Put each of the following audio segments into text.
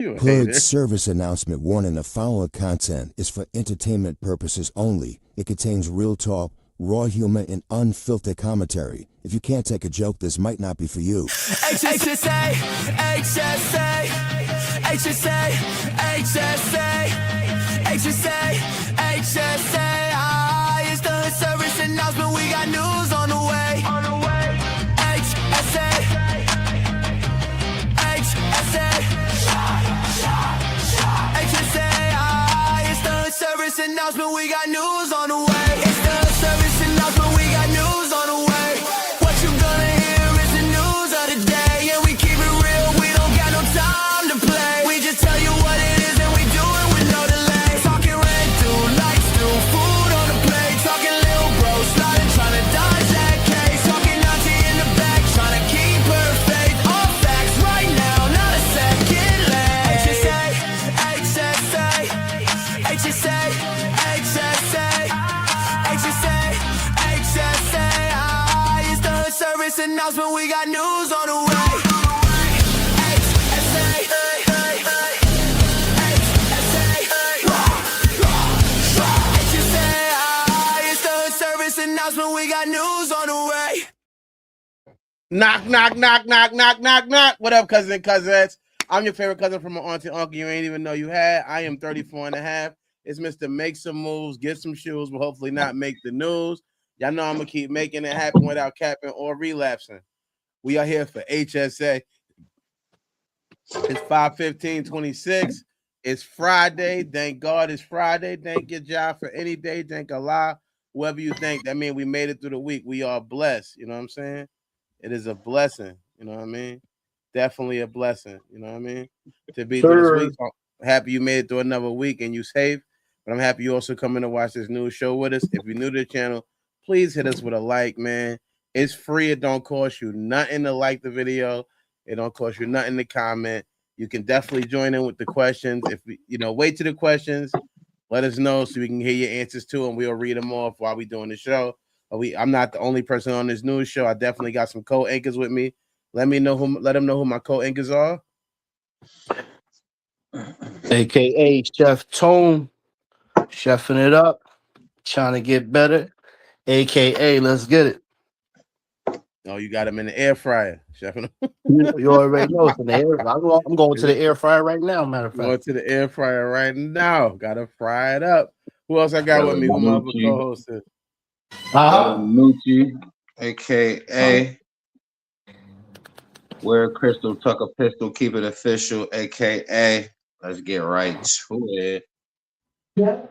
Hood service announcement warning: the following content is for entertainment purposes only. It contains real talk, raw humor, and unfiltered commentary. If you can't take a joke, this might not be for you. HSA, HSA, HSA, HSA, HSA, HSA. It's the service announcement. We got news on the way. HSA, HSA, HSA. It's the service announcement. We got news on the way. It's the service announcement. We got news on the way. What you gonna hear is the news of the day, and we keep it real. We don't got no time to play. We just tell you what it is, and we do it with no delay. Talking rent due, lights due, food on the plate. Talking Lil Bro, sliding, trying to dodge that case. Talking Auntie in the back, trying to keep her faith. All facts right now, not a second late. HSA, HSA, HSA, HSA, HSA, HSA. It's the service announcement. We got news on the way. HSA, it's the service announcement. We got news on the way. Knock, knock, knock, knock, knock, knock, knock. What up, cousins? I'm your favorite cousin from my auntie uncle you ain't even know you had. I am 34 and a half. It's Mr. Make Some Moves, Get Some Shoes, but hopefully not make the news. Y'all know I'm going to keep making it happen without capping or relapsing. We are here for HSA. It's 5/15/26. It's Friday. Thank God it's Friday. Thank you, Jah, for any day. Thank Allah. Whoever you think, that means we made it through the week. We are blessed. You know what I'm saying? It is a blessing. You know what I mean? Definitely a blessing. You know what I mean? To be through this week. So I'm happy you made it through another week and you safe. But I'm happy you also coming to watch this new show with us. If you're new to the channel, please hit us with a like, man. It's free. It don't cost you nothing to like the video. It don't cost you nothing to comment. You can definitely join in with the questions. If wait to the questions, let us know so we can hear your answers too, and we'll read them off while we doing the show. I'm not the only person on this news show. I definitely got some co-anchors with me. Let them know who my co-anchors are. AKA Chef Tone, chefing it up, trying to get better. AKA let's get it. Oh, you got him in the air fryer, chefing. You already know it's in the air. I'm going to the air fryer right now. Matter of fact, going to the air fryer right now. Gotta fry it up. Who else I got with me? Who my other co-host is? Nucci, AKA Wear Crystal, Tuck a Pistol, Keep It Official, AKA let's get right to it. Yeah.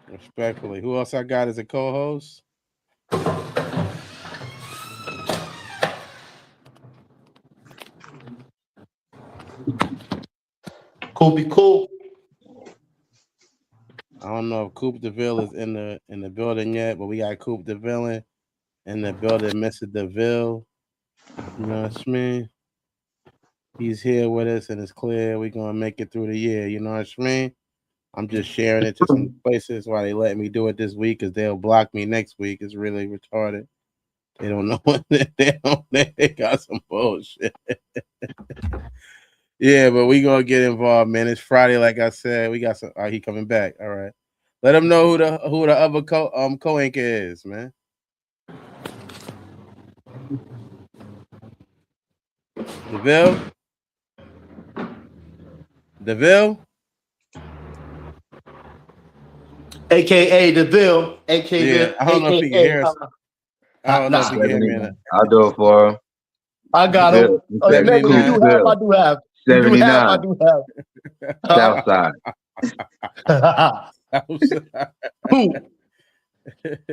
Respectfully. Who else I got as a co-host? Cool. I don't know if Coop DeVille is in the building yet, but we got Coop DeVille in the building, Mr. DeVille. You know what I mean? He's here with us and it's clear we're gonna make it through the year, you know what I mean? I'm just sharing it to some places while they let me do it this week because they'll block me next week. It's really retarded. They don't know what they got some bullshit. Yeah, but we gonna get involved, man. It's Friday, like I said. We got some. He coming back. All right. Let him know who the other co-anchor is, man. DeVille. AKA DeVille. AKA. Yeah, I don't know if he can hear us. I don't know if he can hear me. I'll do it for him. I got him. I do have. 79. I do have. Southside.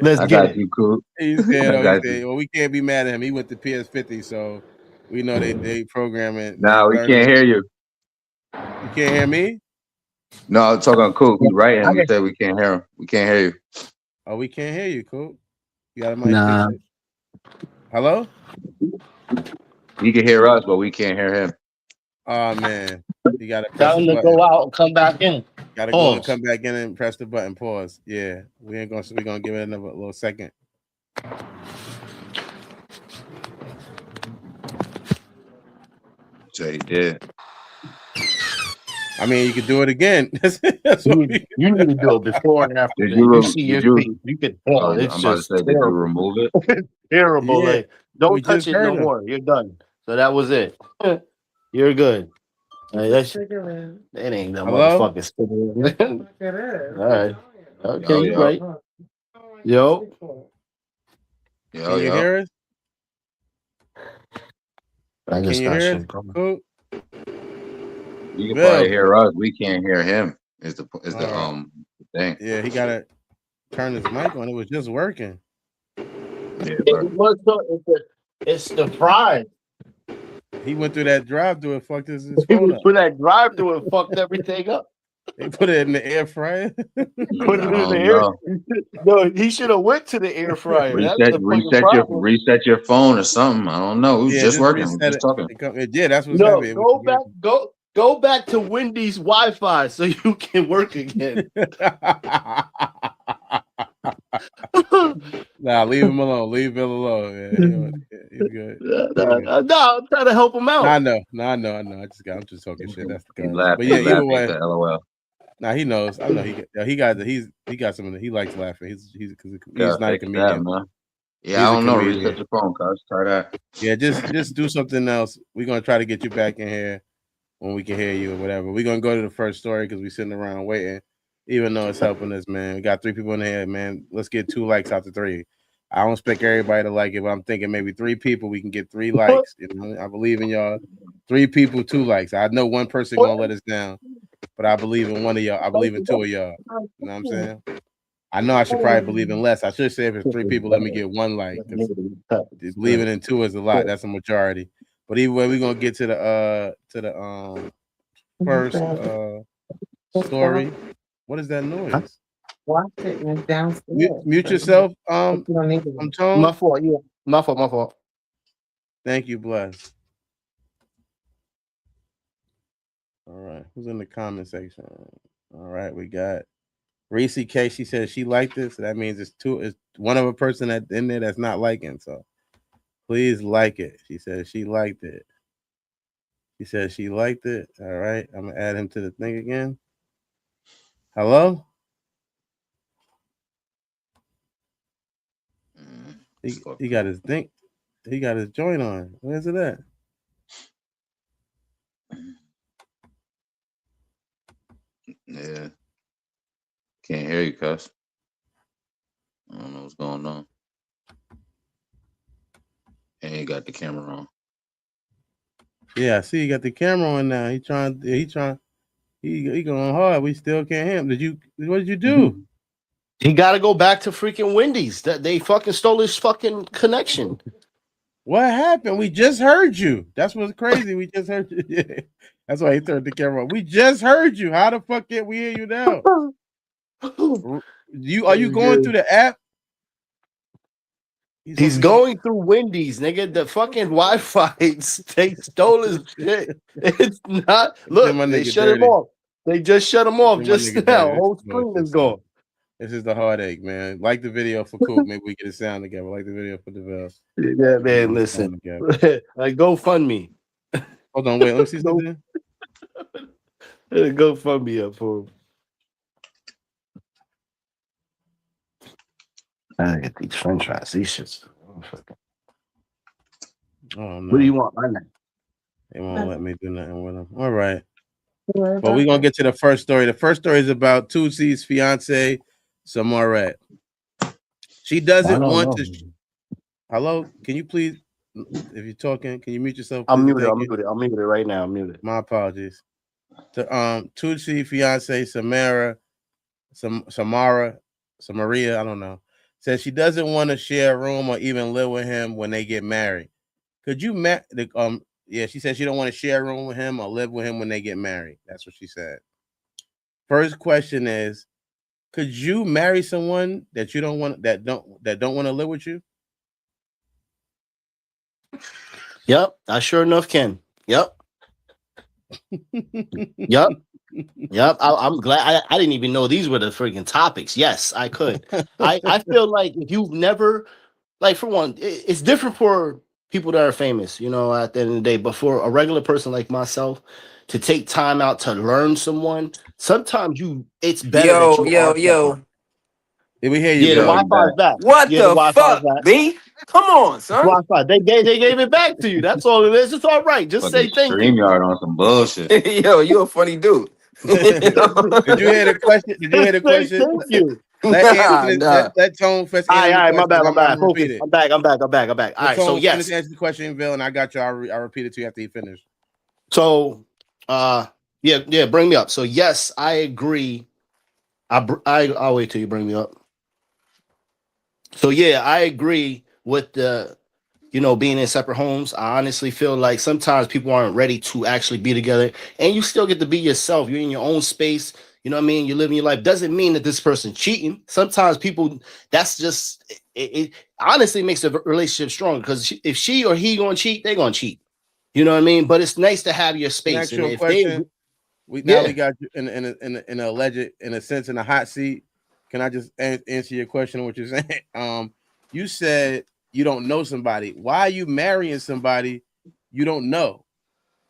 Let's get you, Coop. He's dead. Well, we can't be mad at him. He went to PS50, so we know they program it. No, we can't hear you. You can't hear me? No, I'm talking Coop. He's right hand. He said we can't hear him. We can't hear you. Oh, we can't hear you, Coop. You got a mic? Nah. Hello? He can hear us, but we can't hear him. Oh man, you gotta tell him to go out and come back in. Gotta go and come back in and press the button. Pause. Yeah, we're gonna give it another little second. So he did. I mean, you could do it again. That's You what need, you need to do it before and after. Did If you? you see your Did you? face, you can tell I'm it's about to just say, did you terrible. remove it? Terrible. Yeah, Like, don't we touch just it heard no him. more. You're done. So that was it. You're good. Like, that ain't no Hello? motherfucking spinning. All right. Okay, Yo, you're yo, right. Yo. yo, Can you yo. hear us? I Can just you got hear us? shit going. Cool. You can Bill. probably hear us. We can't hear him. Is the All right. thing? Yeah, he gotta turn his mic on. It was just working. Yeah, It's the pride. He went through that drive-through and fucked his He phone was up. put that drive through and fucked everything up. They put it in the air fryer. Put it in the don't air. know. No, he should have went to the air fryer. That's the fucking problem. Reset your phone or something. I don't know. It was Yeah, just just working. We reset just it. talking. Yeah, that's what's No, happening. It was go back to Wendy's Wi-Fi so you can work again. Nah, leave him alone. Leave Bill alone. Yeah, he's good. No, I'm trying to help him out. I know. I'm just talking shit. That's the He's cause. laughing. But yeah, He's either laughing. way. He said, LOL. Nah, he knows. I know he got some. He likes laughing. He's Yeah, not a fix that, comedian. man. Yeah, He's I a don't know. comedian. Reset your phone, cuz. Try that. Yeah, just do something else. We're gonna try to get you back in here when we can hear you or whatever. We're gonna go to the first story because we're sitting around waiting, even though it's helping us, man. We got 3 people in here, man. Let's get 2 likes out of 3. I don't expect everybody to like it, but I'm thinking maybe 3 people we can get 3 likes. You know, I believe in y'all. 3 people, 2 likes. I know one person gonna let us down, but I believe in one of y'all. I believe in 2 of y'all. You know what I'm saying? I know I should probably believe in less. I should say if it's 3 people, let me get 1 like, because believing in 2 is a lot. That's a majority. But either way, we're gonna get to the first story. What is that noise? Mute yourself. I'm Tone. My fault. Yeah, my fault. Thank you, Bless. All right, who's in the comment section? All right, we got Reese K. She says she liked it, so that means it's one of a person that in there that's not liking. So please like it. She says she liked it. She says she liked it. All right, I'm gonna add him to the thing again. Hello. He got his thing. He got his joint on. Where's it at? Yeah. Can't hear you, cuz. I don't know what's going on. And he got the camera on. Yeah, I see you got the camera on now. He going hard. We still can't hear him. What did you do? He got to go back to freaking Wendy's. That they fucking stole his fucking connection. What happened? We just heard you. That's what's crazy. We just heard you. Yeah. That's why he turned the camera on. We just heard you. How the fuck can't we hear you now? Are you going through the app? He's going through Wendy's, nigga. The fucking Wi-Fi, they stole his shit. It's not. Look, they shut him off. They just shut him off just now. Whole screen is gone. This is the heartache, man. Like the video for Coop. Maybe we get a sound together. Like the video for DeVille. Yeah, man. Listen. Like, GoFundMe. Hold on, wait. Let me see something. GoFundMe up for him. I get these French fries. These shits. Oh no. What do you want? They won't let me do nothing with them. All right. But we're gonna get to the first story. The first story is about Toosie's fiance, Samaria. She doesn't want to. Hello, can you please, if you're talking, can you mute yourself? I'm muted. I'm muted right now. I'm muted. My apologies. To Toosii fiance Samaria, I don't know, says she doesn't want to share a room or even live with him when they get married. Could you yeah, she said she don't want to share a room with him or live with him when they get married. That's what she said. First question is, could you marry someone that you don't want that don't want to live with you? Yep, I sure enough can. Yep. Yep. I'm glad I didn't even know these were the freaking topics. Yes, I could. I feel like if you've never, like, for one, it's different for people that are famous, you know, at the end of the day. But for a regular person like myself, to take time out to learn someone, sometimes it's better that you are separate. Yeah, we hear you. Yeah, the Wi-Fi is back. What Yeah, the fuck, B? Come on, son. Wi-Fi. They gave it back to you. That's all it is. It's all right. Just say thank you. StreamYard on some bullshit. Yo, you a funny dude. Did you hear the question? Did you hear the question? Thank you. Let Tone first. All right, my bad. I'm back. I'm back. All right, so yes. Answer the question, Bill, and I got you. I'll repeat it to you after you finish. So, yeah, bring me up. So yes, I agree. I'll wait till you bring me up. So yeah, I agree with the, you know, being in separate homes. I honestly feel like sometimes people aren't ready to actually be together, and you still get to be yourself. You're in your own space. You know what I mean? You're living your life. Doesn't mean that this person cheating. Sometimes people, that's just, it honestly makes a relationship strong, because if she or he gonna cheat, they're gonna cheat. You know what I mean? But it's nice to have your space. And if question. We got you in a alleged, in a sense, in a hot seat. Can I just answer your question on what you're saying? You said you don't know somebody. Why are you marrying somebody you don't know?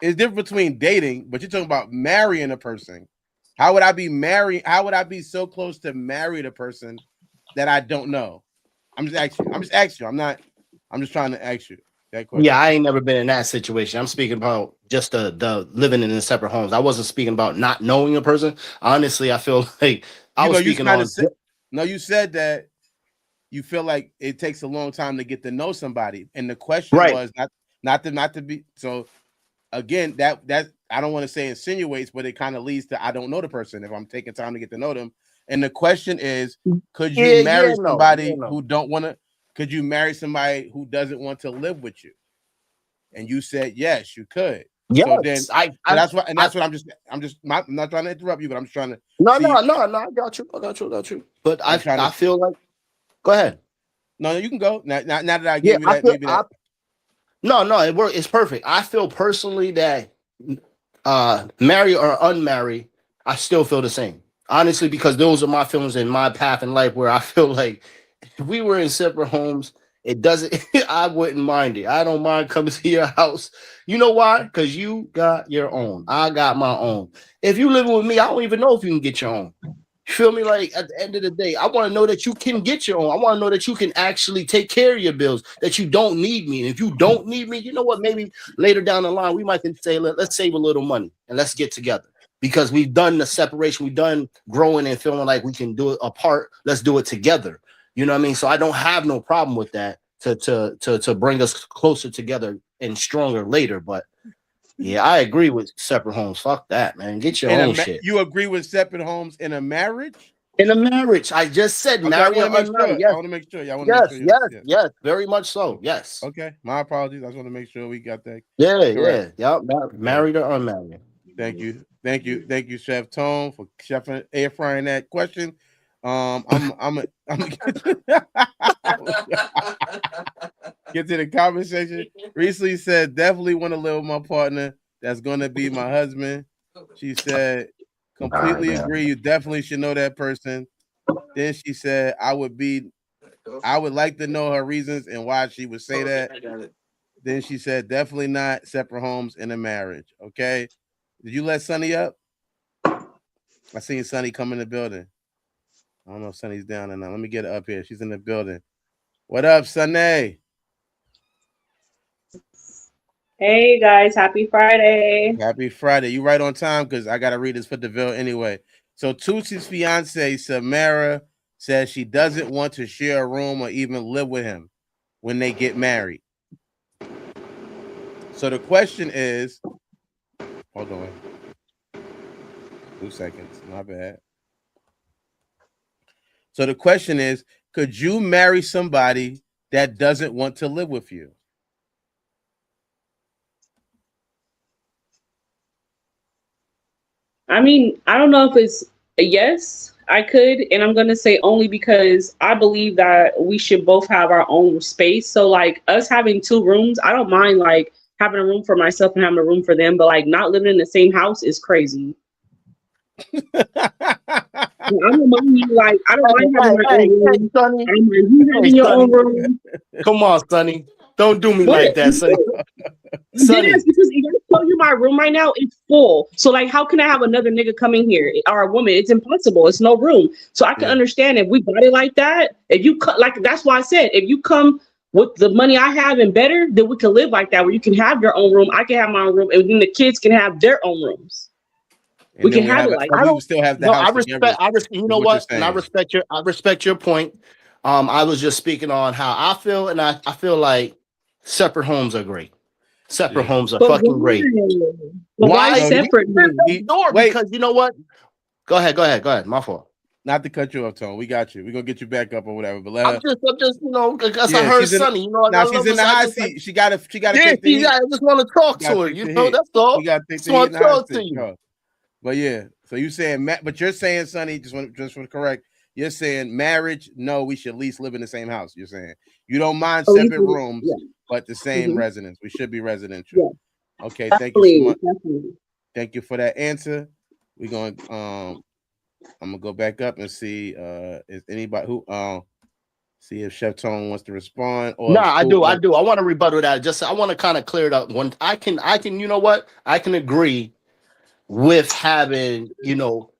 It's different between dating, but you're talking about marrying a person. How would I be married? How would I be so close to marry the person that I don't know? I'm just asking you. I'm just trying to ask you that question. Yeah, I ain't never been in that situation. I'm speaking about just the living in separate homes. I wasn't speaking about not knowing a person. Honestly, I feel like you said that you feel like it takes a long time to get to know somebody, and the question was not to be. So again, that I don't want to say insinuates, but it kind of leads to I don't know the person if I'm taking time to get to know them. And the question is, could you marry somebody who don't want to? Could you marry somebody who doesn't want to live with you? And you said yes, you could. Yes, so then that's what I'm not trying to interrupt you, but I'm just trying to. No, I got you. But I feel like, go ahead. No, you can go. Now that I gave you that, it's perfect. I feel personally that marry or unmarry, I still feel the same. Honestly, because those are my feelings in my path in life, where I feel like if we were in separate homes, it doesn't, I wouldn't mind it. I don't mind coming to your house. You know why? Because you got your own. I got my own. If you living with me, I don't even know if you can get your own. You feel me? Like at the end of the day, I want to know that you can get your own. I want to know that you can actually take care of your bills, that you don't need me. And if you don't need me, you know what? Maybe later down the line, we might say, let's save a little money and let's get together. Because we've done the separation, we've done growing and feeling like we can do it apart. Let's do it together. You know what I mean? So I don't have no problem with that to bring us closer together and stronger later. But yeah, I agree with separate homes. Fuck that, man. Get your own shit. You agree with separate homes in a marriage? In a marriage, I just said marry or unmarried. Yes. I want to make sure. Yes, very much so. Yes. Okay, my apologies. I just want to make sure we got that. Yeah. Married or unmarried. Thank you, Chef Tone, for air frying that question. I'm get to the conversation. Recently said, definitely want to live with my partner. That's going to be my husband. She said, completely agree. You definitely should know that person. Then she said, I would like to know her reasons and why she would say that. Then she said, definitely not separate homes in a marriage. Okay. Did you let Sonny up? I seen Sonny come in the building. I don't know if Sonny's down or not. Let me get her up here. She's in the building. What up, Sonny? Hey, guys. Happy Friday. Happy Friday. You right on time because I got to read this for DeVille anyway. So Toosie's fiance, Samaria, says she doesn't want to share a room or even live with him when they get married. So the question is, hold on. 2 seconds. My bad. So the question is, could you marry somebody that doesn't want to live with you? I mean, I don't know if it's a yes, I could. And I'm going to say only because I believe that we should both have our own space. So like us having 2 rooms, I don't mind like having a room for myself and having a room for them. But like not living in the same house is crazy. I don't mind you, like, I don't mind having my own room. Sonny. You having your own room. Come on, Sonny. Don't do me What? like that, Sonny. Yes, because if I tell you my room right now, it's full. So like, how can I have another nigga come in here or a woman? It's impossible. It's no room. So I can understand if we got it like that. If you like, that's why I said if you come with the money I have and better, then we can live like that, where you can have your own room, I can have my own room, and then the kids can have their own rooms. And we then can have it like I don't still have the No, house. you know what? And I respect your point. I was just speaking on how I feel, and I feel like separate homes are great. Separate homes are fucking great. Why separate? Because you know what? Go ahead. My fault. Not to cut you off, Tone. We got you. We're gonna get you back up or whatever. But I'm just, you know, because I heard Sonny. You know, now she's in the hot seat. She gotta yeah, take the heat. I just want to talk to her. You know, that's all. You gotta take the heat. Talk to you. But yeah, so you saying, but you're saying, Sonny, just for correct, you're saying marriage. No, we should at least live in the same house. You're saying you don't mind separate rooms, but the same residence. We should be residential. Yeah. Okay, thank you so much. Definitely. Thank you for that answer. We're going. I'm gonna go back up and see is anybody who see if Chef Tone wants to respond. Or no, I do. I want to rebuttal that. Just I want to kind of clear it up. When I can. You know what? I can agree with having, you know,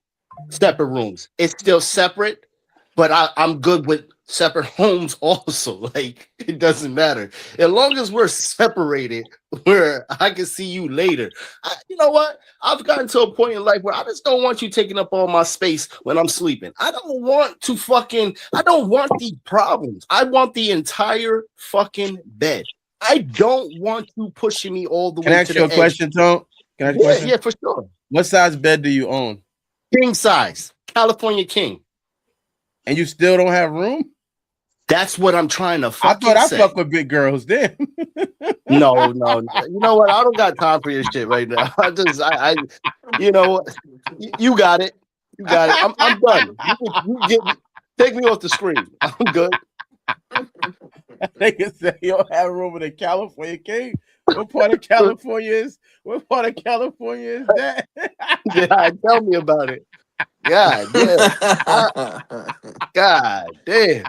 separate rooms. It's still separate, but I'm good with separate homes also. Like, it doesn't matter. As long as we're separated, where I can see you later. You know what? I've gotten to a point in life where I just don't want you taking up all my space when I'm sleeping. I don't want these problems. I want the entire fucking bed. I don't want you pushing me all the way to the edge. Can I ask you a question, Tone? Can I ask you a question? Yeah, for sure. What size bed do you own? King size, California king. And you still don't have room? That's what I'm trying to fucking say. I thought I say. fuck with big girls then. No. You know what? I don't got time for your shit right now. You know, you got it. You got it. I'm done. Take me off the screen. I'm good. They can say you don't have room in the California king. What part of California is that? Yeah, tell me about it. God damn. God damh.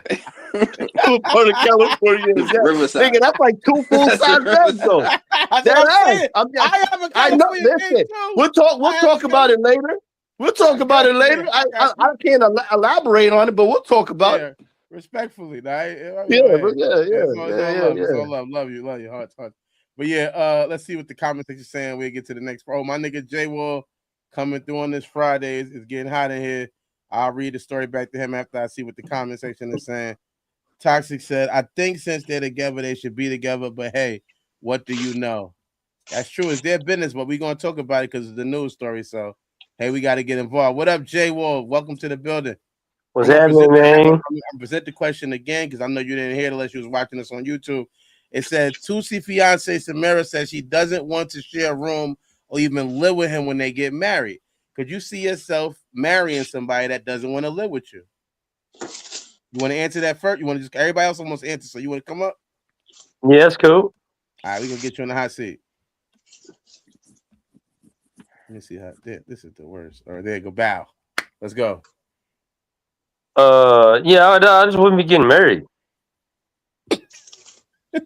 What part of California is that? Riverside. Nigga, that's like 2 full-size beds though. I know. Listen, we'll talk about it later. We'll talk about it later. I can't elaborate on it, but we'll talk about it. Respectfully, yeah. Love you, heart. But yeah, let's see what the comment section is saying. We'll get to the next. Oh, my nigga J Wall coming through on this Friday. It's getting hot in here. I'll read the story back to him after I see what the comment section is saying. Toxic said, I think since they're together, they should be together. But hey, what do you know? That's true. It's their business, but we're going to talk about it because it's the news story. So, hey, we got to get involved. What up, J Wall? Welcome to the building. What's happening, man? I'm present the question again because I know you didn't hear it unless you was watching this on YouTube. It said, Toosii fiancée Samaria says she doesn't want to share a room or even live with him when they get married. Could you see yourself marrying somebody that doesn't want to live with you? You want to answer that first? You want to just everybody else almost answer? So you want to come up? Yeah, that's cool. All right, we're gonna get you in the hot seat. Let me see how this is the worst. All right, there you go. Bow. Let's go. Yeah, I just wouldn't be getting married. I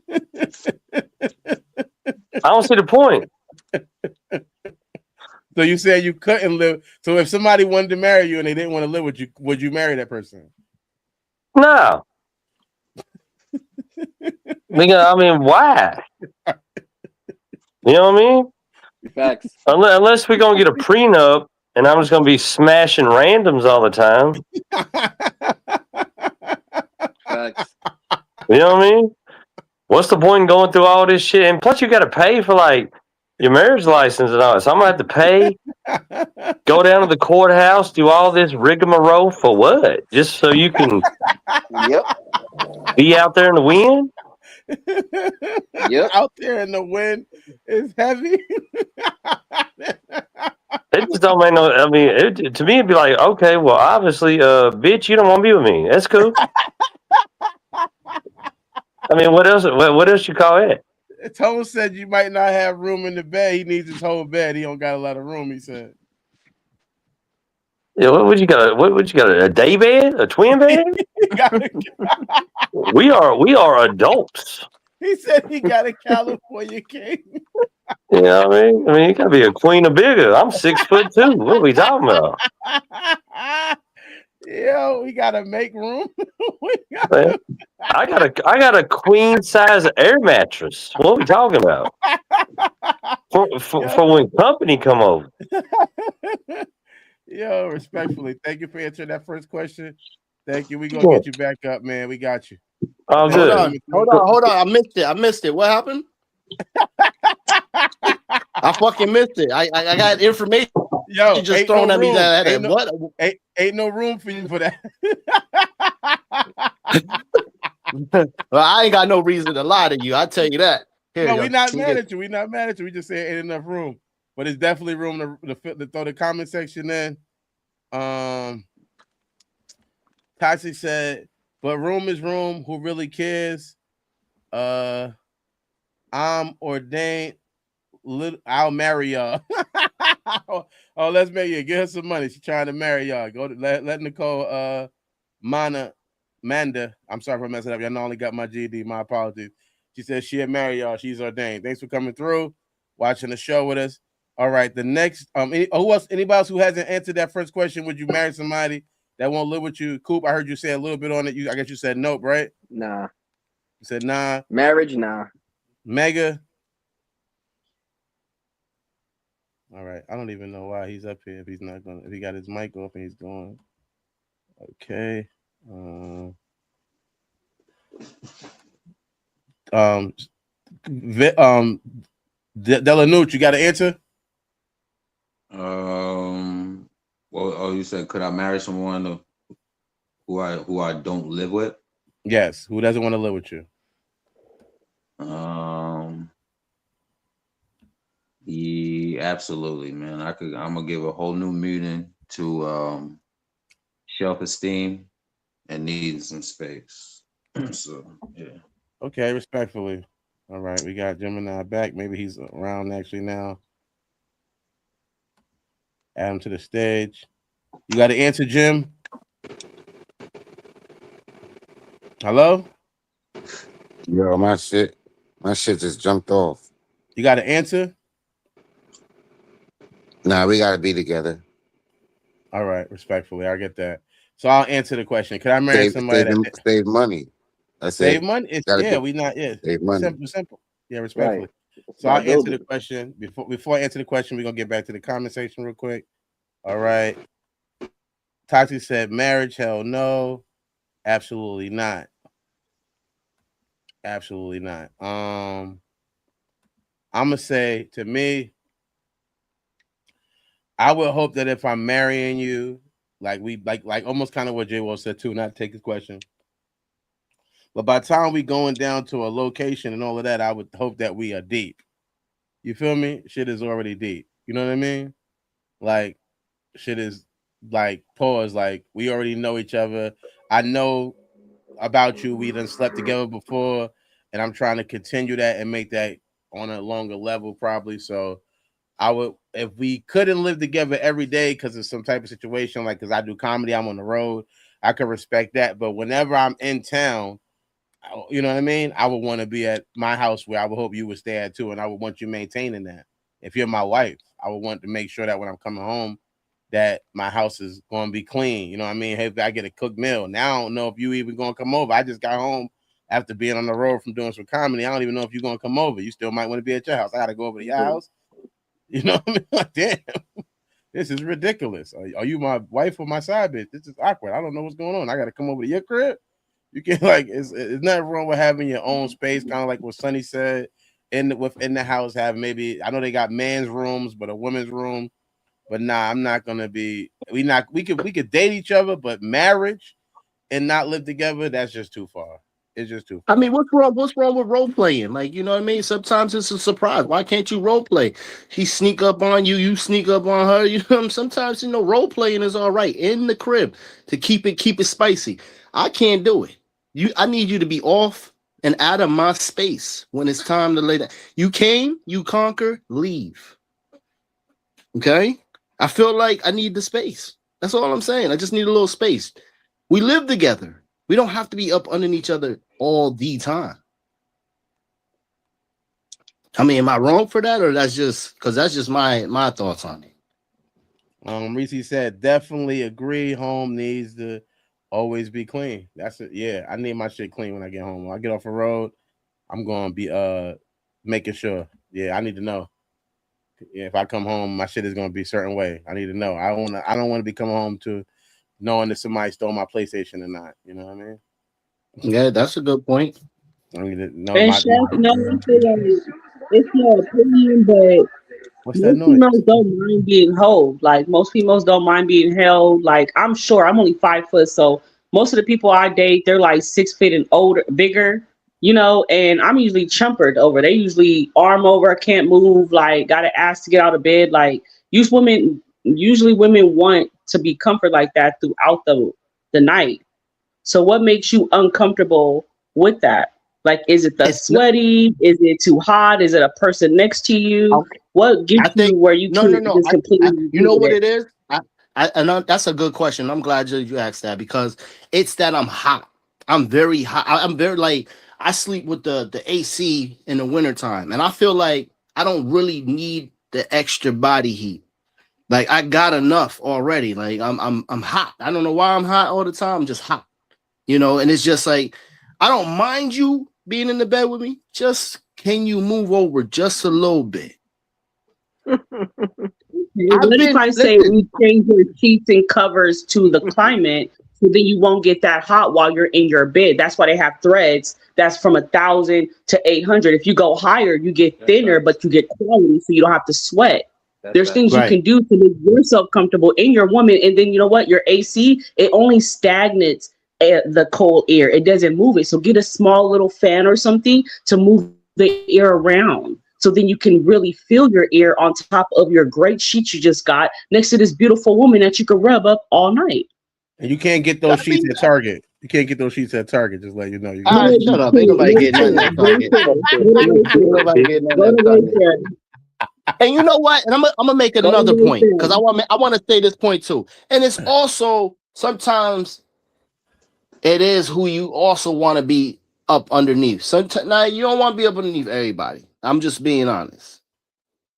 don't see the point. So you said you couldn't live. So if somebody wanted to marry you and they didn't want to live with you, would you marry that person? No. I mean, why? You know what I mean? Facts. Unless we're gonna get a prenup and I'm just gonna be smashing randoms all the time. Facts. You know what I mean? What's the point in going through all this shit? And plus, you got to pay for like your marriage license and all that. So I'm gonna have to pay, go down to the courthouse, do all this rigmarole for what? Just so you can be out there in the wind? Yep. Out there in the wind is heavy. It just don't make no. I mean, to me, it'd be like, okay, well, obviously, bitch, you don't want to be with me. That's cool. I mean, what else? What else you call it? Tone said you might not have room in the bed. He needs his whole bed. He don't got a lot of room. He said. Yeah, what you got? What you got? A day bed? A twin bed? We are adults. He said he got a California king. You know what I mean? You gotta be a queen of bigger. I'm 6'2". What are we talking about? Yo, we gotta make room. Man, I got a queen size air mattress. What are we talking about? For when company come over. Yo, respectfully, thank you for answering that first question. Thank you. We gonna get you back up, man. We got you. Oh, good. Hold on. I missed it. What happened? I fucking missed it. I got information. Yo, just thrown at me that ain't no room for you for that. Well, I ain't got no reason to lie to you. I tell you that. Here, No, we're not mad at you. We're not mad at you. We just say ain't enough room, but it's definitely room to throw the comment section in. Toosii said, but room is room. Who really cares? I'm ordained. I'll marry y'all. Oh, let's marry you. Give her some money. She's trying to marry y'all. Go to let Nicole Manda. I'm sorry for messing up. Y'all only got my GD. My apologies. She says she'll marry y'all. She's ordained. Thanks for coming through, watching the show with us. All right. The next, who else? Anybody else who hasn't answered that first question? Would you marry somebody that won't live with you? Coop, I heard you say a little bit on it. I guess you said nope, right? Nah. You said nah. Marriage, nah. Mega. All right. I don't even know why he's up here if he's not going. If he got his mic off and he's going. Okay. Delanucci, you got an answer? Well, you said could I marry someone who I don't live with? Yes. Who doesn't want to live with you? Yeah, absolutely, man. I'm gonna give a whole new meaning to self-esteem and needing some space. So yeah. Okay, respectfully. All right, we got Gemini back. Maybe he's around actually now. Add him to the stage. You got to answer, Jim? Hello? Yo, my shit just jumped off. You got to answer? Nah, we gotta be together. All right, respectfully, I get that. So I'll answer the question. Could I marry somebody that save money? Save money? It's save Simple. money. Yeah, respectfully. Right. So I'll answer the question. Before I answer the question, we're gonna get back to the comment section real quick. All right. Toosii said marriage, hell no. Absolutely not. Absolutely not. I'm gonna say, to me, I would hope that if I'm marrying you, like almost kind of what J Will said too, not take his question. But by the time we going down to a location and all of that, I would hope that we are deep. You feel me? Shit is already deep. You know what I mean? Like, shit is like, pause, like, we already know each other. I know about you. We done slept together before, and I'm trying to continue that and make that on a longer level probably. So I would, if we couldn't live together every day because of some type of situation, like because I do comedy, I'm on the road, I could respect that. But whenever I'm in town, you know what I mean? I would want to be at my house where I would hope you would stay at too, and I would want you maintaining that. If you're my wife, I would want to make sure that when I'm coming home, that my house is going to be clean. You know what I mean? Hey, if I get a cooked meal. Now I don't know if you even going to come over. I just got home after being on the road from doing some comedy. I don't even know if you're going to come over. You still might want to be at your house. I got to go over to your house. You know what I mean? Like, damn, this is ridiculous. Are you my wife or my side bitch? This is awkward. I don't know what's going on. I got to come over to your crib. You can like, it's nothing wrong with having your own space, kind of like what Sonny said. Within the house, have maybe, I know they got men's rooms, but a women's room. But nah, I'm not gonna be. We could date each other, but marriage and not live together, that's just too far. It's just too far. I mean, what's wrong with role playing? Like, you know what I mean? Sometimes it's a surprise. Why can't you role play? He sneak up on you, you sneak up on her. You know, sometimes role playing is all right in the crib to keep it spicy. I can't do it. I need you to be off and out of my space when it's time to lay down. You came, you conquer, leave. Okay? I feel like I need the space. That's all I'm saying. I just need a little space. We live together. We don't have to be up underneath each other all the time. I mean, am I wrong for that, or that's just because that's just my thoughts on it? Reese said definitely agree. Home needs to always be clean. That's it. Yeah, I need my shit clean when I get home. When I get off the road, I'm gonna be making sure. Yeah, I need to know. Yeah, if I come home, my shit is gonna be a certain way. I need to know. I don't want to be coming home to knowing that somebody stole my PlayStation or not. You know what I mean? Yeah, that's a good point. I need to know And my. chef, no, I feel like it's my opinion, but What's that most noise? females don't mind being held. Like most females don't mind being held. Like I'm sure I'm only 5 foot, so most of the people I date, they're like 6 feet and older, bigger, and I'm usually chumpered over. They usually arm over, can't move, like got to ask to get out of bed. Like usually women want to be comforted like that throughout the night. So what makes you uncomfortable with that? Like, is it the It's not, sweaty? Is it too hot? Is it a person next to you? okay. What I gets you think where you no, no, can't no. just completely You deal know with what it? it is. That's a good question. I'm glad you asked that because it's that I'm hot. I'm very hot. I'm very like I sleep with the AC in the wintertime, and I feel like I don't really need the extra body heat. Like I got enough already. Like I'm hot. I don't know why I'm hot all the time. I'm just hot. And it's just like I don't mind you being in the bed with me. Just can you move over just a little bit? I've What if been I say listen. we change your sheets and covers to the climate so then you won't get that hot while you're in your bed? That's why they have threads that's from 1,000 to 800. If you go higher, you get thinner, but you get quality so you don't have to sweat. There's things you Right. can do to make yourself comfortable in your woman. And then you know what? Your AC, it only stagnates the cold air. It doesn't move it. So get a small little fan or something to move the air around. So then you can really feel your air on top of your great sheet you just got next to this beautiful woman that you can rub up all night. And you can't get those That'd sheets be at Target. You can't get those sheets at Target. Just let you know. You all got right. Shut up. Ain't nobody getting nothing at Target. Ain't nobody getting Go nothing to at Target. Wayfair. And you know what? And I'm gonna make it Go to another point because Wayfair. I want to say this point too. And it's also sometimes it is who you also want to be up underneath. Sometimes now you don't want to be up underneath everybody. I'm just being honest.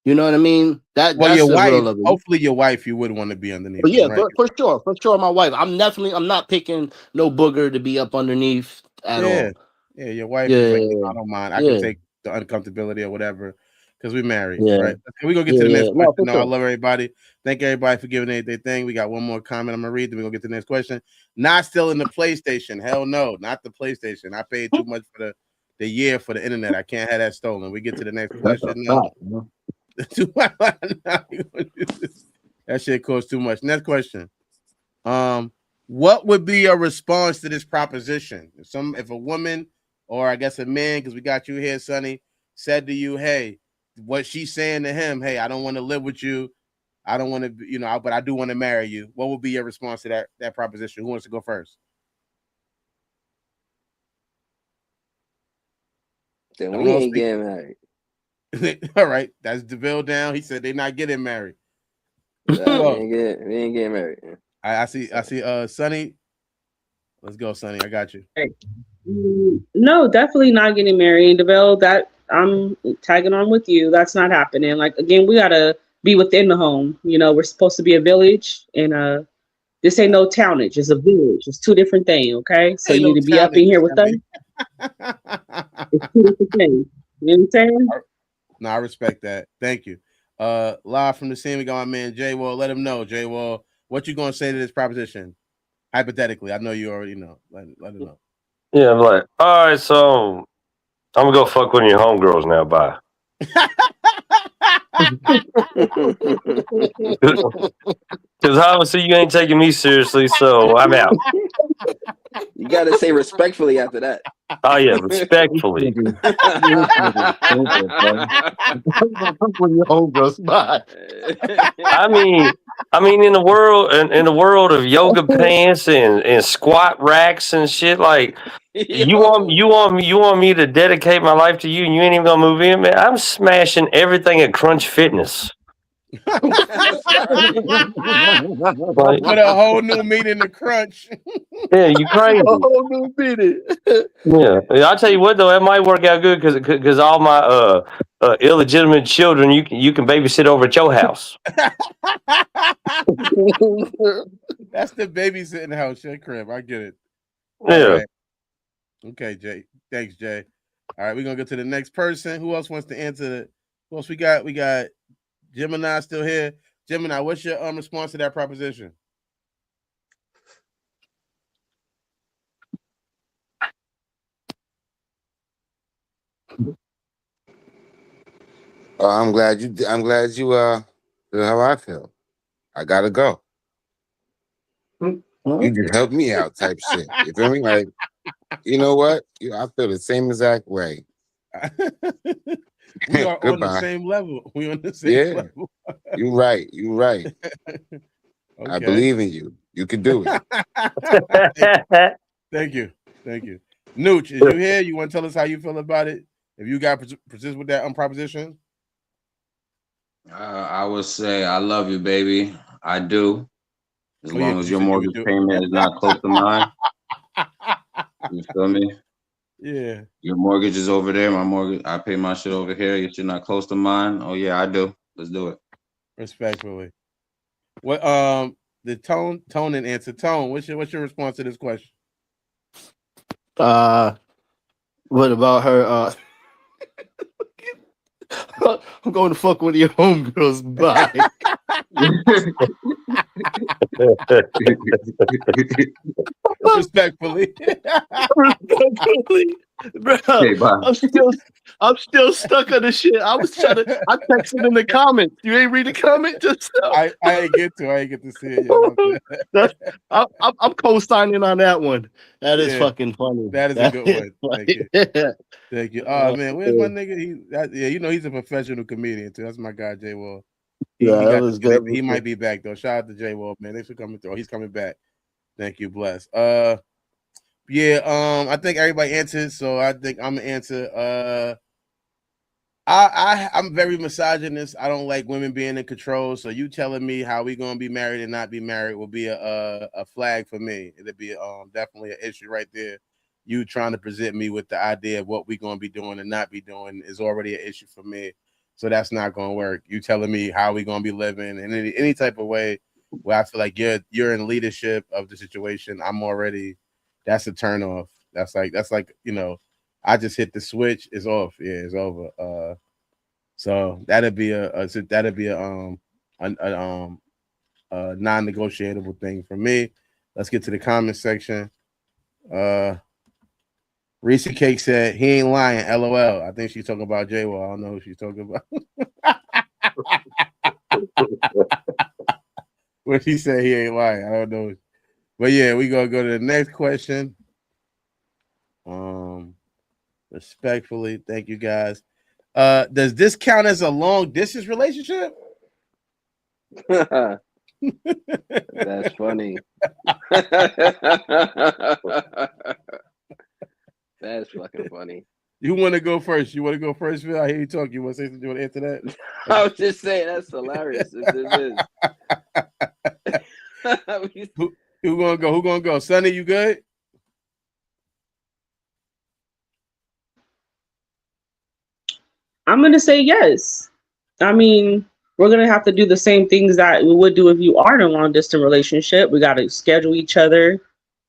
You know what I mean? well, That's your the wife. real of it. Hopefully, your wife. You would want to be underneath But them, yeah, right? for sure, my wife. I'm not picking no booger to be up underneath at Yeah, all. yeah. Your wife is Yeah, like, I don't mind. I can yeah, take the uncomfortability or whatever because we married, yeah, right? We gonna get yeah, to the yeah. next No, question. for No, I sure. love everybody. Thank everybody for giving their thing. We got one more comment. I'm gonna read. Then we gonna get to the next question. Not still in the PlayStation. Hell no, not the PlayStation. I paid too much for the year for the internet. I can't have that stolen. We get to the next That's a question. No. fact. Man. That shit costs too much. Next question. What would be your response to this proposition? If a woman or I guess a man, because we got you here, Sonny, said to you, hey, what she's saying to him, hey, I don't want to live with you. I don't want to, but I do want to marry you. What would be your response to that proposition? Who wants to go first? Then Don't we all ain't speak. getting married. All right, that's DeVille down. He said they're not getting married. Nah, Well, we ain't getting married. Man. I see. Sonny. Let's go, Sonny. I got you. No, definitely not getting married. And DeVille, that I'm tagging on with you. That's not happening. Like again, we gotta be within the home. We're supposed to be a village, and this ain't no townage. It's a village. It's two different things. Okay, so Ain't you no need to be up talent, in here with us. It's two different things. You know what I'm saying? No, I respect that. Thank you. Live from the scene, we got my man Jay Wall. Let him know, Jay Wall, what you gonna say to this proposition? Hypothetically, I know you already know. Let him know. Yeah, I'm like, all right, so I'm gonna go fuck one of your homegirls now. Bye. Because obviously you ain't taking me seriously, so I'm out. You gotta say respectfully after that. Oh yeah, respectfully. I mean, in the world of yoga pants and squat racks and shit, like you want me to dedicate my life to you, and you ain't even gonna move in, man. I'm smashing everything at Crunch Fitness. Like, Put a whole new meat in the crunch. yeah, you crazy. A whole new meeting. Yeah, I'll tell you what though, that might work out good because all my illegitimate children you can babysit over at your house. That's the babysitting house, your crib. I get it. Yeah. All right. Okay, Jay. Thanks, Jay. All right, we're gonna go to the next person. Who else wants to answer? Who else we got? We got Gemini still here. Gemini, what's your response to that proposition? I'm glad you feel how I feel. I gotta go. You just help me out, type shit. You feel me? Like, you know what? I feel the same exact way. We are on the Goodbye. same level. We on the same Yeah. level. You right. You right. I believe in you. You can do it. Thank you. Thank you. Nooch, is you here? You want to tell us how you feel about it? If you got persist with that proposition? I would say I love you, baby. I do. As Oh, long yeah, as you your said you would mortgage do it. payment is not close to mine. You feel me? Yeah. Your mortgage is over there. My mortgage, I pay my shit over here. You're not close to mine. Oh yeah, I do. Let's do it. Respectfully. What the tone and answer. Tone, what's your response to this question? What about her? I'm going to fuck one of your homegirls. Bye. Respectfully. Bro, Okay, bye. I'm still stuck on the shit. I texted in the comments. You ain't read the comment just now? I ain't get to see it yet. I'm co-signing on that one. That is Yeah. fucking funny. That is a good one. Thank you. Yeah. Thank you. Oh man, where's my nigga? You know he's a professional comedian too. That's my guy, J Wall. That was good. He might be back though. Shout out to J Wall, man. Thanks for coming through. He's coming back. Thank you, bless. Yeah, I think everybody answered, so I think I'm gonna answer. I'm very misogynist. I don't like women being in control. So you telling me how we gonna be married and not be married will be a flag for me. It'll be definitely an issue right there. You trying to present me with the idea of what we're gonna be doing and not be doing is already an issue for me. So that's not gonna work. You telling me how we gonna be living in any type of way where I feel like you're in leadership of the situation. That's a turn off. That's like I just hit the switch. It's off. Yeah, it's over. So that'd be a non-negotiable thing for me. Let's get to the comment section. Reese Cake said he ain't lying. LOL. I think she's talking about J-Wall. I don't know who she's talking about. What she said he ain't lying. I don't know. But yeah, we gonna go to the next question. Respectfully, thank you guys. Does this count as a long distance relationship? That's funny. That's fucking funny. You want to go first? Phil? I hear you talk. You want to say something? You want to answer that? I was just saying that's hilarious. If this is. Who gonna go? Sonny, you good? I'm gonna say yes. I mean, we're gonna have to do the same things that we would do if you are in a long distance relationship. We gotta schedule each other,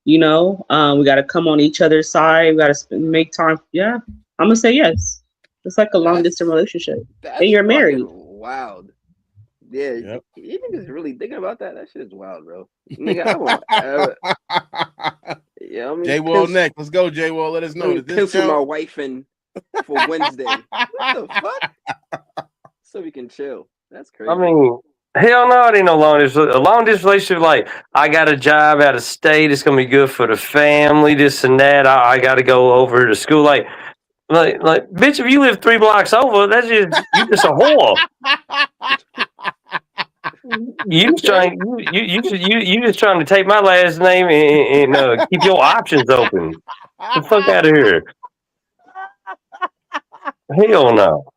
we gotta come on each other's side. We gotta make time. Yeah, I'm gonna say yes. It's like a long distance relationship, and you're married. Wild. Yeah, yep. You niggas really thinking about that? That shit is wild, bro. Nigga, I won't. Yeah, J Wall next. Let's go, J Wall. Let us know. Let me cancel my wife in for Wednesday. What the fuck? So we can chill. That's crazy. I mean, hell no, it ain't no long distance. A long distance relationship, like I got a job out of state. It's gonna be good for the family. This and that. I got to go over to school. Like, bitch, if you live 3 blocks over, you just a whore. You just trying to take my last name and keep your options open. Get the fuck out of here. Hell no.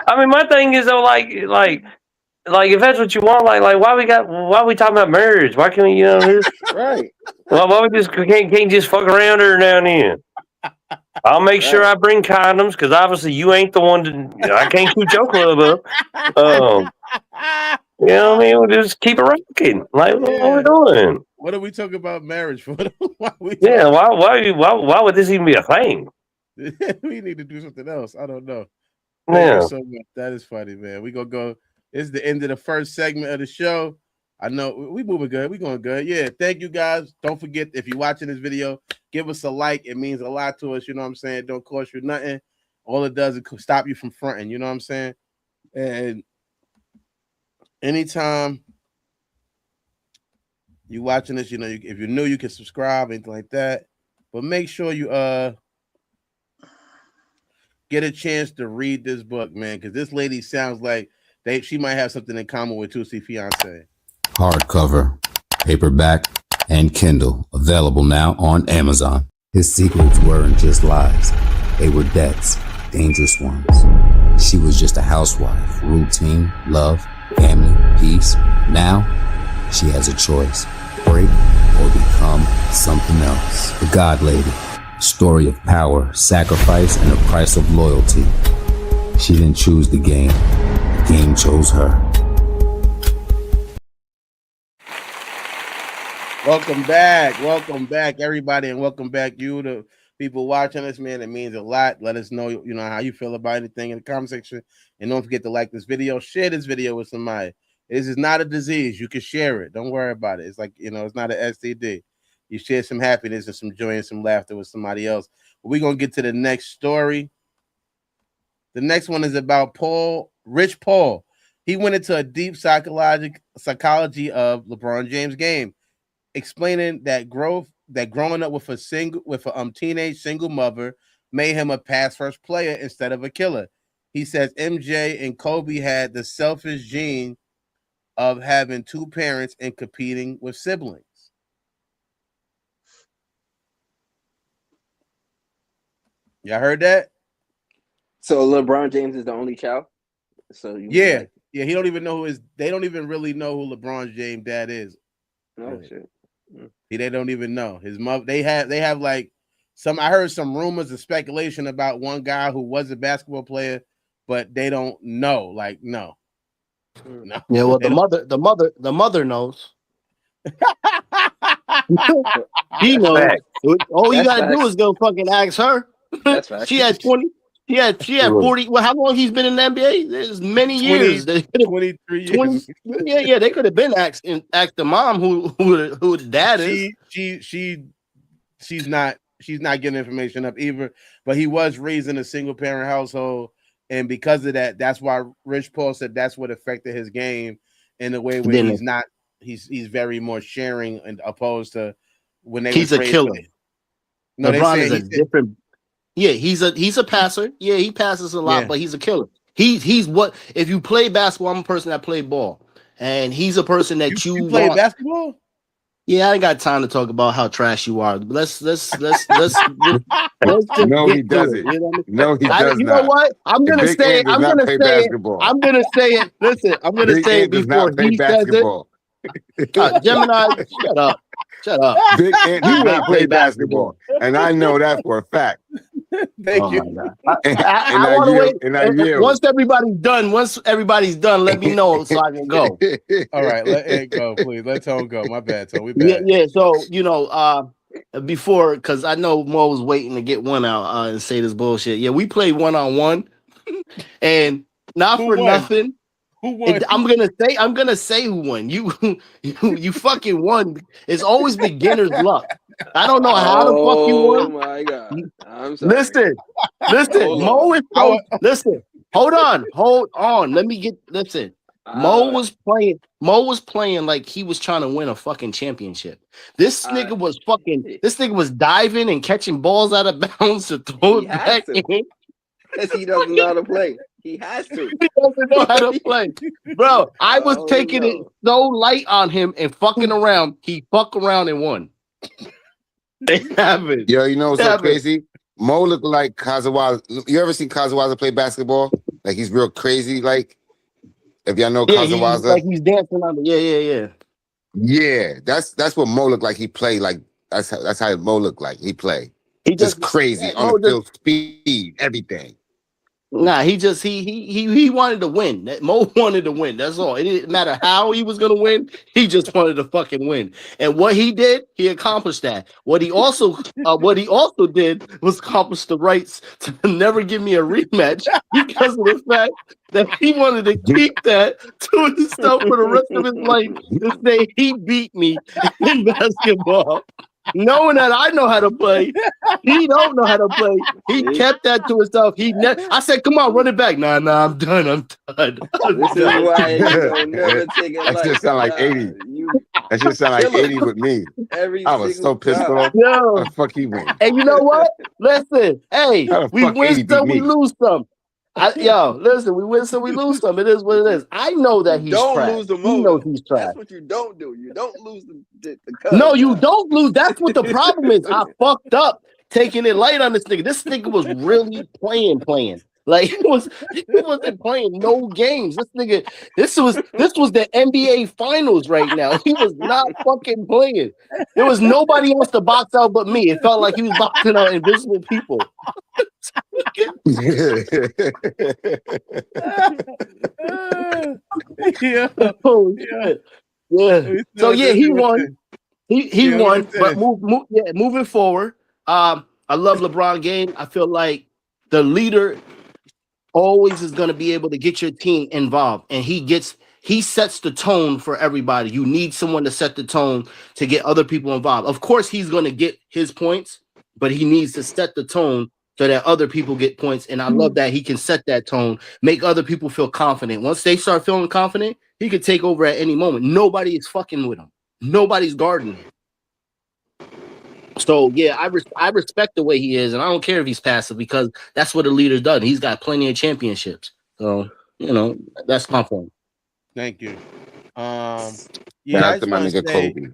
I mean, my thing is though, like if that's what you want, like why we talking about marriage? Why can't we, this? Right. Why we just can't just fuck around her now and then? I'll make sure I bring condoms because obviously you ain't the one to. I can't shoot your club up. You know what I mean? We'll just keep it rocking. Like what are we doing? What are we talking about marriage for? Why would this even be a thing? We need to do something else. I don't know. Yeah. Thank you so much. That is funny, man. We gonna go. This is the end of the first segment of the show. I know we moving good. We going good. Yeah. Thank you guys. Don't forget, if you're watching this video, give us a like. It means a lot to us. You know what I'm saying? It don't cost you nothing. All it does is stop you from fronting. You know what I'm saying? And anytime you watching this, if you're new, you can subscribe, anything like that. But make sure you get a chance to read this book, man, because this lady sounds like she might have something in common with Toosii Fiancée. Hardcover, paperback, and Kindle, available now on Amazon. His secrets weren't just lies. They were debts, dangerous ones. She was just a housewife, routine, love, family, peace. Now, she has a choice, break or become something else. The God Lady, story of power, sacrifice, and a price of loyalty. She didn't choose the game chose her. Welcome back, everybody, and welcome back you to people watching us, man. It means a lot. Let us know, how you feel about anything in the comment section, and don't forget to like this video, share this video with somebody. This is not a disease. You can share it. Don't worry about it. It's like, it's not an STD. You share some happiness and some joy and some laughter with somebody else. But we're gonna get to the next story. The next one is about Rich Paul. He went into a deep psychology of LeBron James' game, explaining that growing up with a teenage single mother made him a pass first player instead of a killer. He says MJ and Kobe had the selfish gene of having two parents and competing with siblings. Y'all heard that? So LeBron James is the only child. So yeah. He don't even know they don't even really know who LeBron James' dad is. Oh shit. They don't even know his mother. They have like I heard some rumors and speculation about one guy who was a basketball player, but they don't know. Like, no. Yeah, well, the mother knows. He knows. All you gotta do is go fucking ask her. That's right. She had 20. She had 40. Well, how long he's been in the NBA? There's many years. 23 years. Yeah. They could have been asked the mom who the dad is. She's not getting information up either. But he was raised in a single parent household, and because of that, that's why Rich Paul said that's what affected his game in a way where he's very more sharing, and opposed to when he's a killer. No, LeBron is a different. Yeah, he's a passer. Yeah, he passes a lot, but he's a killer. He's what if you play basketball? I'm a person that played ball, and he's a person that you play basketball. Yeah, I ain't got time to talk about how trash you are. Let's no, he doesn't. No, he does not. You know what? I'm gonna say it. I'm gonna say it. Listen, I'm gonna say it before he says it. Gemini, shut up. Big Ant does not play basketball, and I know that for a fact. Thank you. I want to wait. Once everybody's done, let me know so I can go. All right, let Ant go, please. Let Tone go. My bad, Tone. We bad. Yeah. So before, because I know Mo was waiting to get one out and say this bullshit. Yeah, we played 1-on-1, and not for nothing. Who won? I'm gonna say who won. You fucking won. It's always beginner's luck. I don't know how the fuck you won. Oh my god! I'm sorry. Listen. Mo is listen. Hold on. Let me get. Listen. Mo was playing like he was trying to win a fucking championship. This nigga was diving and catching balls out of bounds to throw it back in. Because he doesn't know how to play. He has to. He doesn't know how to play. Bro, I was taking it so light on him and fucking around. He fucked around and won. They haven't. Yo, you know what's so crazy? Mo looked like Kazawaza. You ever seen Kazawaza play basketball? Like he's real crazy. Like if y'all know Yeah, he's Kazawaza, like he's dancing on the yeah, that's what Mo looked like. He played like that's how Mo looked like. He played He just crazy on Mo the field, speed, everything. Nah, he wanted to win. Mo wanted to win. That's all. It didn't matter how he was gonna win. He just wanted to fucking win. And what he did, he accomplished that. What he also did was accomplish the rights to never give me a rematch because of the fact that he wanted to keep that to himself for the rest of his life. To say he beat me in basketball. Knowing that I know how to play, he don't know how to play. He kept that to himself. I said, "Come on, run it back." Nah, I'm done. This is why you don't never take it. That just sound like 80. That just sound like 80 with me. I was so pissed off. Yo, How the fuck he win? and you know what? Listen, hey, we win some, we lose some. Listen, we win some, we lose some. It is what it is. I know that he's don't trash. lose the He moment. knows he's trash. That's what you don't do. You don't lose the No, you don't lose. That's what the problem is. I fucked up taking it light on this nigga. This nigga was really playing. Like he wasn't playing no games. This was the NBA finals right now. He was not fucking playing. There was nobody else to box out but me. It felt like he was boxing out invisible people. Yeah. Oh shit. Yeah. So yeah, he won. He won. But moving forward, I love LeBron game. I feel like the leader always is going to be able to get your team involved, and he sets the tone for everybody. You need someone to set the tone to get other people involved. Of course, he's going to get his points, but he needs to set the tone so that other people get points. And I love that he can set that tone, make other people feel confident. Once they start feeling confident, he could take over at any moment. Nobody is fucking with him. Nobody's guarding him. So yeah, I respect the way he is, and I don't care if he's passive because that's what a leader's done. He's got plenty of championships. So that's my point. Thank you. Shout out to my nigga Kobe.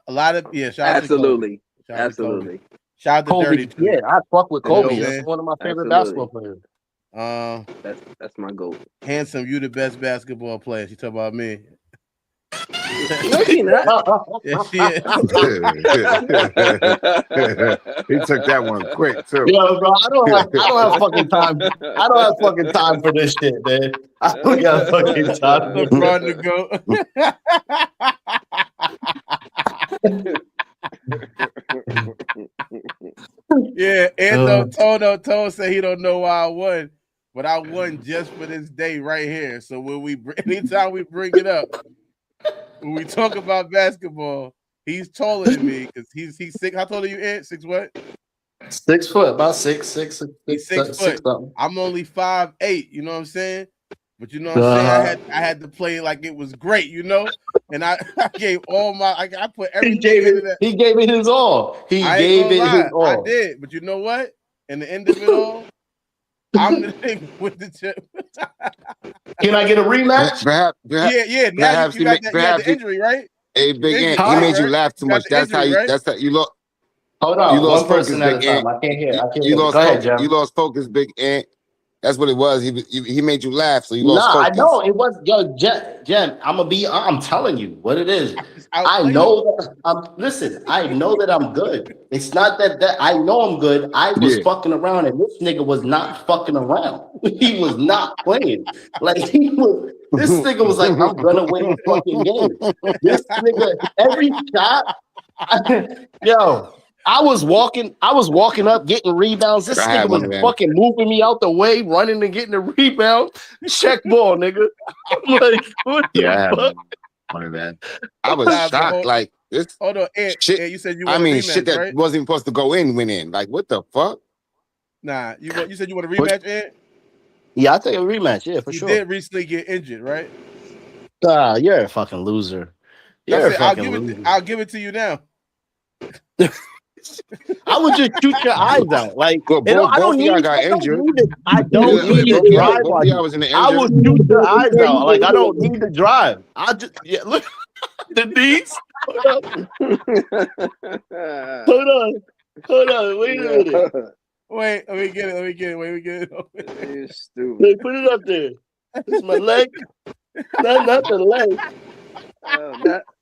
A lot of absolutely. Shout out to Kobe, Dirty too. Yeah, I fuck with Kobe. You know, That's one of my favorite Absolutely. basketball players. That's my goal. Handsome, you the best basketball player. She talk about me. No, she not. Yes, she is. He took that one quick too. Yo, bro, I don't have fucking time. I don't have fucking time for this shit, man. I don't got fucking time. LeBron to go. Yeah, Ando Tono said he don't know why I won, but I won just for this day right here. So anytime we bring it up, when we talk about basketball, he's taller than me because he's 6. How tall are you, Ant? 6 what? 6 foot, about 6. He's 6 foot. I'm only 5'8". You know what I'm saying? But you know what I'm saying? I had to play like it was great, you know. And I gave all my. I put everything into that. He gave it his all. I did, but you know what? In the end of it all, I'm the nigga with the chip. Can I get a rematch? Perhaps, yeah. Now you got the injury, right? Hey, Big Ant, he made you laugh too much. That's how you lost. Hold on, you lost one focus, person at a Big time. Ant. I can't hear. You lost Go ahead, focus. John. You lost focus, Big Ant. That's what it was. He made you laugh, so you lost focus. I know it was. Yo, Jen, I'm telling you what it is. I know that. Listen, I know that I'm good. It's not that I know I'm good. I was fucking around, and this nigga was not fucking around. He was not playing. Like he was. This nigga was like, I'm gonna win the fucking game. This nigga, every shot. Yo. I was walking up, getting rebounds. This nigga was fucking moving me out the way, running and getting the rebound. Check ball, nigga. I'm like, what the fuck? One of that. I was shocked. Like this. Hold on, shit. You said you want a rematch, shit that right? wasn't even supposed to go in went in. Like, what the fuck? Nah, you said you want a rematch, Ed? Yeah, I think a rematch. Yeah, for sure. You did recently get injured, right? You're a fucking loser. I'll give it to you now. I would just shoot your eyes out. Like, I don't need to drive on you. I would shoot your eyes out. Like, I don't need to drive. I just look the knees. Hold on. Wait a minute. Wait, let me get it. Wait, we get it. You're stupid. Hey, put it up there. It's my leg. Not the leg.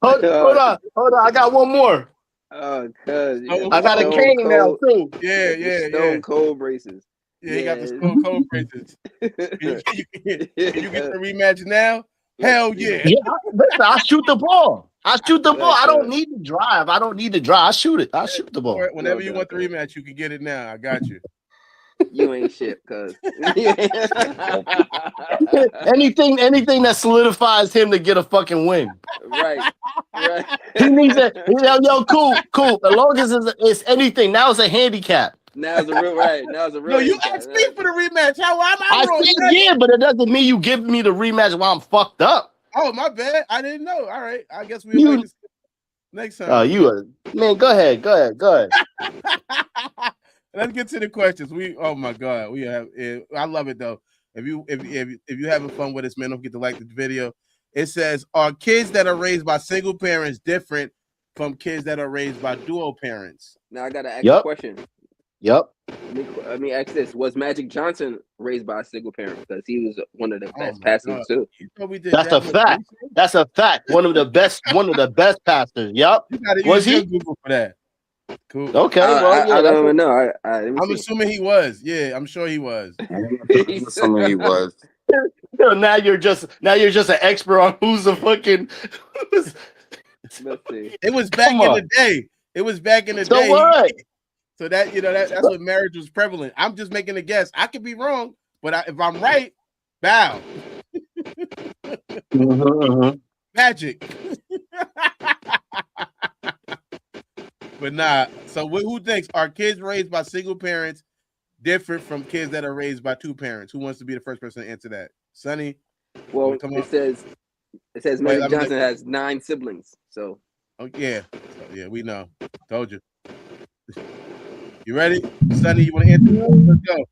Hold on. I got one more. Oh, cuz I got a cane now too. Yeah. Stone cold braces. Yeah, you got the Stone Cold braces. Can you get the rematch now? Hell yeah. Yeah, listen, I shoot the ball. I don't need to drive. I shoot it. I shoot the ball. Whenever you want the rematch, you can get it now. I got you. You ain't shit, cuz. anything that solidifies him to get a fucking win. Right. He needs that. Yo, cool. As long as it's anything. Now it's a handicap. Now it's a real right. No, you asked me for the rematch. How am I wrong? Yeah, but it doesn't mean you give me the rematch while I'm fucked up. Oh, my bad. I didn't know. All right. I guess we'll wait next time. Oh, man, go ahead. Let's get to the questions. Oh my God. I love it though. If you having fun with us, man, don't forget to like the video. It says, are kids that are raised by single parents different from kids that are raised by dual parents? Now I gotta ask a question. Yep. Let me ask this: was Magic Johnson raised by a single parent? Because he was one of the best passers too. That's a fact. That's a fact. One of the best passers. Yep. Was he? Google for that. Cool. Okay. I don't even know. I'm assuming he was. Yeah, I'm sure he was. I'm assuming he was. Now you're just an expert on who's the fucking. Let's see. It was back in the day. So what? So that that's what marriage was prevalent. I'm just making a guess. I could be wrong, but if I'm right, bow. Magic. But nah. So who thinks are kids raised by single parents different from kids that are raised by two parents? Who wants to be the first person to answer that? Sonny. Well, it says Magic Johnson has 9 siblings. So. Oh yeah. We know. Told you. You ready? Sonny, you want to answer? Let's go.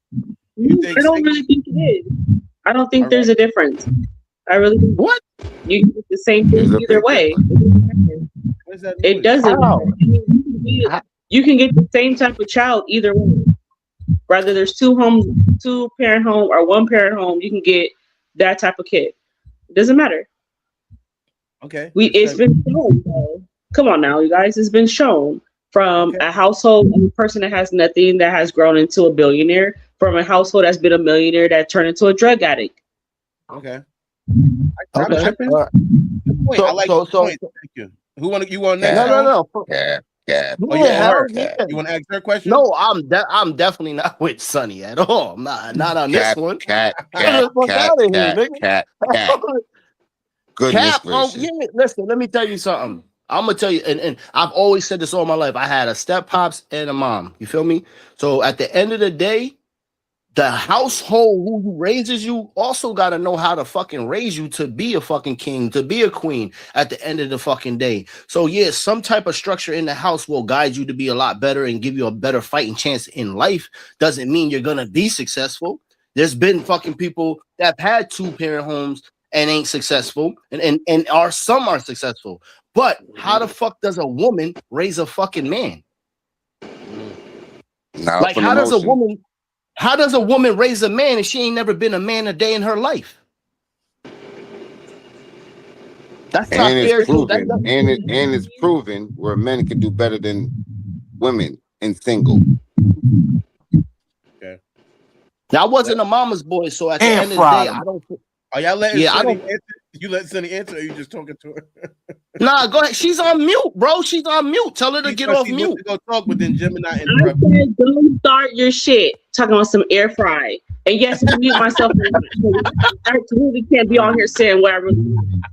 I don't really think it is. I don't think there's a difference. I really think what? You can get the same thing either way. It doesn't. You can get the same type of child either way. Whether there's 2 parent home or 1 parent home, you can get that type of kid. It doesn't matter. Okay. It's been shown, though. Come on now, you guys. It's been shown. From a household, a person that has nothing that has grown into a billionaire, from a household that's been a millionaire that turned into a drug addict. Okay. Okay. I like your point. Thank you. Who want you want next? No. Yeah. Oh, yeah. You want to ask her question? No, I'm definitely not with Sonny at all. I'm not on this one. Cat. Goodness gracious. Listen, let me tell you something. I'm gonna tell you, and I've always said this all my life. I had a step pops and a mom. You feel me? So at the end of the day, the household who raises you also got to know how to fucking raise you to be a fucking king, to be a queen at the end of the fucking day. So yeah, some type of structure in the house will guide you to be a lot better and give you a better fighting chance in life. Doesn't mean you're gonna be successful. There's been fucking people that have had 2 parent homes and ain't successful, and some are successful. But how the fuck does a woman raise a fucking man? Like how does a woman raise a man if she ain't never been a man a day in her life? That's not fair. And it's proven where men can do better than women in single. Okay. Now I wasn't a mama's boy, so at the end of the day, I don't. Are y'all letting Sonny answer? You let Sonny answer, or you just talking to her? Nah, go ahead. She's on mute, bro. She's on mute. Tell her to get off mute. Go talk, but then Gemini I said, don't start your shit talking about some air fry. And yes, I mute myself. I really can't be on here saying what I really want.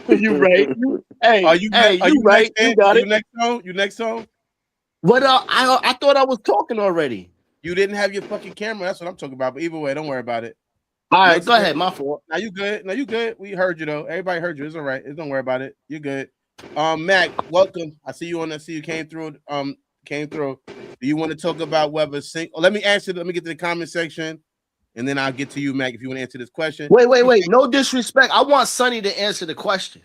You right. Hey, are you right. You got it. You next song? What? I thought I was talking already. You didn't have your fucking camera. That's what I'm talking about. But either way, don't worry about it. All right, go ahead. My fault. Now you good. No, you good. We heard you though. Everybody heard you. It's all right. Don't worry about it. You're good. Mac, welcome. I see you you came through. Do you want to talk about whether let me answer. Let me get to the comment section, and then I'll get to you, Mac, if you want to answer this question. Wait. No disrespect. I want Sonny to answer the question.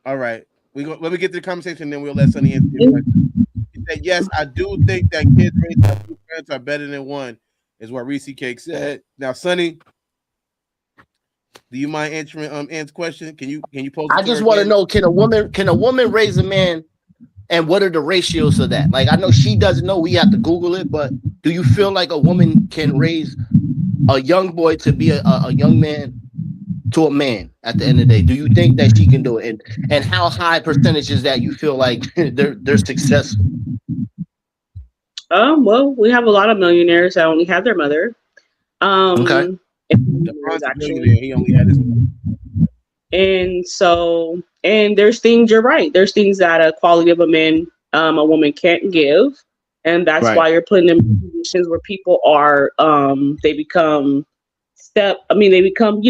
All right. Let me get to the comment section, and then we'll let Sonny answer your question. He said, yes, I do think that kids raised by two parents are better than one, is what Reese Cake said. Now, Sonny, do you mind answering Ant's question? Can you pose I it to her just want to again? know, can a woman raise a man, and what are the ratios of that? Like, I know she doesn't know. We have to Google it, but do you feel like a woman can raise a young boy to be a young man to a man at the end of the day? Do you think that she can do it? And how high percentage is that you feel like they're successful? Well, we have a lot of millionaires that only have their mother. Okay. LeBron's a Actually, millionaire. He only had his. and so, and there's things, you're right. There's things that a quality of a man, a woman can't give. And that's Right. why you're putting them in positions where people are, they become they become,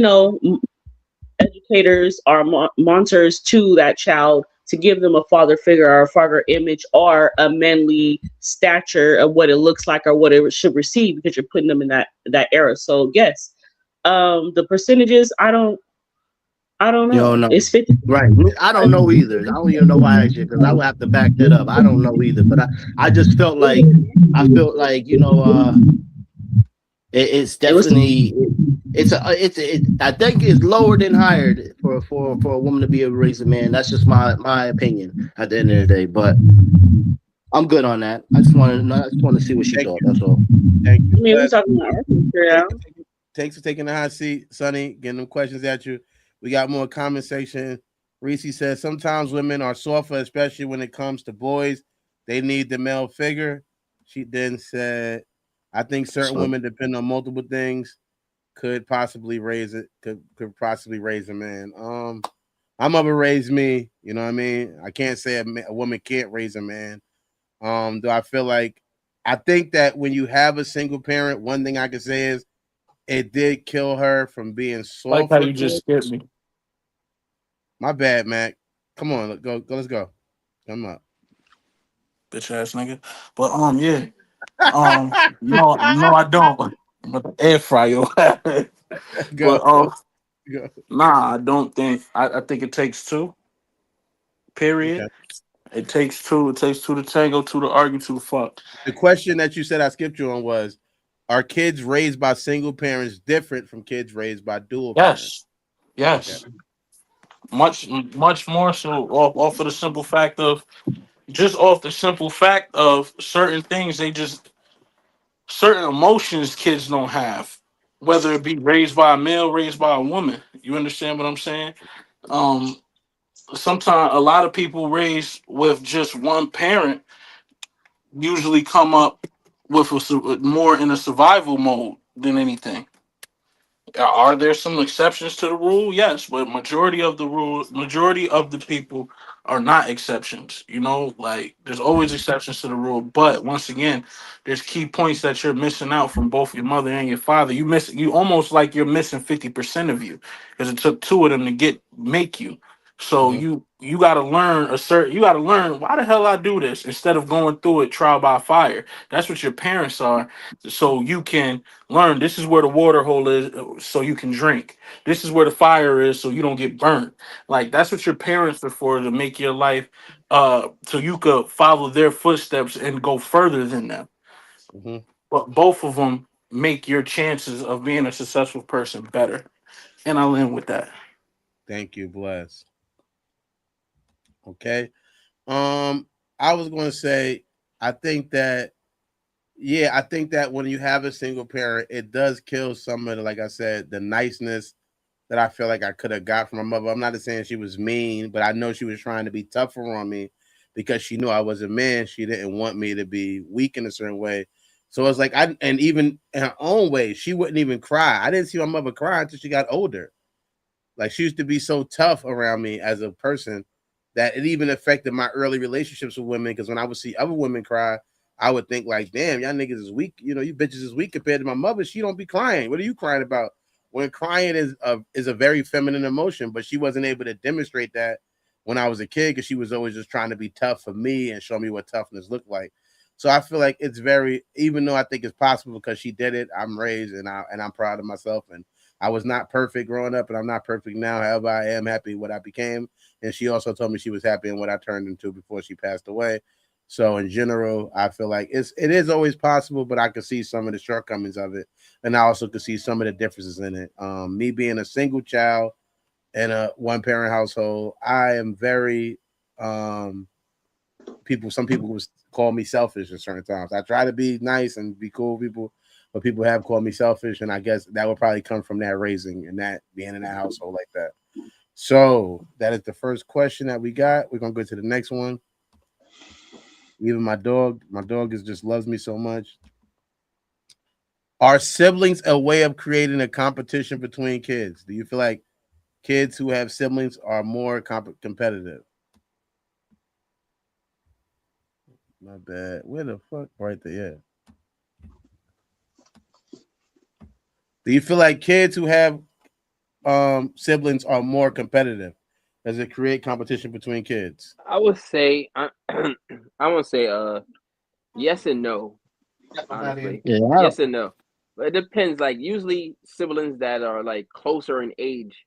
educators are monitors to that child to give them a father figure or a father image or a manly stature of what it looks like or what it should receive, because you're putting them in that era. So yes, the percentages, I don't know. No. It's 50. Right. I don't know either. I don't even know why I asked you, because I would have to back that up. I don't know either. But I just felt like it's definitely I think it's lower than higher for a woman to be able to raise a man. That's just my opinion at the end of the day. But I'm good on that. I just want to see what she thought. That's all. Thank you. I mean, we're talking about our future now. Thanks for taking the hot seat, Sonny. Getting them questions at you. We got more comment section. Reese says sometimes women are softer, especially when it comes to boys. They need the male figure. She then said, I think certain women, depending on multiple things, could possibly raise it. Could possibly raise a man. My mother raised me. You know what I mean? I can't say a woman can't raise a man. Do I feel like? I think that when you have a single parent, one thing I can say is it did kill her from being soft. Like how you just scared me. My bad, Mac. Come on, go. Let's go. Come up, Bitch ass nigga. But yeah. No, I don't. I'm about to air fry your ass. go. But Go. nah, I don't think. I think it takes two. Period. Okay. It takes two. It takes two to tango, two to argue, two to fuck. The question that you said I skipped you on was, are kids raised by single parents different from kids raised by dual parents? Yes. Much more so off of the simple fact of certain things certain emotions kids don't have, whether it be raised by a male, raised by a woman. You understand what I'm saying? Sometimes a lot of people raised with just one parent usually come up with more in a survival mode than anything. Are there some exceptions to the rule? Yes, but majority of the people are not exceptions. Like there's always exceptions to the rule. But once again, there's key points that you're missing out from both your mother and your father. You almost like you're missing 50% of you, because it took two of them to make you. So you gotta learn why the hell I do this instead of going through it trial by fire. That's what your parents are. So you can learn this is where the water hole is so you can drink. This is where the fire is so you don't get burnt. Like that's what your parents are for, to make your life so you could follow their footsteps and go further than them. But both of them make your chances of being a successful person better. And I'll end with that. Thank you, bless. Okay. I was going to say, I think that when you have a single parent, it does kill some of the, like I said, the niceness that I feel like I could have got from my mother. I'm not saying she was mean, but I know she was trying to be tougher on me because she knew I was a man. She didn't want me to be weak in a certain way. So it's like, and even in her own way, she wouldn't even cry. I didn't see my mother cry until she got older. Like she used to be so tough around me as a person that it even affected my early relationships with women. Because when I would see other women cry, I would think like, damn, y'all niggas is weak. You bitches is weak compared to my mother. She don't be crying. What are you crying about? When crying is a very feminine emotion, but she wasn't able to demonstrate that when I was a kid because she was always just trying to be tough for me and show me what toughness looked like. So I feel like it's even though I think it's possible because she did it, I'm raised and I'm proud of myself. And I was not perfect growing up and I'm not perfect now. However, I am happy what I became. And she also told me she was happy in what I turned into before she passed away. So in general, I feel like it is always possible, but I can see some of the shortcomings of it, and I also can see some of the differences in it. Me being a single child in a one parent household, I am very some people would call me selfish at certain times. I try to be nice and be cool with people, but people have called me selfish, and I guess that would probably come from that raising and that being in that household like that. So that is the first question that we got. We're gonna go to the next one. Even my dog is just loves me so much. Are siblings a way of creating a competition between kids? Do you feel like kids who have siblings are more competitive? My bad. Where the fuck? Right there. Yeah. Do you feel like kids who have siblings are more competitive? Does it create competition between kids? I would say I would say yes and no. Honestly, Yeah, yes and no. But it depends. Like usually siblings that are like closer in age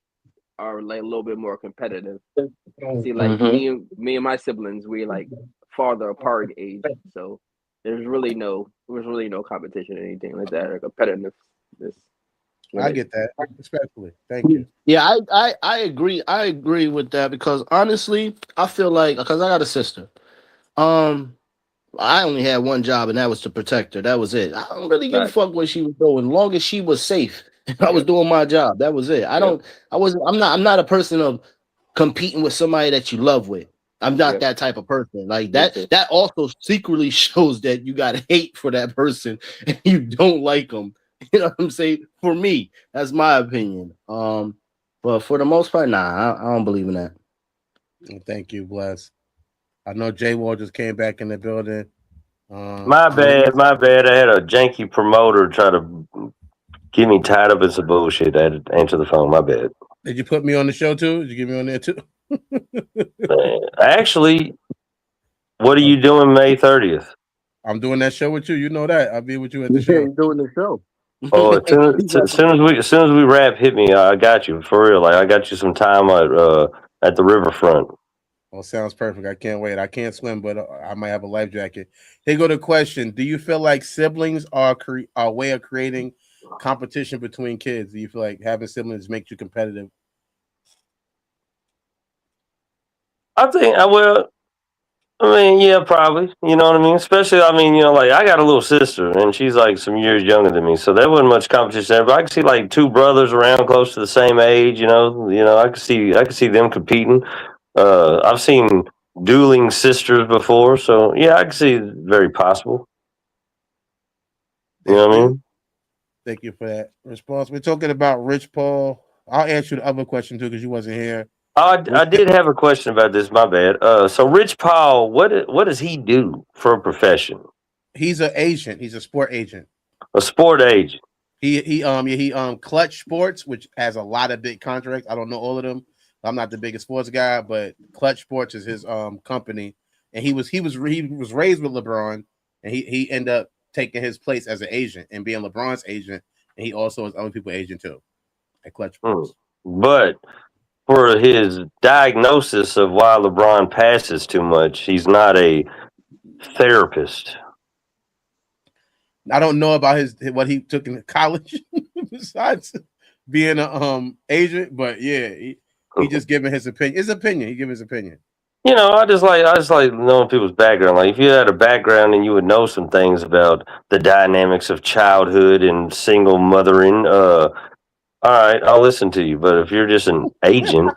are like a little bit more competitive. See, like me and my siblings, we like farther apart in age, so there's really no competition or anything like that or competitiveness. I get that, respectfully. Thank you. Yeah, I agree. I agree with that because honestly, I feel like because I got a sister. I only had one job, and that was to protect her. That was it. I don't really give a fuck where she was going, as long as she was safe. I was doing my job. That was it. I'm not a person of competing with somebody that you love with. I'm not that type of person. Like that. That also secretly shows that you got hate for that person and you don't like them. You know what I'm saying? For me, that's my opinion. But for the most part, nah, I don't believe in that. Thank you, Bless. I know J Wall just came back in the building. My bad. I had a janky promoter try to get me tied up in some bullshit. I had to answer the phone. My bad. Did you put me on the show too? Did you get me on there too? Actually, what are you doing May 30th? I'm doing that show with you. You know that. I'll be with you at the show. You're doing the show. Oh, as soon as we wrap, hit me. I got you for real. Like I got you some time at the riverfront. Well, sounds perfect. I can't wait. I can't swim, but I might have a life jacket. Here go the question: do you feel like siblings are a way of creating competition between kids? Do you feel like having siblings makes you competitive? I think I will. I mean, yeah, probably. You know what I mean? Especially, I mean, like I got a little sister, and she's like some years younger than me, so there wasn't much competition there. But I could see like two brothers around close to the same age. I could see them competing. I've seen dueling sisters before, so yeah, I can see it's very possible. You know what I mean? Thank you for that response. We're talking about Rich Paul. I'll answer the other question too because you wasn't here. I did have a question about this. My bad. So Rich Paul, what does he do for a profession? He's an agent. He's a sport agent. A sport agent. He Clutch Sports, which has a lot of big contracts. I don't know all of them. I'm not the biggest sports guy, but Clutch Sports is his company, and he was raised with LeBron, and he ended up taking his place as an agent and being LeBron's agent, and he also is other people's agent too at Clutch Sports. But for his diagnosis of why LeBron passes too much, he's not a therapist. I don't know about what he took in college besides being an agent, but yeah, he just giving his opinion. He gave his opinion. I just like knowing people's background. Like if you had a background and you would know some things about the dynamics of childhood and single mothering. All right, I'll listen to you. But if you're just an agent,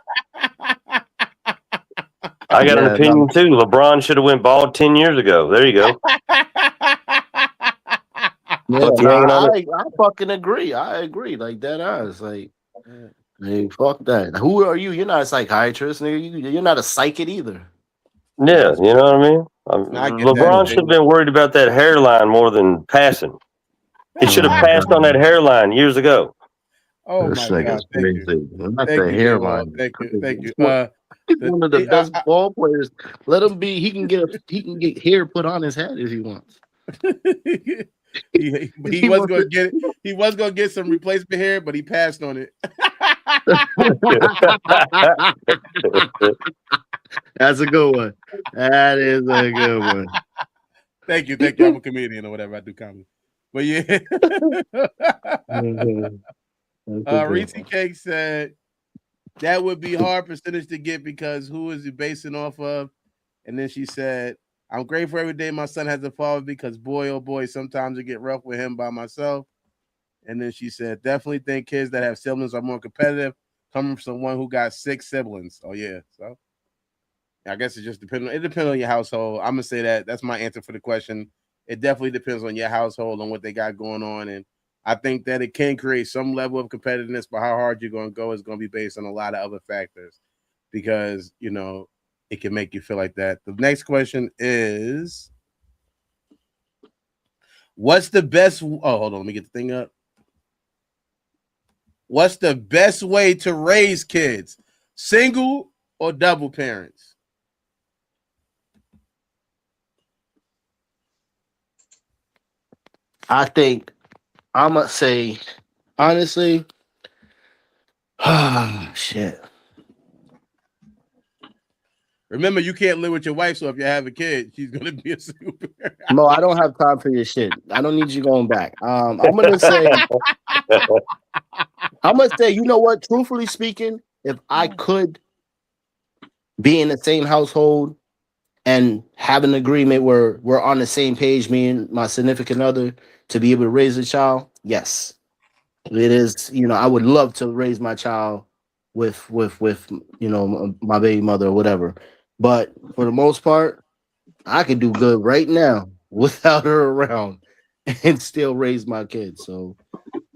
I got an opinion too. LeBron should have went bald 10 years ago. There you go. Yeah, I fucking agree. I agree. Like that ass. Like, hey, fuck that. Who are you? You're not a psychiatrist, nigga. You're not a psychic either. Yeah, you know what I mean? LeBron should have been worried about that hairline more than passing. He should have passed on that hairline years ago. Oh this my God! Thank you. Not the hairline. Thank you. He's one of the best ball players. Let him be. He can get hair put on his head if he wants. he was gonna get it. He was gonna get some replacement hair, but he passed on it. That's a good one. That is a good one. Thank you. I'm a comedian or whatever. I do comedy. But yeah. Reese Cake said that would be hard percentage to get because who is it basing off of? And then she said, I'm grateful every day my son has a father because boy, oh boy, sometimes I get rough with him by myself. And then she said, definitely think kids that have siblings are more competitive coming from someone who got 6 siblings. Oh, yeah. So I guess it just depends. It depends on your household. I'm going to say that's my answer for the question. It definitely depends on your household and what they got going on. And I think that it can create some level of competitiveness, but how hard you're going to go is going to be based on a lot of other factors because, you know, it can make you feel like that. The next question is, what's the best? Oh, hold on. Let me get the thing up. What's the best way to raise kids? Single or double parents? I think I'm gonna say, honestly, shit. Remember, you can't live with your wife, so if you have a kid, she's gonna be a single parent. Mo, I don't have time for your shit. I don't need you going back. I'm gonna say, you know what? Truthfully speaking, if I could be in the same household and have an agreement where we're on the same page, me and my significant other, to be able to raise a child, yes, it is. You know, I would love to raise my child with you know, my baby mother or whatever. But for the most part, I could do good right now without her around and still raise my kids. So,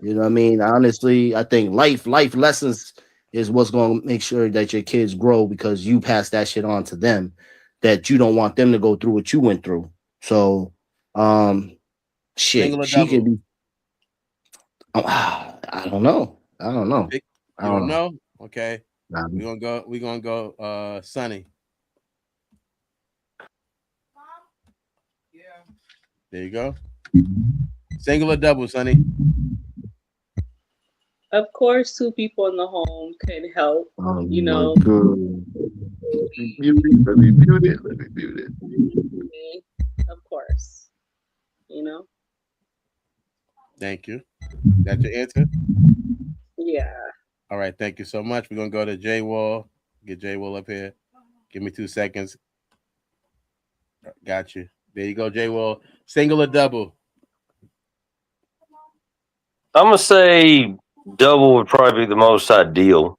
you know what I mean? Honestly, I think life lessons is what's going to make sure that your kids grow because you pass that shit on to them, that you don't want them to go through what you went through. So, shit, she could be. I don't know. You don't know? Okay. Nah, we're gonna go Sonny. Yeah. There you go. Single or double, Sonny? Of course, 2 people in the home can help. You know. Let me mute it. Of course. You know. Thank you. That's your answer? Yeah. All right. Thank you so much. We're gonna go to J Wall. Get J Wall up here. Give me 2 seconds. Got you. There you go, J Wall. Single or double? I'm gonna say double would probably be the most ideal.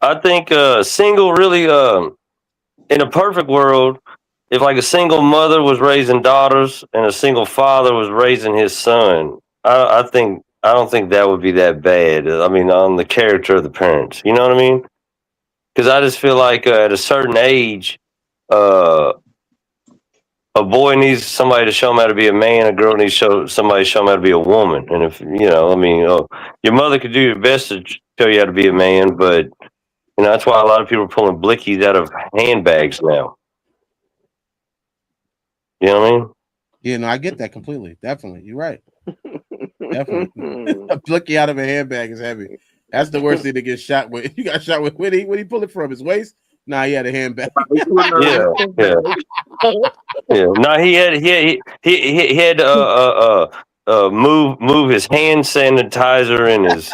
I think single really in a perfect world, if like a single mother was raising daughters and a single father was raising his son, I don't think that would be that bad. I mean, on the character of the parents, you know what I mean? Because I just feel like at a certain age, a boy needs somebody to show him how to be a man. A girl needs somebody to show him how to be a woman. And if you know, I mean, your mother could do your best to show you how to be a man, but you know that's why a lot of people are pulling blickies out of handbags now. You know what I mean? Yeah, no, I get that completely. Definitely, you're right. Definitely, a blicky out of a handbag is heavy. That's the worst thing to get shot with. You got shot with. Where did he pull it from? His waist? Nah, he had a handbag. Yeah. No, he had to move his hand sanitizer and his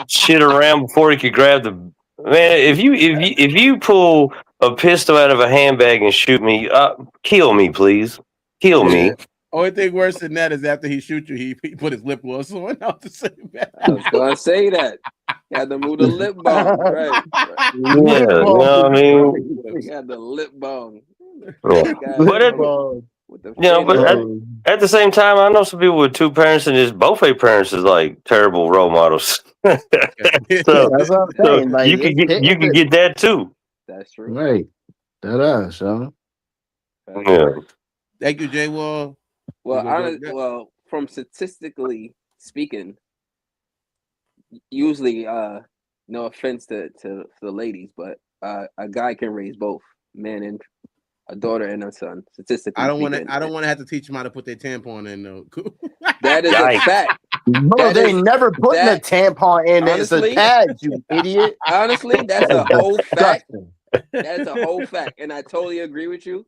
shit around before he could grab the man. If you pull a pistol out of a handbag and shoot me, kill me, please. Kill me. Only thing worse than that is after he shoot you, he put his lip gloss on. I was gonna say that. He had to move the lip bone, right? Yeah, you know what I mean? He had the lip bone. Yeah. But at the same time, I know some people with 2 parents and just both their parents is like terrible role models. so that's what I'm saying. Like, you can get that too. That's true. Right. That is, huh? Yeah. Thank you, J Wall. Well, from statistically speaking, usually, no offense to the ladies, but a guy can raise both man and a daughter and a son. Statistically, I don't want to have to teach them how to put their tampon in though. That is a fact. No, they never put a tampon in. Honestly, it's a pad, you idiot. Honestly, that's a whole fact. That's a whole fact, and I totally agree with you.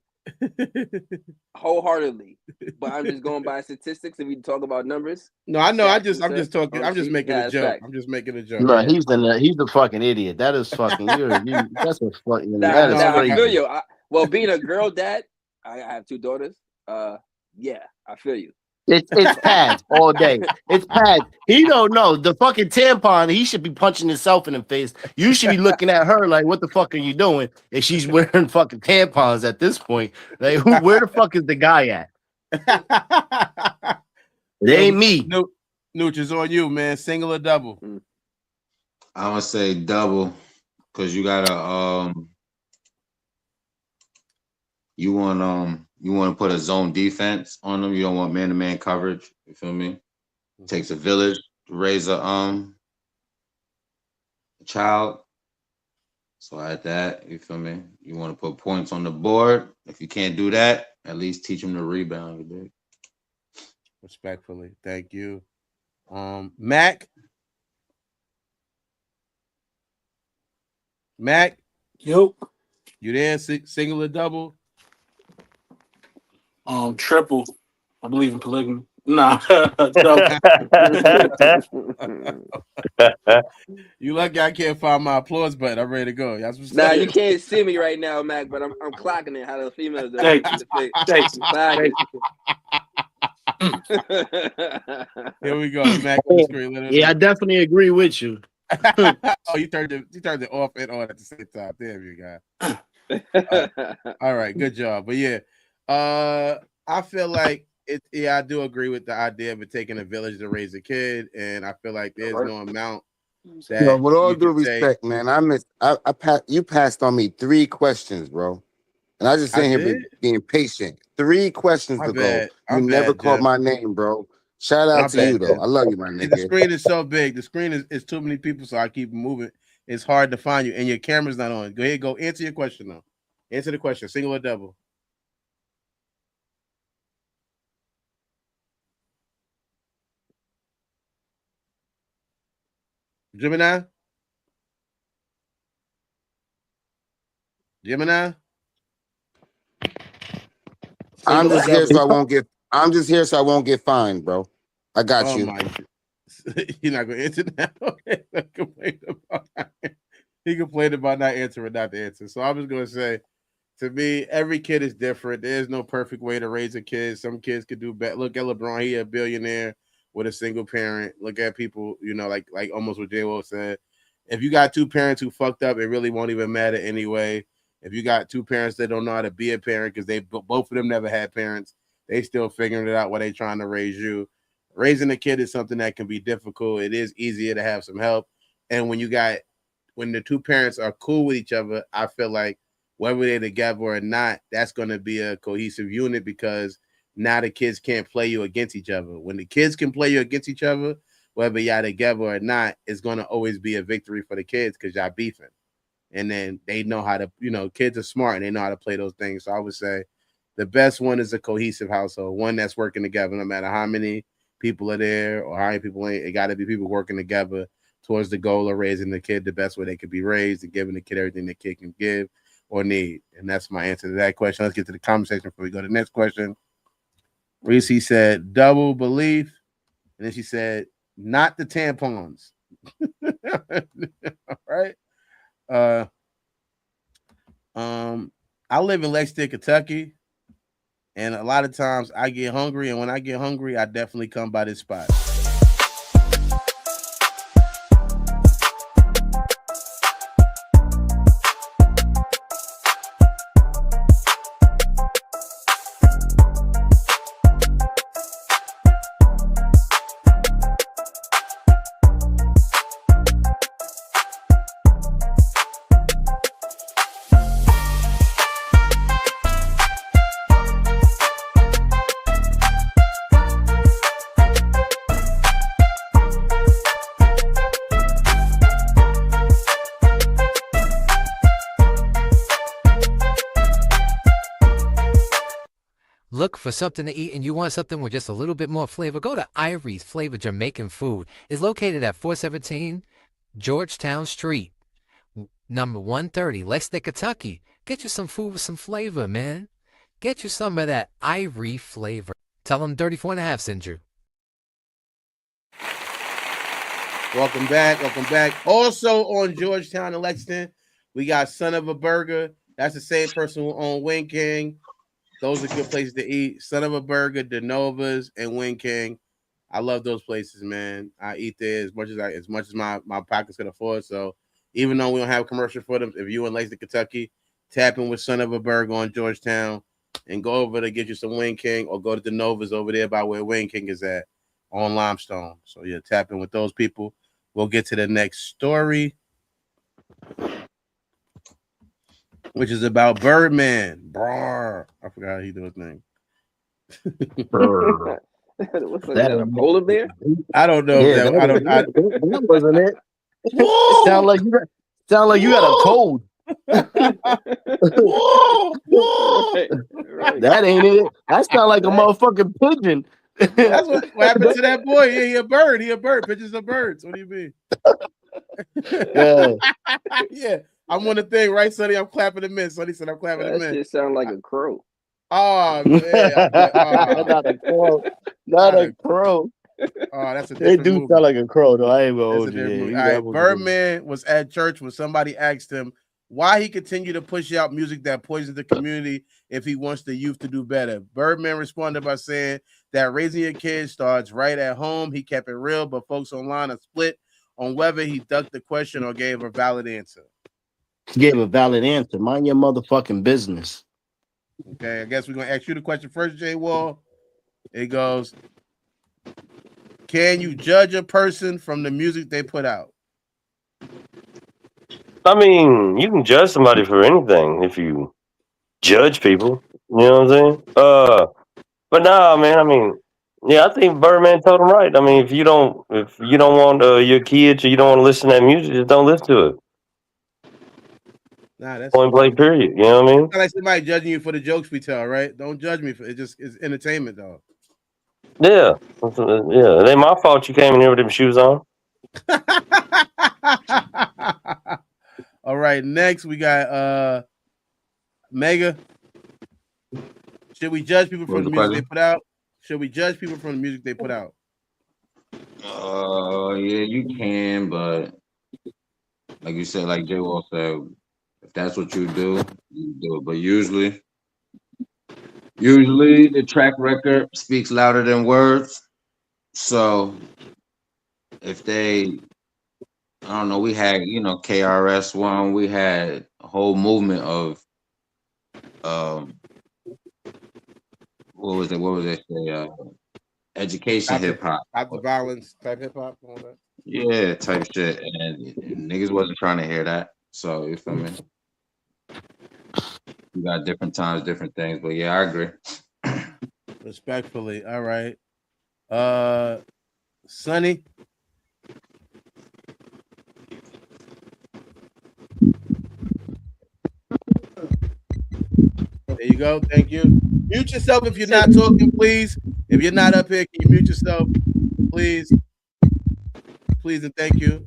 Wholeheartedly. But I'm just going by statistics. If we talk about numbers, No, I know. I'm stats and just stuff talking. on I'm the just street, making yeah, a that's joke. facts. I'm just making a joke. No, Yeah. he's the fucking idiot. That is fucking that's a fucking Nah, that is I crazy. feel you. Well, being a girl dad, I have 2 daughters. Yeah, I feel you. It's pads all day. It's pads. He don't know the fucking tampon. He should be punching himself in the face. You should be looking at her like, "What the fuck are you doing?" If she's wearing fucking tampons at this point, like, where the fuck is the guy at? It ain't me. Nooch is on you, man. Single or double? I'm gonna say double, because you gotta you want to put a zone defense on them. You don't want man-to-man coverage. You feel me? It takes a village to raise a child. So at that, you feel me? You want to put points on the board. If you can't do that, at least teach them to rebound. You dig? Respectfully, thank you. Mac. Yep. You there? Single or double? Triple. I believe in polygamy. Nah, double. You lucky I can't find my applause button. I'm ready to go. Y'all Nah, you can't see me right now, Mac, but I'm clocking it. How the females are. Here we go, Mac on the screen. Yeah, I definitely agree with you. Oh, you turned it off and on at the same time. Damn you guy. All right, good job. But yeah, I feel like I do agree with the idea of it taking a village to raise a kid, and I feel like there's no amount that. No, with all you due can say- respect, man, you passed on me 3 questions, bro. And I just sitting here being patient. 3 questions My ago. bad. You never called Jeff. my name, bro. Shout out My to bad, you, though. Jeff. I love you, my The nigga. screen is so big. The screen is too many people, so I keep moving. It's hard to find you, and your camera's not on. Go ahead, go answer your question now. Answer the question. Single or double? Gemini? I'm just here double? so I won't get. I'm just here so I won't get fined, bro. I got you. My! You're not gonna answer now. He complained about not answering, not the answer. So I'm just gonna say, to me, every kid is different. There's no perfect way to raise a kid. Some kids could do better. Look at LeBron; he a billionaire with a single parent. Look at people, like almost what J-Wo said. If you got 2 parents who fucked up, it really won't even matter anyway. If you got 2 parents that don't know how to be a parent because both of them never had parents, they still figuring it out while they trying to raise you. Raising a kid is something that can be difficult. It is easier to have some help. And when the 2 parents are cool with each other, I feel like whether they're together or not, that's going to be a cohesive unit because now the kids can't play you against each other. When the kids can play you against each other, whether y'all together or not, it's going to always be a victory for the kids because y'all beefing. And then they know how to, kids are smart and they know how to play those things. So I would say the best one is a cohesive household, one that's working together no matter how many people are there or how many people ain't. It got to be people working together towards the goal of raising the kid the best way they could be raised and giving the kid everything the kid can give or need. And that's my answer to that question. Let's get to the conversation before we go to the next question. Reese said double belief. And then she said, not the tampons. All right. I live in Lexington, Kentucky. And a lot of times I get hungry. And when I get hungry, I definitely come by this spot. Look for something to eat and you want something with just a little bit more flavor, go to A.Are's Flavor Jamaican Food. It's located at 417 Georgetown Street, number 130, Lexington, Kentucky. Get you some food with some flavor, man. Get you some of that A.Are flavor. Tell them Dirty 4.5 sent you. Welcome back. Welcome back. Also on Georgetown and Lexington, we got Son of a Burger. That's the same person who owned Wing King. Those are good places to eat. Son of a Burger, DeNova's, and Wing King. I love those places, man. I eat there as much as my pockets can afford. So even though we don't have a commercial for them, if you're in Lexington, Kentucky, tap in with Son of a Burger on Georgetown and go over to get you some Wing King, or go to DeNova's over there by where Wing King is at on Limestone. So yeah, tap in with those people. We'll get to the next story, which is about Birdman. Brr. I forgot how he do his name. What's that? A polar bear? I don't know. Yeah, that wasn't it. It sound like you got a cold. Right. That ain't it. That sound like a motherfucking pigeon. That's what happened to that boy. Yeah, he a bird. He a bird. Pigeons are birds. What do you mean? Yeah. Yeah. I'm on the thing, right, Sonny? I'm clapping him in. Sonny said I'm clapping him in. That shit sound like a crow. Oh, man. Not a crow. Not a crow. Oh, that's a They different do movie. sound like a crow, though. I ain't gonna That's a hold you. different movie. Yeah, All right, Birdman was at church when somebody asked him why he continued to push out music that poisons the community if he wants the youth to do better. Birdman responded by saying that raising your kids starts right at home. He kept it real, but folks online are split on whether he ducked the question or gave a valid answer. He gave a valid answer. Mind your motherfucking business. Okay, I guess we're going to ask you the question first, Jay Wall. It goes, can you judge a person from the music they put out? I mean, you can judge somebody for anything if you judge people. You know what I'm saying? But nah, man. I mean, yeah, I think Birdman told him right. I mean, if you don't want your kids, or you don't want to listen to that music, just don't listen to it. Nah, that's Point blank. Period. You know what I mean? It's not like somebody judging you for the jokes we tell, right? Don't judge me for it. It's entertainment, though. Yeah, yeah. It ain't my fault you came in here with them shoes on. All right, next we got Mega. Should we judge people from the music they put out? Should we judge people from the music they put out? Yeah, you can, but like you said, like Jay Wall said, if that's what you do, you do it. But usually the track record speaks louder than words. So if they, I don't know, we had, KRS-One, we had a whole movement of what was it say? Education hip hop. Stop the violence type hip hop, all that. Yeah, type shit. And niggas wasn't trying to hear that. So you feel me? You got different times, different things, but yeah, I agree. Respectfully. All right. Sonny. There you go. Thank you. Mute yourself if you're not talking, please. If you're not up here, can you mute yourself, please? Please and thank you.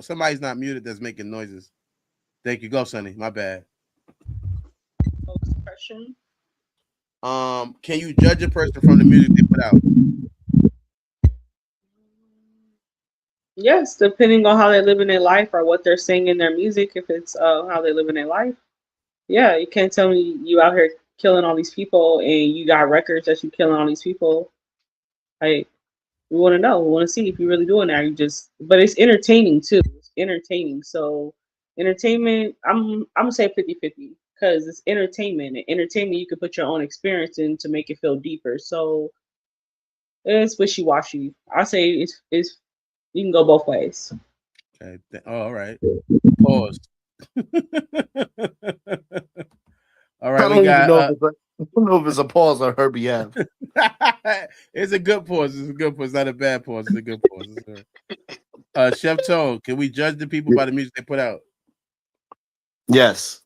Somebody's not muted that's making noises. Thank you. Go, Sonny. My bad. Question. Can you judge a person from the music they put out? Yes, depending on how they live in their life or what they're saying in their music. If it's how they live in their life, yeah, you can't tell me you out here killing all these people and you got records that you killing all these people. Like, we want to know. We want to see if you're really doing that. But it's entertaining too. It's entertaining. So entertainment, I'm gonna say 50-50 because it's entertainment. And entertainment, you can put your own experience in to make it feel deeper. So it's wishy-washy. I say it's you can go both ways. Okay. All right. Pause. All right. I don't know if it's a pause on her behalf. It's a good pause. It's a good pause. It's not a bad pause. It's a good pause. Chef Toe, can we judge the people by the music they put out? Yes,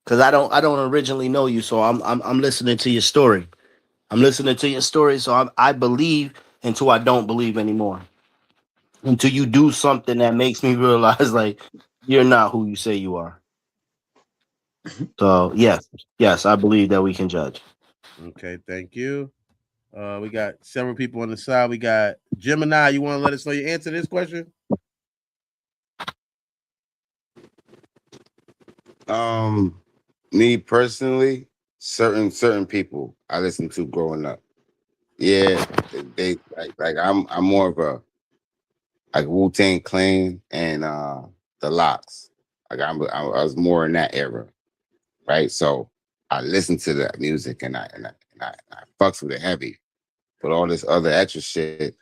because I don't originally know you, so I'm listening to your story. I'm listening to your story, so I believe until I don't believe anymore. Until you do something that makes me realize like you're not who you say you are. So yes, I believe that we can judge. Okay, thank you. We got several people on the side. We got Gemini. You want to let us know your answer to this question? Me personally, certain people I listened to growing up. Yeah, they like I'm more of a like Wu-Tang Clan and the Locks. Like I was more in that era, right? So I listened to that music and I fucks with it heavy. But all this other extra shit,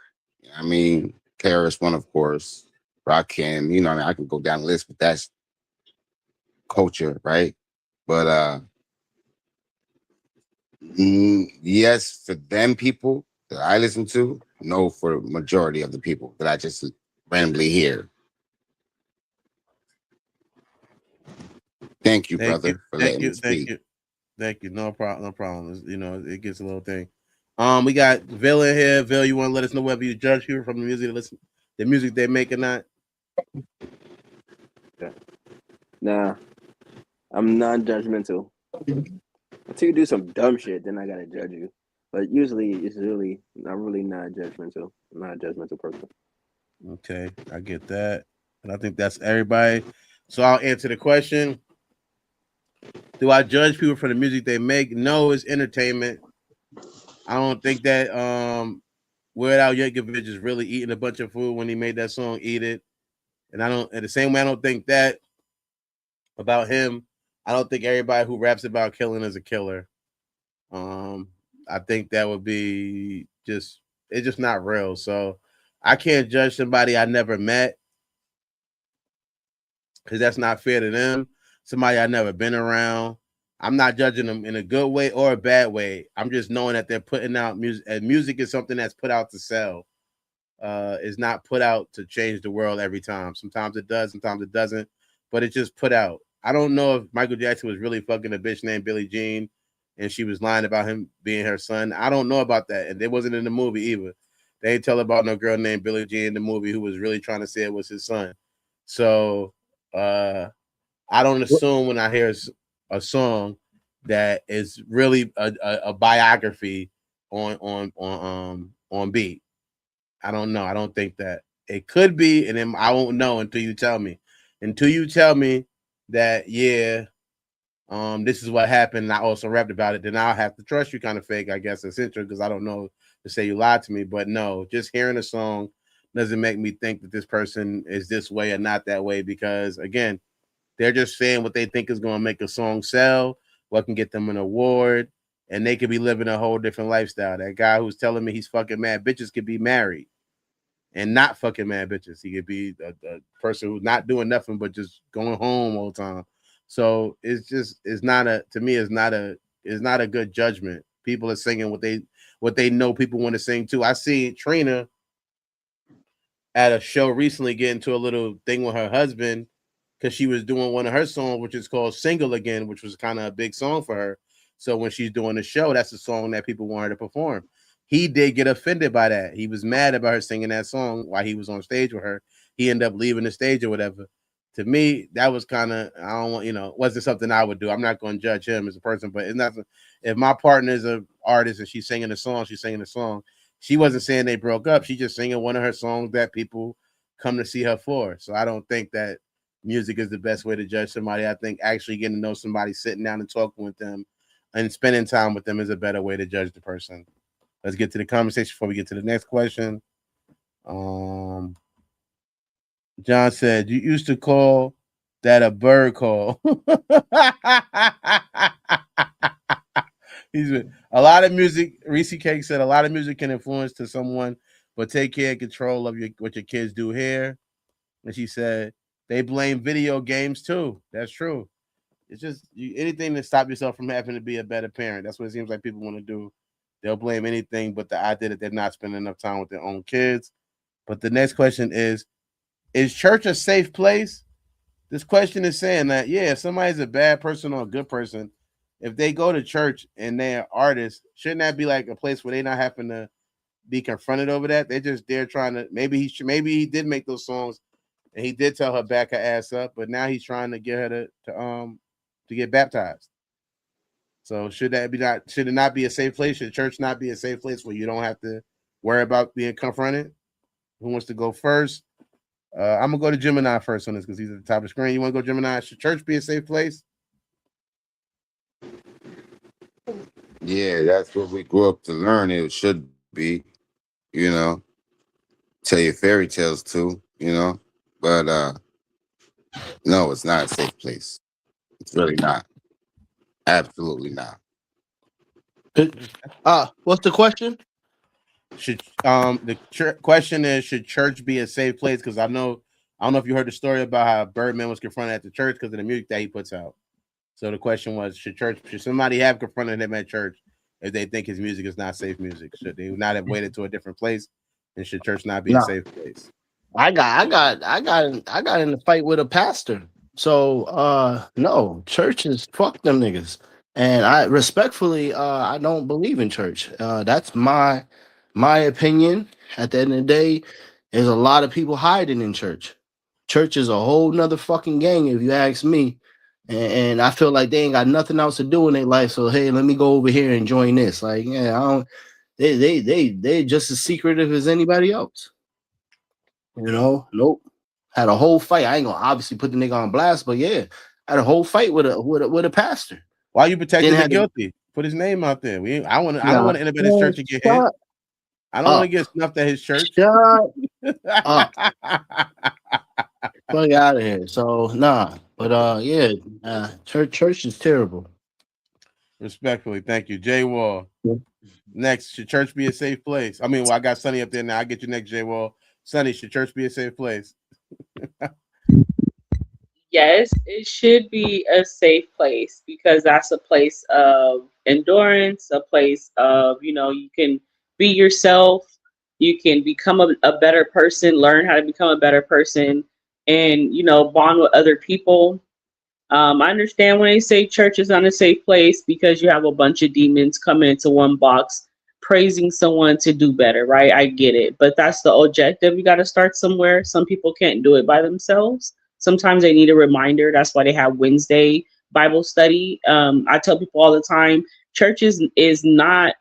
I mean, KRS One, of course, Rakim, you know, I can go down the list, but that's culture, right? But yes, for them people that I listen to, no, for majority of the people that I just randomly hear. Thank you, Thank you, brother, for thank letting me you, thank speak. you, thank you. No problem, no problem. You know, it gets a little thing. We got Vil in here. Vil, you want to let us know whether you judge people from the music they listen, the music they make or not? Nah, I'm non-judgmental. Until you do some dumb shit, then I gotta judge you. But usually, it's really, I'm really not judgmental. I'm not a judgmental person. Okay, I get that, and I think that's everybody. So I'll answer the question. Do I judge people for the music they make? No, it's entertainment. I don't think that Weird Al Yankovic is really eating a bunch of food when he made that song "Eat It," and I don't. In the same way, I don't think that about him. I don't think everybody who raps about killing is a killer. Um, I think that would be just it's just not real. So I can't judge somebody I never met because that's not fair to them. Somebody I never been around. I'm not judging them in a good way or a bad way. I'm just knowing that they're putting out music. And music is something that's put out to sell. Is not put out to change the world every time. Sometimes it does, sometimes it doesn't. But it's just put out. I don't know if Michael Jackson was really fucking a bitch named Billie Jean, and she was lying about him being her son. I don't know about that, and it wasn't in the movie either. They ain't tell about no girl named Billie Jean in the movie who was really trying to say it was his son. So I don't assume when I hear a song that is really a biography on beat. I don't know. I don't think that it could be, and then I won't know until you tell me. Until you tell me that, yeah, this is what happened, and I also rapped about it, then I'll have to trust you kind of fake, I guess, essentially, because I don't know to say you lied to me. But no, just hearing a song doesn't make me think that this person is this way or not that way, because again, they're just saying what they think is going to make a song sell, what can get them an award, and they could be living a whole different lifestyle. That guy who's telling me he's fucking mad bitches could be married and not fucking mad bitches. He could be a person who's not doing nothing but just going home all the time. So it's not a to me it's not a good judgment. People are singing what they know people want to sing too. I see Trina at a show recently get into a little thing with her husband because she was doing one of her songs, which is called Single Again, which was kind of a big song for her. So when she's doing the show, that's the song that people want her to perform. He did get offended by that. He was mad about her singing that song while he was on stage with her. He ended up leaving the stage or whatever. To me, that was kind of, I don't want, wasn't something I would do. I'm not going to judge him as a person, but it's not, if my partner is an artist and she's singing a song, she's singing a song. She wasn't saying they broke up. She's just singing one of her songs that people come to see her for. So I don't think that music is the best way to judge somebody. I think actually getting to know somebody, sitting down and talking with them and spending time with them is a better way to judge the person. Let's get to the conversation before we get to the next question. John said, you used to call that a bird call. A lot of music, Reese Cake said, a lot of music can influence to someone, but take care and control of what your kids do here. And she said, they blame video games too. That's true. It's just anything to stop yourself from having to be a better parent. That's what it seems like people want to do. They'll blame anything but the idea that they're not spending enough time with their own kids. But the next question is church a safe place? This question is saying that, yeah, if somebody's a bad person or a good person, if they go to church and they're artists, shouldn't that be like a place where they're not having to be confronted over that? They're just there trying to, maybe he did make those songs and he did tell her back her ass up, but now he's trying to get her to to get baptized. So should it not be a safe place? Should church not be a safe place where you don't have to worry about being confronted? Who wants to go first? I'm gonna go to Gemini first on this because he's at the top of the screen. You want to go, Gemini? Should church be a safe place? Yeah, that's what we grew up to learn. It should be, tell you fairy tales too, but no, it's not a safe place. It's really not. Absolutely not. What's the question? Question is, should church be a safe place? Because I don't know if you heard the story about how Birdman was confronted at the church because of the music that he puts out. So the question was, should somebody have confronted him at church if they think his music is not safe music? Should they not have waited to a different place? And should church not be a safe place? I got in a fight with a pastor. So no, churches, fuck them niggas. And I respectfully I don't believe in church. That's my opinion. At the end of the day, there's a lot of people hiding in church. Church is a whole nother fucking gang, if you ask me. And I feel like they ain't got nothing else to do in their life. So hey, let me go over here and join this. Like, yeah, I don't. They just as secretive as anybody else. Nope. Had a whole fight. I ain't gonna obviously put the nigga on blast, but yeah, had a whole fight with a pastor. Why you protecting the guilty? Put his name out there. I don't want to end up in his church and get hit. I don't want to get snuffed at his church. Shut up. Fuck out of here. So nah. But church is terrible. Respectfully, thank you. J Wall. Next, should church be a safe place? I mean, I got Sonny up there now. I get you next, J Wall. Sonny, should church be a safe place? Yes, it should be a safe place because that's a place of endurance, a place of, you can be yourself, you can become a better person, learn how to become a better person, and, bond with other people. I understand when they say church is not a safe place because you have a bunch of demons coming into one box praising someone to do better, right? I get it, but that's the objective. You got to start somewhere. Some people can't do it by themselves. Sometimes they need a reminder. That's why they have Wednesday Bible study. I tell people all the time, church is not,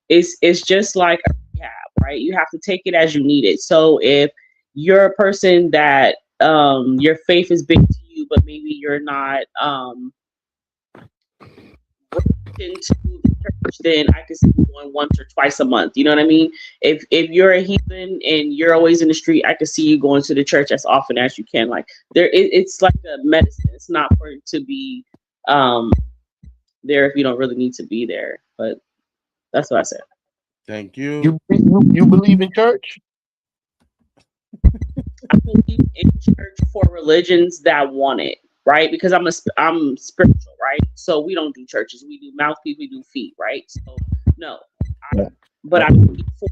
it's just like a rehab, right? You have to take it as you need it. So if you're a person that your faith is big to you, but maybe you're not into the church, then I can see you going once or twice a month. You know what I mean? If you're a heathen and you're always in the street, I can see you going to the church as often as you can. Like it's like a medicine. It's not for it to be there if you don't really need to be there. But that's what I said. Thank you. You believe in church? I believe in church for religions that want it, right? Because I'm spiritual, right? So we don't do churches. We do mouthpiece, we do feet, right? So no. But I believe for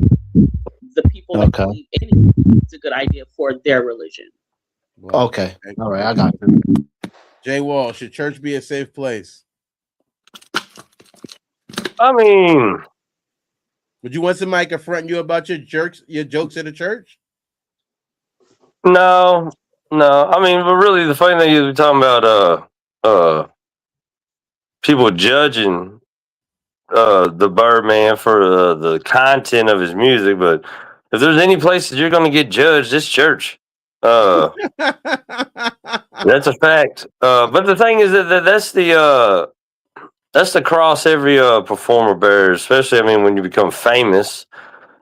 the people that believe in it, it's a good idea for their religion. Well, okay. All right, I got it. Jay Wall, should church be a safe place? I mean, would you want somebody confronting you about your jokes at the church? No. I mean, but really, the funny thing is, we're talking about people judging the Birdman for the content of his music. But if there's any place that you're going to get judged, it's church. That's a fact. But the thing is that's the cross every performer bears, especially, I mean, when you become famous,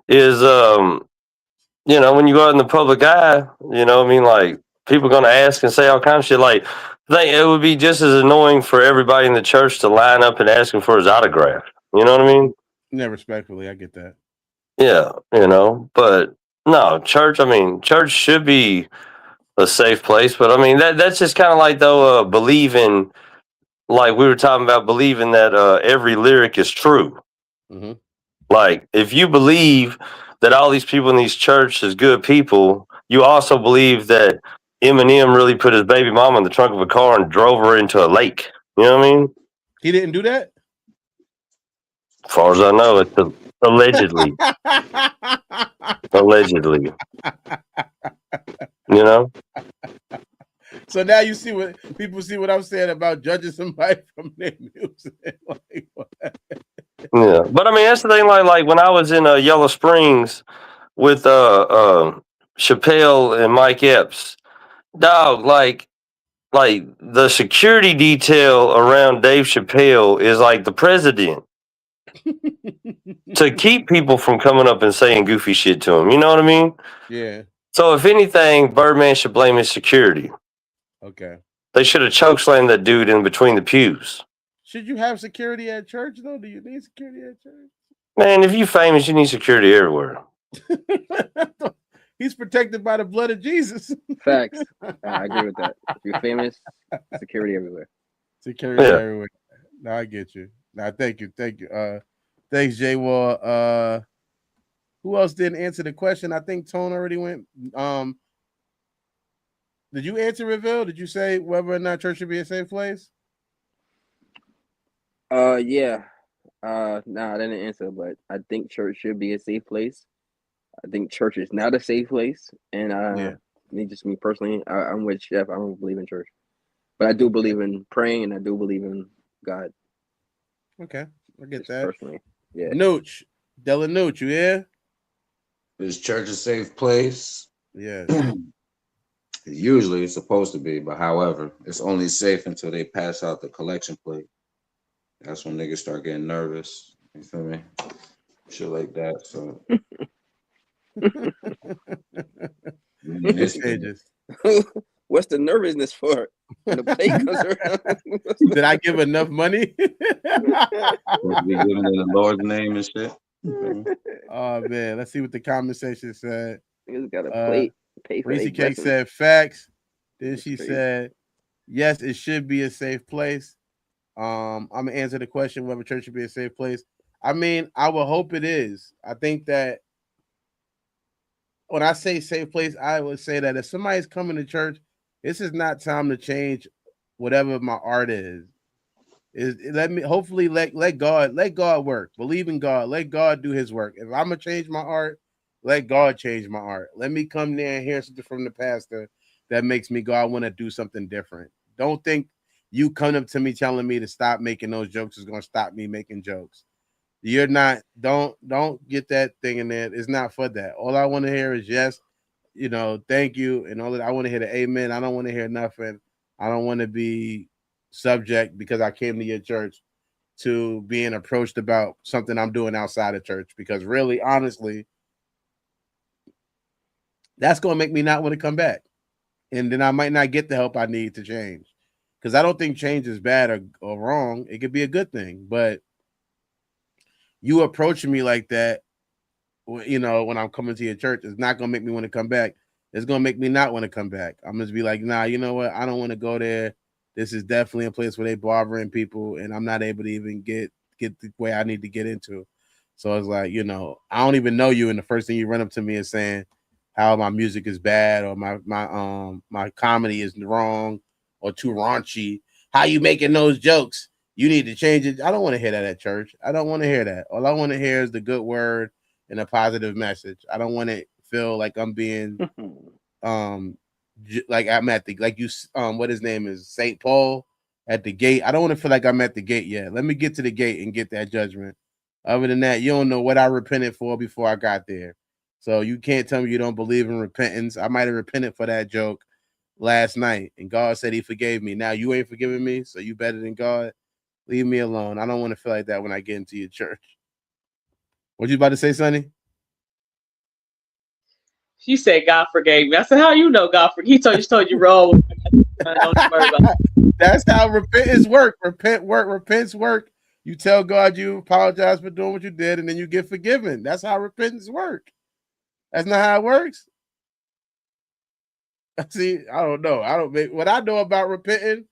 is when you go out in the public eye, like, people are going to ask and say all kinds of shit. Like, I think it would be just as annoying for everybody in the church to line up and ask him for his autograph. You know what I mean? Yeah, respectfully, I get that. Yeah, but no, church should be a safe place. But I mean, that's just kind of like, though, believing, like we were talking about, believing that every lyric is true. Mm-hmm. Like, if you believe that all these people in these churches is good people, you also believe that Eminem really put his baby mama in the trunk of a car and drove her into a lake. You know what I mean? He didn't do that? As far as I know, it's allegedly. Allegedly. So now you see what people see what I'm saying about judging somebody from their music. Like, Yeah, but I mean that's the thing. Like when I was in Yellow Springs with Chappelle and Mike Epps, dog. Like the security detail around Dave Chappelle is like the president to keep people from coming up and saying goofy shit to him. You know what I mean? yeah. So if anything, Birdman should blame his security. Okay. They should have chokeslammed that dude in between the pews. Should you have security at church though? Do you need security at church? Man, if you famous, you need security everywhere. He's protected by the blood of Jesus. Facts. I agree with that. If you're famous, security everywhere. Security everywhere. No, I get you. No, thank you. Thanks, J Wall. Who else didn't answer the question? I think Tone already went. Did you answer, Reveal? Did you say whether or not church should be a safe place? Yeah. I didn't answer, but I think church should be a safe place. I think church is not a safe place, and just me personally, I'm with Chef. I don't believe in church, but I do believe in praying, and I do believe in God. Okay, I get that. Personally, yeah. Nooch, Della Nooch, you here? Is church a safe place? Yeah. Usually it's supposed to be, but however, it's only safe until they pass out the collection plate. That's when niggas start getting nervous. You feel me? Shit like that. So it's pages. What's the nervousness for? When the plate comes around. Did I give enough money? be giving in the Lord's name and shit. Oh man, let's see what the conversation said. Niggas got a plate. Pay for Reese Cake said facts. Then she said, yes, it should be a safe place. I'm gonna answer the question whether church should be a safe place. I mean, I would hope it is. I think that when I say safe place, I would say that if somebody's coming to church, this is not time to change whatever my art is. Hopefully let God work. Believe in God. Let God do his work. If I'm gonna change my art, let God change my art. Let me come there and hear something from the pastor that makes me go, I want to do something different. Don't think you come up to me telling me to stop making those jokes is gonna stop me making jokes. You're not, don't get that thing in there. It's not for that. All I want to hear is yes, thank you, and all that. I want to hear the amen. I don't want to hear nothing. I don't want to be subject because I came to your church to being approached about something I'm doing outside of church. Because really, honestly, that's gonna make me not want to come back. And then I might not get the help I need to change. Because I don't think change is bad or wrong. It could be a good thing, but you approaching me like that, when I'm coming to your church, it's not going to make me want to come back. It's going to make me not want to come back. I'm going to be like, nah, you know what? I don't want to go there. This is definitely a place where they bothering people, and I'm not able to even get the way I need to get into. So it's like, I don't even know you, and the first thing you run up to me is saying how my music is bad or my comedy is wrong or too raunchy. How you making those jokes? You need to change it. I don't want to hear that at church. I don't want to hear that. All I want to hear is the good word and a positive message. I don't want to feel like I'm being like I'm at the what his name is, St. Paul at the gate. I don't want to feel like I'm at the gate yet. Let me get to the gate and get that judgment. Other than that, you don't know what I repented for before I got there. So you can't tell me you don't believe in repentance. I might have repented for that joke last night, and God said he forgave me. Now you ain't forgiving me, so you better than God. Leave me alone. I don't want to feel like that when I get into your church. What you about to say, Sonny? She said God forgave me. I said, how you know God forgave? He told you wrong. That's how repentance work. Repentance work. You tell God you apologize for doing what you did, and then you get forgiven. That's how repentance work. That's not how it works. See, I don't know. What I know about repenting.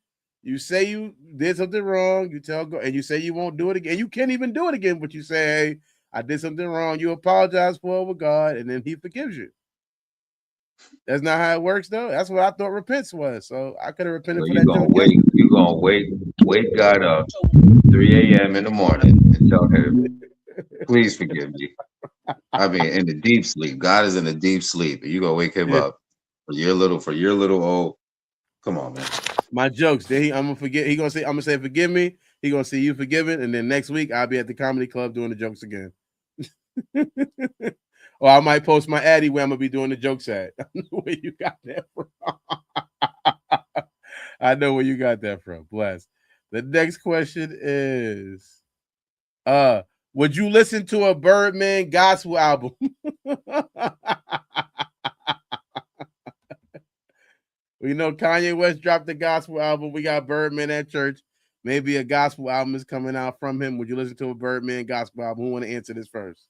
You say you did something wrong. You tell God, and you say you won't do it again. You can't even do it again. But you say, "Hey, I did something wrong." You apologize for it with God, and then He forgives you. That's not how it works, though. That's what I thought repentance was. So I could have repented for that. You're gonna wake God up 3 a.m. in the morning and tell him, "Please forgive me." I mean, in the deep sleep. God is in the deep sleep, and you gonna wake him up for your little old Come on, man. My jokes. Then I'm gonna forget. He gonna say, I'm gonna say, forgive me. He gonna say you forgiven, and then next week I'll be at the comedy club doing the jokes again. Or I might post my Addy where I'm gonna be doing the jokes at. I know where you got that from. I know where you got that from. Bless. The next question is, would you listen to a Birdman gospel album? We know Kanye West dropped the gospel album. We got Birdman at church. Maybe a gospel album is coming out from him. Would you listen to a Birdman gospel album? Who want to answer this first?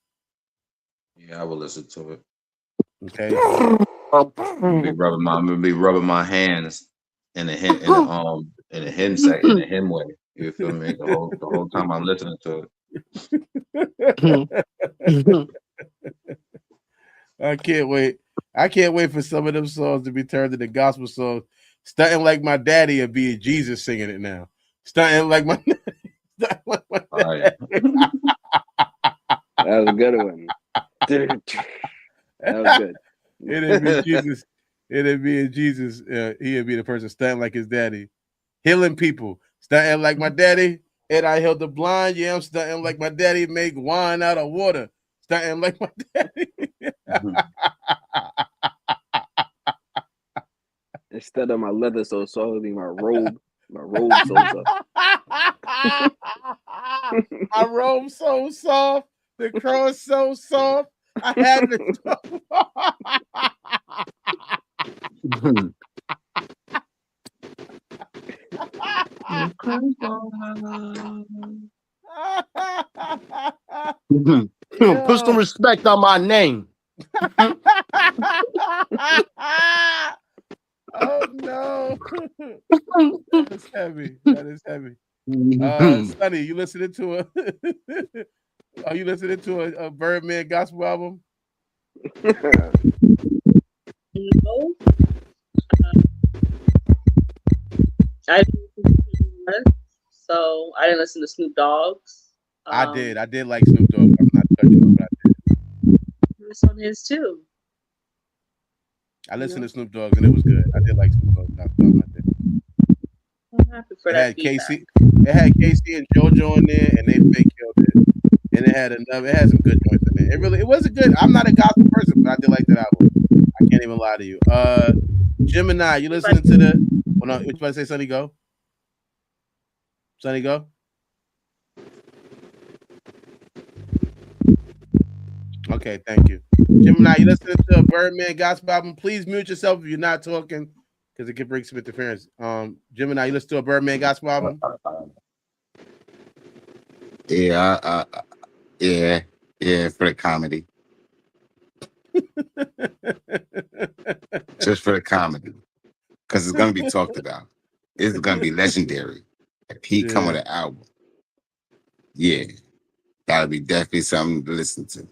Yeah, I will listen to it. Okay. I'm gonna be rubbing my hands in the hymn in the hymn way. You feel me? The whole time I'm listening to it. I can't wait. I can't wait for some of them songs to be turned into gospel songs. Stunting like my daddy and be Jesus singing it now. Stunting like my That was a good one. That was good. It'd be Jesus. It'd be Jesus. He'd be the person stunting like his daddy, healing people. Stunting like my daddy, and I healed the blind. Yeah, I'm stunting like my daddy. Make wine out of water. Stunting like my daddy. Instead of my leather so soft, it'll be my robe. My robe so soft. My robe so soft. The cross so soft. I had it. Put some respect on my name. Oh no. That is heavy. That is heavy. Sonny, you listening to a are you listening to a Birdman gospel album? No. I didn't, so I didn't listen to Snoop Dogg's. I did like Snoop Dogg. I'm not touching, but I did. This one is too. I listened to Snoop Dogg and it was good. I did like Snoop Dogg. I did. I'm happy for that. It had Casey and JoJo in there, and they fake killed it. And it had some good joints in there. It wasn't good. I'm not a gospel person, but I did like that album. I can't even lie to you. Gemini, you listening to the? What you about to say, Sonny? Go. Sonny, go. Okay, thank you. Gemini, you listening to a Birdman gospel album? Please mute yourself if you're not talking, because it can bring some interference. Gemini, you listen to a Birdman gospel album? Yeah, yeah, for the comedy. Just for the comedy. Because it's gonna be talked about. It's gonna be legendary. If he come with an album. Yeah. That'll be definitely something to listen to.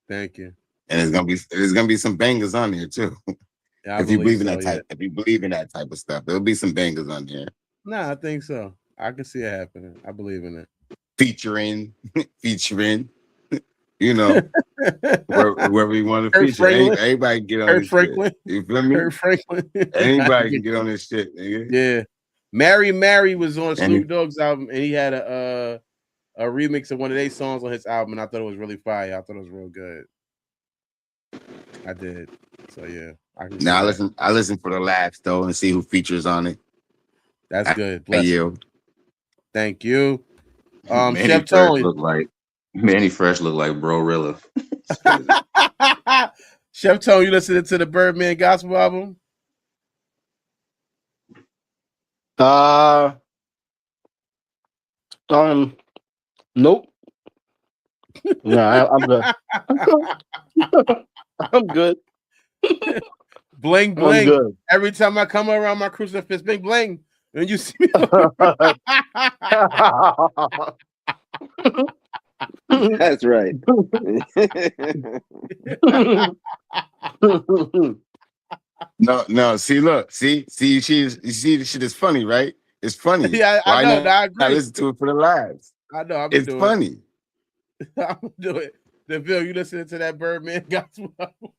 Thank you. And there's gonna be some bangers on there too. Yeah, if you believe in that type of stuff, there'll be some bangers on there. Nah, I think so. I can see it happening. I believe in it. Featuring, you know, wherever you want to feature. Everybody get on this shit. You feel me? Kurt Franklin. Anybody can get on this shit, nigga. Yeah. Mary was on Snoop Dogg's album, and he had a remix of one of their songs on his album, and I thought it was really fire. I thought it was real good. I did. So yeah. I listen for the laughs though and see who features on it. That's good. Bless you. Thank you. Chef Tony Manny Fresh look like Bro Rilla. Chef Tony, you listening to the Birdman gospel album? Nope. No, I'm good. I'm good. Bling bling. Good. Every time I come around my crucifix, bling bling. And you see me. That's right. No. See, look. See, you see the shit is funny, right? It's funny. Yeah, I know. I agree. I listen to it for the lives. I know. It's funny. I'm gonna do it. DeVille, you listening to that Birdman gospel album?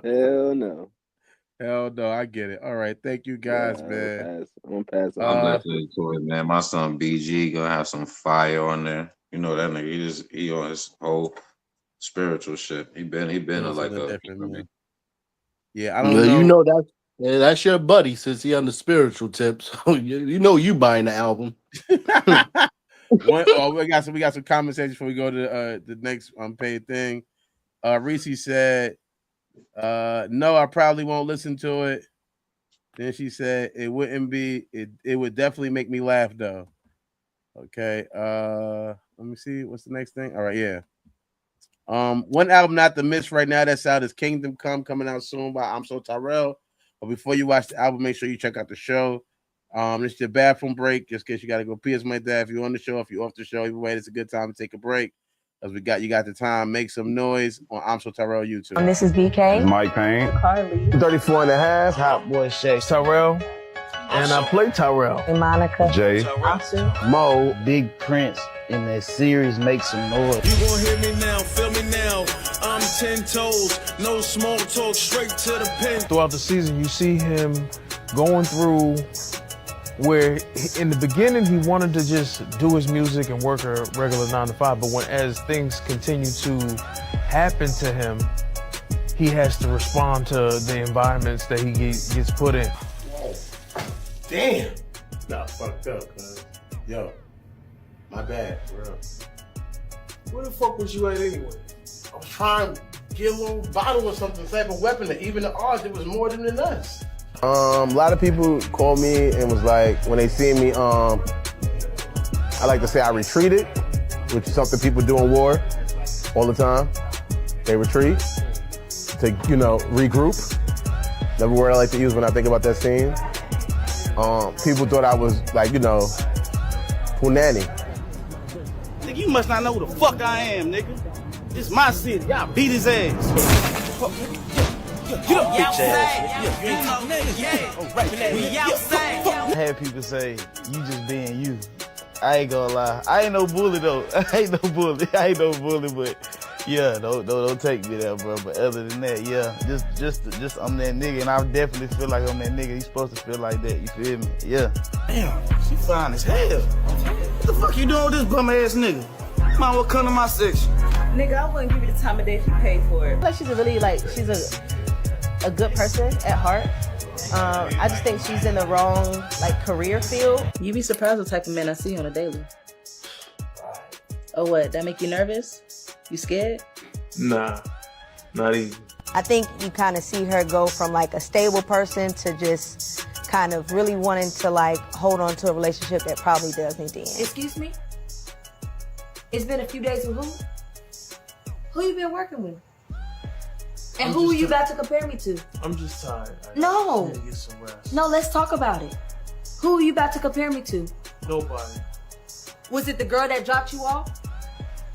Hell no. Hell no, I get it. All right, thank you guys, man. I'm gonna pass on I'm that. listening to it, man. My son BG gonna have some fire on there. You know that nigga. He on his whole spiritual shit. He been Doing like something a. different, man. Yeah, I Well, don't you know. know that's your buddy since he on the spiritual tip. So you know you buying the album. We got some conversations before we go to the next unpaid thing. Reese said, no, I probably won't listen to it. Then she said it wouldn't be it would definitely make me laugh though. Okay. Let me see. What's the next thing? All right, yeah. One album not to miss right now that's out is Kingdom Come, coming out soon by I'm So Tyrell. But before you watch the album, make sure you check out the show. This is your bathroom break, just in case you gotta go pee or something like that. If you're on the show, if you're off the show, either way, it's a good time to take a break. As you got the time, make some noise on I'm So Tyrell YouTube. This is BK. Mike Payne. Carly. 34 and a half. Hot boy Shay. Tyrell. And I play Tyrell. And Monica. Jay. Asu. Mo. Big Prince in that series Make Some Noise. You gon' hear me now, feel me now. I'm 10 toes, no small talk, straight to the pen. Throughout the season, you see him going through where in the beginning he wanted to just do his music and work a regular 9-to-5, but as things continue to happen to him, he has to respond to the environments that he gets put in. Damn. Nah, fucked up, cuz. Yo, my bad, bro. Where the fuck was you at anyway? I was trying to get a little bottle or something, type of weapon, that even the odds, it was more than us. A lot of people called me and was like, when they see me, I like to say I retreated, which is something people do in war all the time. They retreat to, regroup. Another word I like to use when I think about that scene. People thought I was like, punani. Nigga, you must not know who the fuck I am, nigga. This my city. Y'all beat his ass. Get up, bitch ass. You ain't talking niggas. We outside. I had people say, you just being you. I ain't gonna lie. I ain't no bully though. I ain't no bully, but yeah, don't take me there, bro. But other than that, yeah, just I'm that nigga, and I definitely feel like I'm that nigga. You supposed to feel like that, you feel me? Yeah. Damn, she fine as hell. What the fuck you doing with this bum ass nigga? Might well come to my section. Nigga, I wouldn't give you the time of day if you paid for it. Like she's she's a good person at heart. I just think she's in the wrong career field. You be surprised what type of men I see on a daily. Oh, what? That make you nervous? You scared? Nah, not even. I think you kind of see her go from a stable person to just kind of really wanting to hold on to a relationship that probably does need to end. Excuse me? It's been a few days with who? Who you been working with? And who are you about to compare me to? I'm just tired. No. I need to get some rest. No, let's talk about it. Who are you about to compare me to? Nobody. Was it the girl that dropped you off?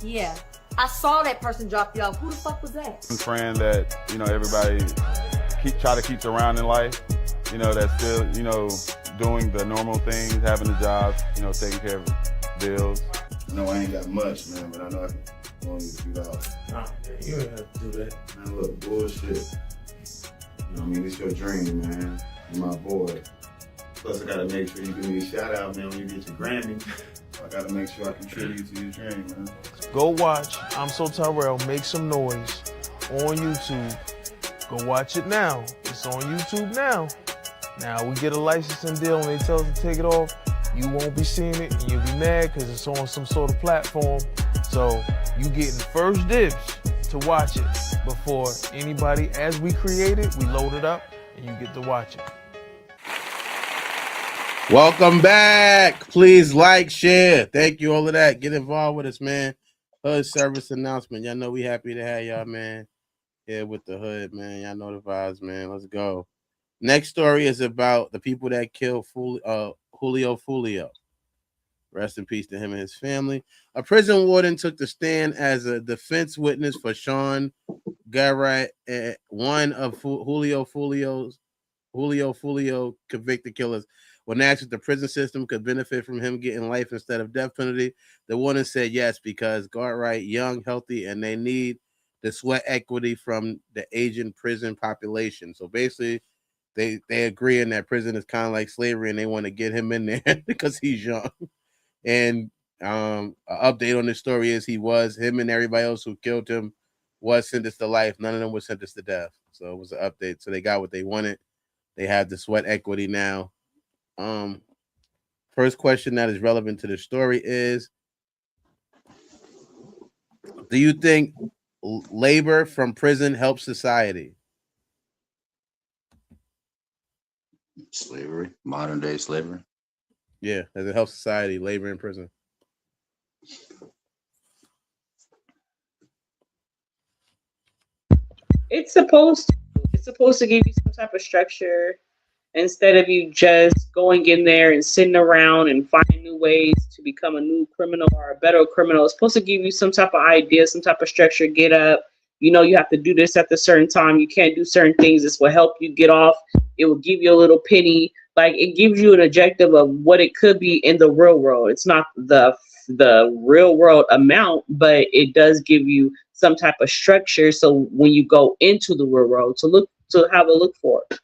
Yeah. I saw that person drop you off. Who the fuck was that? A friend that, everybody try to keep around in life, that's still, doing the normal things, having a job, taking care of bills. No, I ain't got much, man, but I know I can loan you $2. Nah, man, you ain't have to do that. Man, look, bullshit. You know what I mean? It's your dream, man. You're my boy. Plus, I gotta make sure you give me a shout out, man, when you get your Grammy. So I gotta make sure I contribute to your dream, man. Go watch I'm So Tyrell, Make Some Noise on YouTube. Go watch it now. It's on YouTube now. Now we get a licensing deal and they tell us to take it off. You won't be seeing it and you'll be mad because it's on some sort of platform. So you getting first dibs to watch it before anybody. As we create it, we load it up and you get to watch it. Welcome back. Please like, share. Thank you, all of that. Get involved with us, man. Hood Service Announcement. Y'all know we happy to have y'all, man. Here with the hood, man. Y'all know the vibes, man. Let's go. Next story is about the people that killed Julio Fulio. Rest in peace to him and his family. A prison warden took the stand as a defense witness for Sean Garrett, one of Julio Fulio convicted killers. When asked if the prison system could benefit from him getting life instead of death penalty, the warden said yes, because Garrett young, healthy, and they need the sweat equity from the aging prison population. So basically, they agreeing that prison is kind of like slavery, and they want to get him in there because he's young. And an update on this story is him and everybody else who killed him was sentenced to life. None of them were sentenced to death. So it was an update. So they got what they wanted. They have the sweat equity now. First question that is relevant to the story is, do you think labor from prison helps society? Slavery, modern day slavery. Yeah, does it help society, labor in prison? It's supposed to give you some type of structure instead of you just going in there and sitting around and finding new ways to become a new criminal or a better criminal. It's supposed to give you some type of idea, some type of structure. Get up. You have to do this at a certain time. You can't do certain things. This will help you get off. It will give you a little penny. Like, it gives you an objective of what it could be in the real world. It's not the real world amount, but it does give you some type of structure. So when you go into the real world, to have a look for it.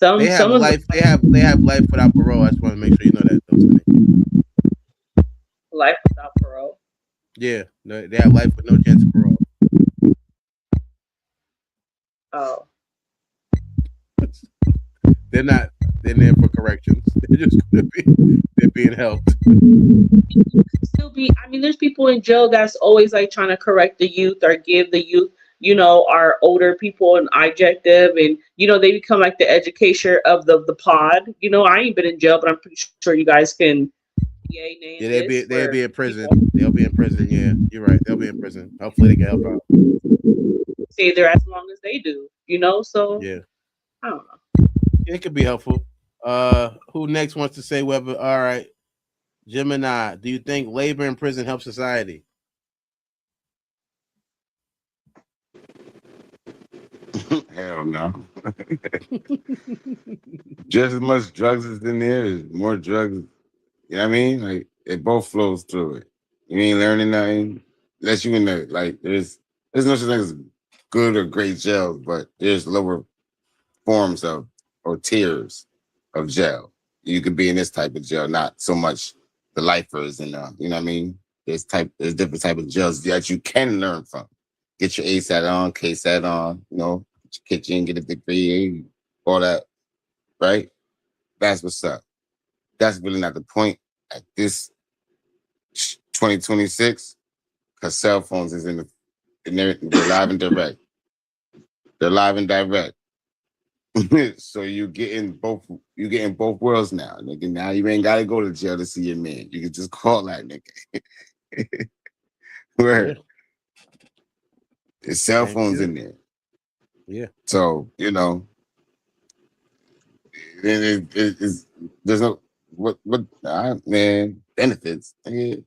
They have life. They have life without parole. I just want to make sure you know that. Life without parole. Yeah, they have life with no chance of parole. Oh. They're not. They're there for corrections. They're just going to be. They're being helped. Still be. I mean, there's people in jail that's always like trying to correct the youth or give the youth, our older people an objective, and they become like the educator of the pod. I ain't been in jail, but I'm pretty sure you guys can. Yeah, they'll be in prison. They'll be in prison. Yeah, you're right. They'll be in prison. Hopefully, they can help out. Stay there as long as they do. So yeah, I don't know. It could be helpful. Who next wants to say whether? All right, Gemini. Do you think labor in prison helps society? Hell no. Just as much drugs as in there is more drugs. You know what I mean? Like, it both flows through it. You ain't learning nothing. Unless you in the, like, there's no such thing as good or great jails, but there's lower forms of or tiers of jail. You could be in this type of jail, not so much the lifers and you know what I mean? There's different type of jails that you can learn from. Get your ASAT on, KSAT on, kitchen, get a degree, all that, right? That's what's up. That's really not the point at this 2026, because cell phones is they're live and direct. They're live and direct. So you're getting both worlds now, nigga. Now you ain't gotta go to jail to see your man. You can just call that nigga. Where there's cell phones in there. Yeah. So, there's no man, benefits. Nigga.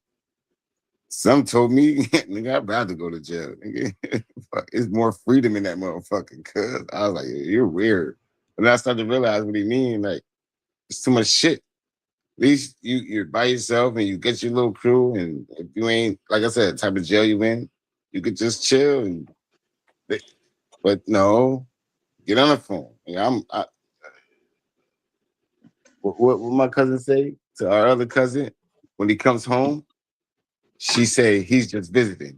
Some told me, nigga, I'd rather go to jail. Nigga. It's more freedom in that motherfucker. Cause I was like, you're weird. And I started to realize what he mean. Like, it's too much shit. At least you're by yourself and you get your little crew. And if you ain't, like I said, the type of jail you in, you could just chill. But no, get on the phone. What my cousin say to our other cousin when he comes home? She say he's just visiting.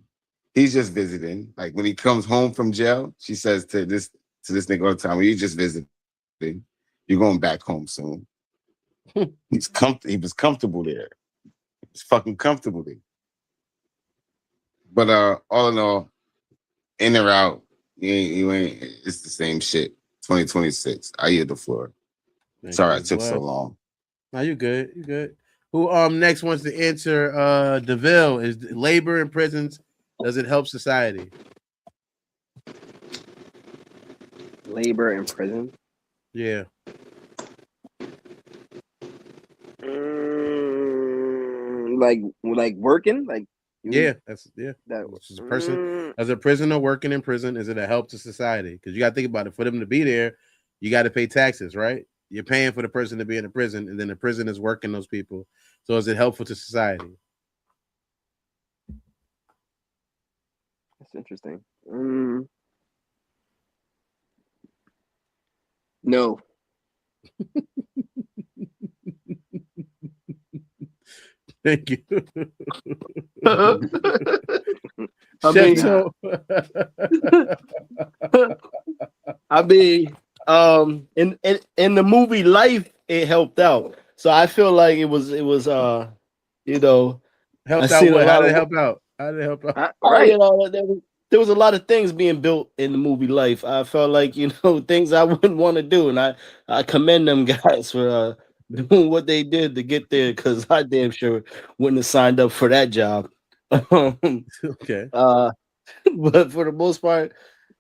He's just visiting. Like when he comes home from jail, she says to this nigga all the time, "You just visiting. You're going back home soon." He was comfortable there. He was fucking comfortable there. But all in all, in or out, you ain't. It's the same shit. 2026. I yield the floor. Sorry I took so long. No, you good. You good. Who next wants to answer? DeVille, is labor in prisons, does it help society? Labor in prison? Yeah. Like working? Like That's a person as a prisoner working in prison, is it a help to society? Because you gotta think about it. For them to be there, you gotta pay taxes, right? You're paying for the person to be in the prison, and then the prison is working those people. So is it helpful to society? That's interesting. No. Thank you. I Chef mean, Toe. I mean, in the movie Life, it helped out. So I feel like it was you know, I Helped out seen a what? How lot did of it help out? How did it help out? oh, you know, there was a lot of things being built in the movie Life. I felt like, you know, things I wouldn't want to do, and I commend them guys for doing what they did to get there, because I damn sure wouldn't have signed up for that job. Okay. But for the most part,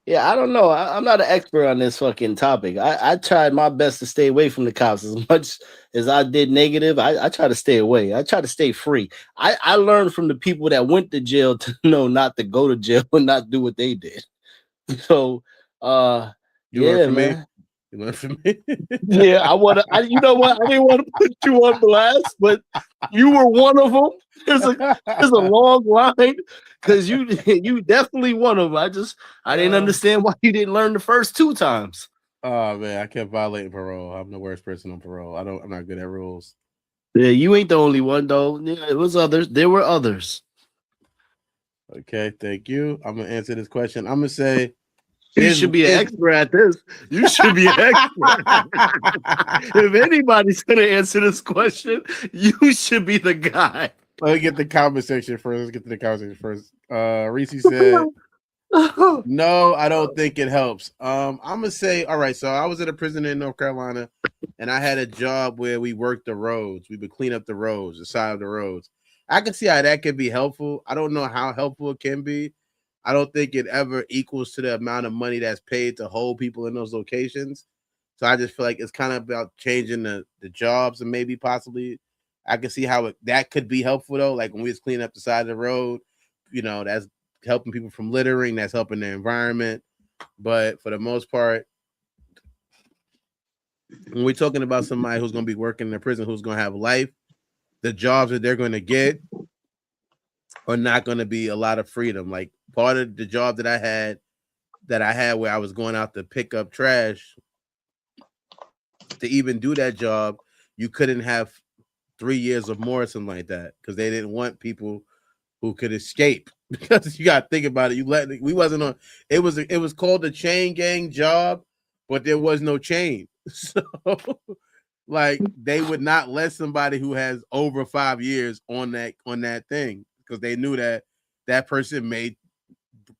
yeah, I don't know. I'm not an expert on this fucking topic. I tried my best to stay away from the cops as much as I did negative. I try to stay away. I try to stay free. I learned from the people that went to jail to know not to go to jail and not do what they did. So, You learned yeah, from me. man. You learned from me. Yeah, you know what? I didn't want to put you on blast, but you were one of them. There's a long line, because you definitely one of them. I didn't understand why you didn't learn the first 2 times. Oh man, I kept violating parole. I'm the worst person on parole. I'm not good at rules. Yeah, you ain't the only one though. Yeah, it was others. There were others. Okay, thank you. I'm gonna answer this question. I'm gonna say You should be an expert at this. You should be an expert. If anybody's gonna answer this question, you should be the guy. Let me get the comment section first. Let's get to the comment section first. Reese said, "No, I don't think it helps." I'm gonna say, all right. So I was at a prison in North Carolina, and I had a job where we worked the roads. We would clean up the roads, the side of the roads. I can see how that could be helpful. I don't know how helpful it can be. I don't think it ever equals to the amount of money that's paid to hold people in those locations. So I just feel like it's kind of about changing the jobs, and maybe possibly I can see how that could be helpful though. Like when we was cleaning up the side of the road, you know, that's helping people from littering, that's helping the environment. But for the most part, when we're talking about somebody who's going to be working in a prison, who's going to have life, the jobs that they're going to get are not going to be a lot of freedom. Like part of the job that I had where I was going out to pick up trash, to even do that job, you couldn't have 3 years or more or something like that, because they didn't want people who could escape. Because you got to think about it. We wasn't on. It was called a chain gang job, but there was no chain. So like they would not let somebody who has over 5 years on that thing, because they knew that person may,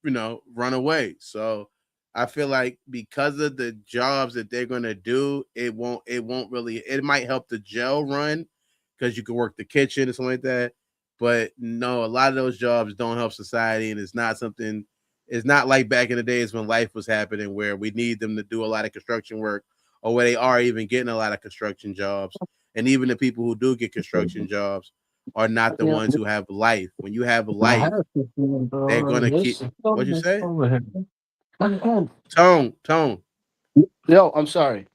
run away. So I feel like because of the jobs that they're gonna do, it won't really. It might help the jail run, because you can work the kitchen or something like that. But no, a lot of those jobs don't help society, and it's not something. It's not like back in the days when life was happening, where we need them to do a lot of construction work, or where they are even getting a lot of construction jobs. And even the people who do get construction jobs are not the ones who have life. When you have life, they're gonna keep. What'd you say? Tone. Yo, I'm sorry.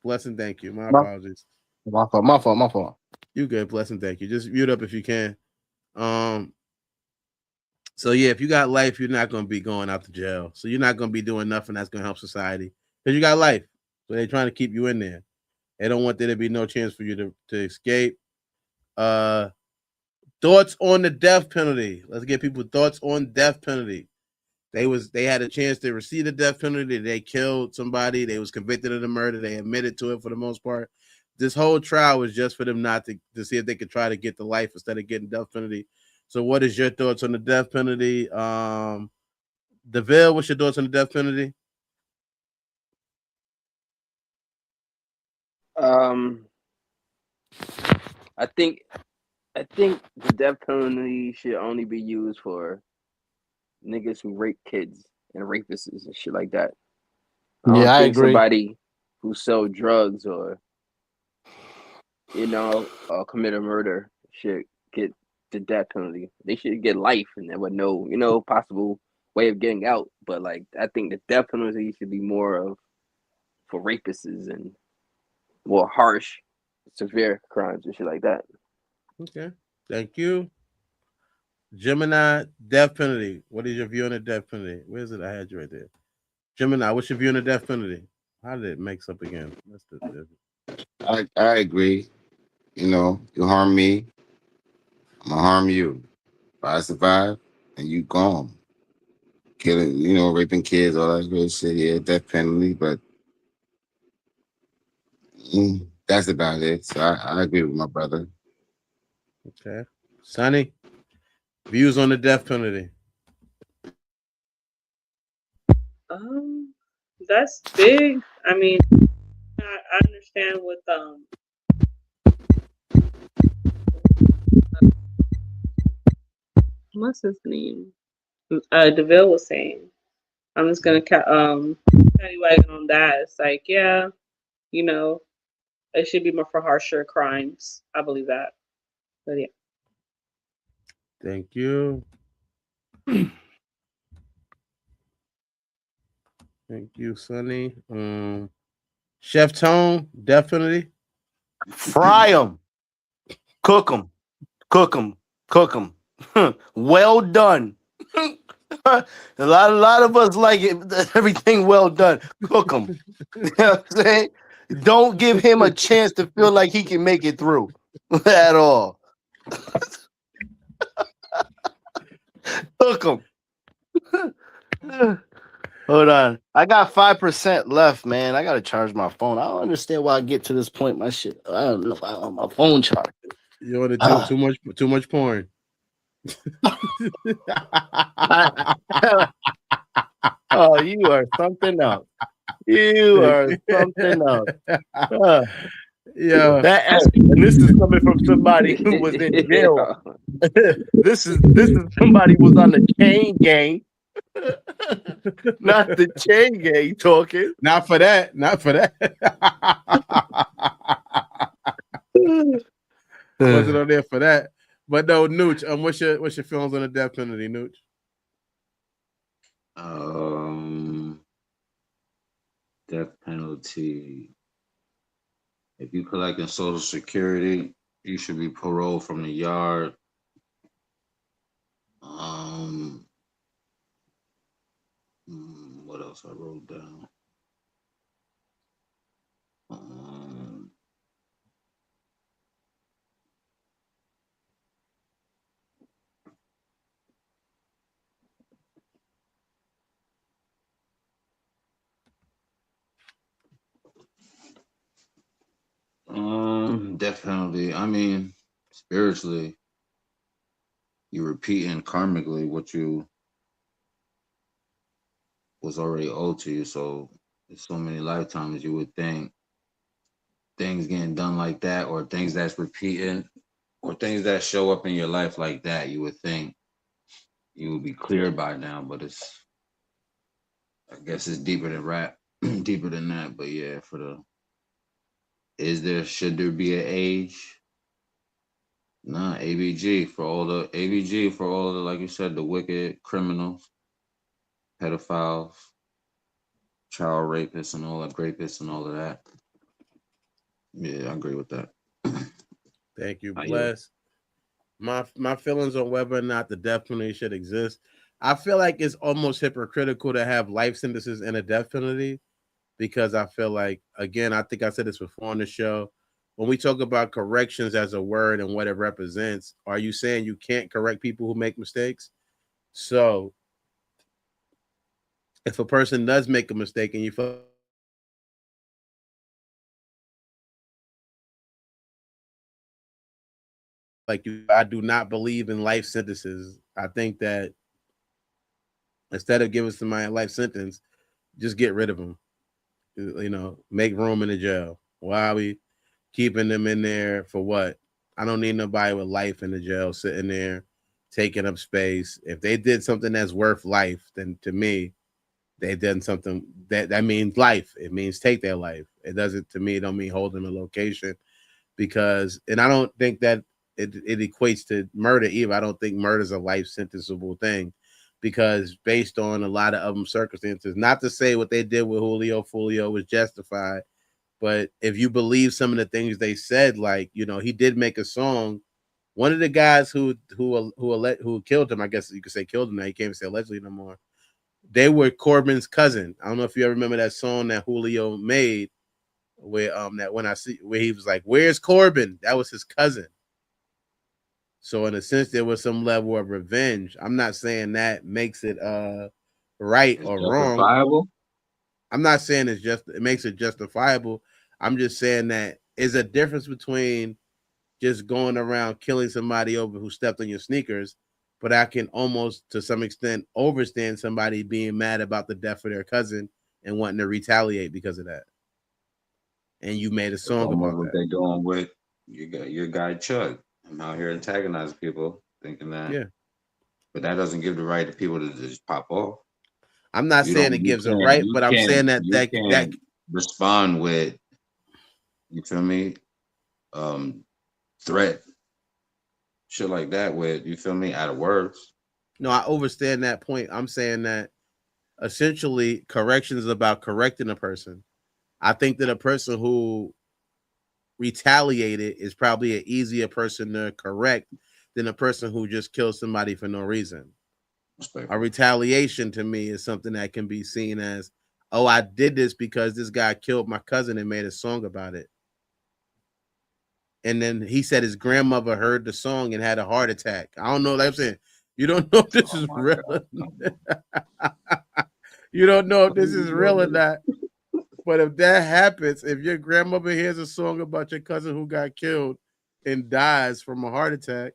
Blessing, thank you. My apologies. My fault. You good, blessing, thank you. Just mute up if you can. So yeah, if you got life, you're not gonna be going out to jail. So you're not gonna be doing nothing that's gonna help society, because you got life. So they're trying to keep you in there. They don't want there to be no chance for you to escape. Thoughts on the death penalty. Let's get people thoughts on death penalty. They had a chance to receive the death penalty. They killed somebody. They was convicted of the murder. They admitted to it for the most part. This whole trial was just for them not to see if they could try to get the life instead of getting death penalty. So what is your thoughts on the death penalty? DeVille, what's your thoughts on the death penalty? I think the death penalty should only be used for niggas who rape kids and rapists and shit like that. I don't think agree. somebody who sell drugs or commit a murder should get the death penalty. They should get life, and there would no possible way of getting out. But like, I think the death penalty should be more of for rapists and more harsh, severe crimes and shit like that. Okay, thank you. Gemini, death penalty. What is your view on the death penalty? Where is it? I had you right there. Gemini, what's your view on the death penalty? How did it mix up again? That's the I agree. You know, you harm me, I'm gonna harm you. If I survive and you gone. Killing, you know, raping kids, all that good shit, yeah, death penalty, but that's about it. So I agree with my brother. Okay. Sonny, views on the death penalty. That's big. I mean, I understand what what's his name? DeVille was saying. I'm just gonna wagon on that. It's like, yeah, you know, it should be more for harsher crimes. I believe that. But yeah. Thank you. Thank you, Sonny. Chef Tone, death penalty. Fry them, cook them, cook them, cook them. Well done. a lot of us like it. Everything well done. Cook them. You know what I'm saying? Don't give him a chance to feel like he can make it through at all. Cook him. Hold on. I got 5% left, man. I gotta charge my phone. I don't understand why I get to this point. My shit. I don't know. My phone charge. You want to do too much porn. Oh, you are something else. You are something else. Yeah. And this is coming from somebody who was in jail. This is somebody who was on the chain gang. Not the chain gang talking. Not for that. Not for that. Wasn't on there for that. But no, Nooch, what's your feelings on the death penalty, Nooch? Death penalty. If you collecting Social Security, you should be paroled from the yard. What else I wrote down? Death penalty. I mean, spiritually, you repeating karmically what you was already owed to you. So there's so many lifetimes you would think things getting done like that, or things that's repeating, or things that show up in your life like that, you would think you would be cleared by now. But I guess it's deeper than rap, deeper than that. But yeah, should there be an age? Nah, ABG for all the, like you said, the wicked criminals, pedophiles, child rapists, and all that, rapists, and all of that. Yeah, I agree with that. Thank you, Bless. My feelings on whether or not the death penalty should exist. I feel like it's almost hypocritical to have life sentences and a death penalty, because I feel like, again, I think I said this before on the show, when we talk about corrections as a word and what it represents, are you saying you can't correct people who make mistakes? So if a person does make a mistake and you feel like I do not believe in life sentences. I think that instead of giving somebody a life sentence, just get rid of them. You know, make room in the jail. Why are we keeping them in there for what? I don't need nobody with life in the jail sitting there taking up space. If they did something that's worth life, then to me, they've done something that means life. It means take their life. It doesn't, to me, it don't mean hold them in location, because, and I don't think that it equates to murder either. I don't think murder is a life sentenceable thing, because based on a lot of circumstances, not to say what they did with Fulio was justified, but if you believe some of the things they said, like, you know, he did make a song. One of the guys who killed him, I guess you could say killed him now, you can't even say allegedly no more, they were Corbin's cousin. I don't know if you ever remember that song that Julio made where that when I see where he was like, "Where's Corbin?" That was his cousin. So in a sense, there was some level of revenge. I'm not saying that makes it right or wrong. I'm not saying it makes it justifiable. I'm just saying that is a difference between just going around killing somebody over who stepped on your sneakers, but I can almost to some extent understand somebody being mad about the death of their cousin and wanting to retaliate because of that. And you made a song about what that. they're doing with your guy Chug. I'm out here antagonizing people, thinking that. Yeah. But that doesn't give the right to people to just pop off. I'm not saying it gives a right, but I'm saying that that respond with, you feel me, threat, shit like that with, you feel me, out of words. No, I understand that point. I'm saying that essentially correction is about correcting a person. I think that a person who retaliated is probably an easier person to correct than a person who just kills somebody for no reason. A retaliation to me is something that can be seen as, oh, I did this because this guy killed my cousin and made a song about it. And then he said his grandmother heard the song and had a heart attack. I don't know. Like I'm saying, you don't know if this is real. You don't know if this is real or not. But if that happens, if your grandmother hears a song about your cousin who got killed and dies from a heart attack,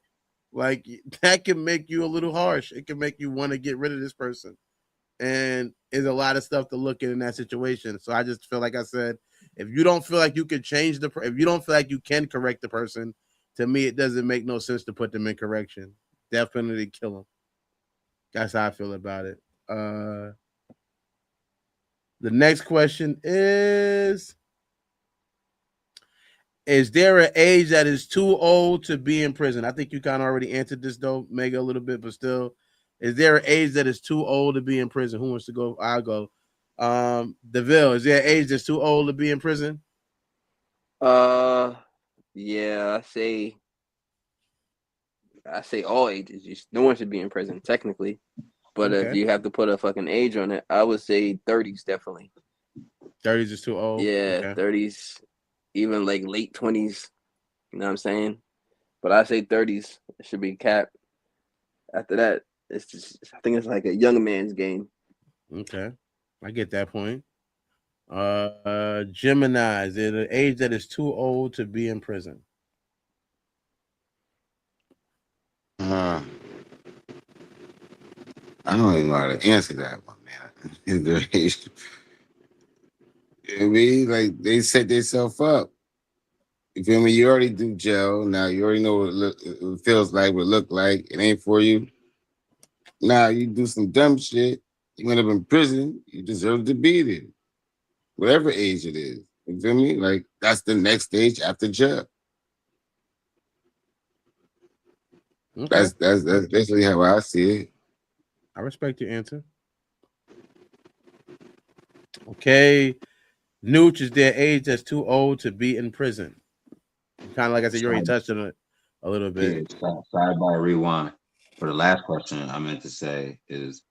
like that can make you a little harsh. It can make you want to get rid of this person. And there's a lot of stuff to look at in that situation. So I just feel like I said, if you don't feel like you can change if you don't feel like you can correct the person, to me, it doesn't make no sense to put them in correction. Definitely kill them. That's how I feel about it. The next question is there an age that is too old to be in prison? I think you kind of already answered this, though, Mega, a little bit, but still. Is there an age that is too old to be in prison? Who wants to go? I'll go. DeVille, is there an age that's too old to be in prison? Yeah, I say all ages. No one should be in prison, technically. But if you have to put a fucking age on it, I would say 30s, definitely. 30s is too old? Yeah, 30s, even like late 20s. You know what I'm saying? But I say 30s. It should be capped. After that, it's just, I think it's like a young man's game. Okay. I get that point. Gemini, is it an age that is too old to be in prison? I don't even know how to answer that one, man. Is there age? I mean, like they set themselves up. You feel me? You already do jail. Now you already know what it feels like, what it look like. It ain't for you. Now you do some dumb shit. You end up in prison. You deserve to be there. Whatever age it is. You feel me? Like that's the next stage after jail. Okay. That's basically how I see it. I respect your answer. Okay. Nooch, is there age that's too old to be in prison? Kind of like I said, you already touched on it a little bit. Yeah, sidebar rewind. For the last question, I meant to say is,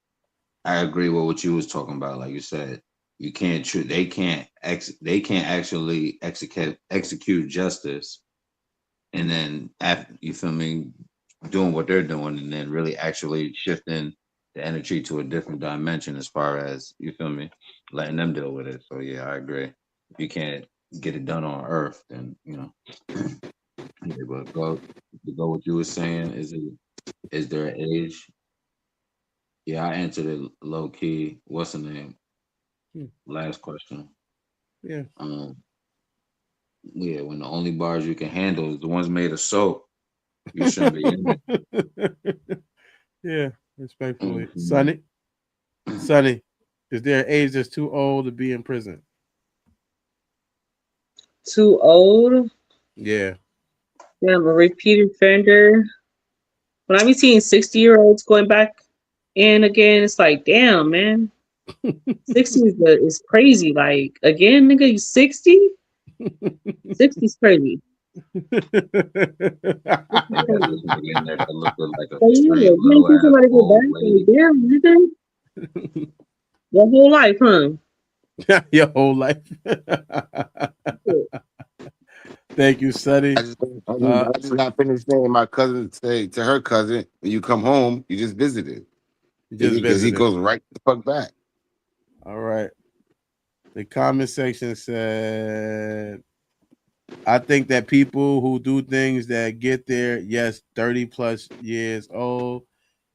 I agree with what you was talking about. Like you said, you can't. They can't actually execute justice, and then after, you feel me, doing what they're doing, and then really actually shifting the energy to a different dimension as far as, you feel me, letting them deal with it. So yeah, I agree. If you can't get it done on Earth, then but go what you were saying. Is there an age? Yeah, I answered it low key. What's the name? Last question. Yeah. Yeah, when the only bars you can handle is the ones made of soap, you shouldn't be in it. Yeah, respectfully. Sonny, is there an age that's too old to be in prison? Too old? Yeah. Yeah, I'm a repeat offender. When I be seeing 60-year-olds going back in again, it's like, damn, man. 60 is crazy. Like, again, nigga, you 60? 60 is crazy. Damn, nigga. Your whole life, huh? Your whole life. Thank you, Sonny. I just got finished saying my cousin say to her cousin, when you come home, you just visited. Because he goes right the fuck back. All right. The comment section said, I think that people who do things that get there, yes, 30 plus years old.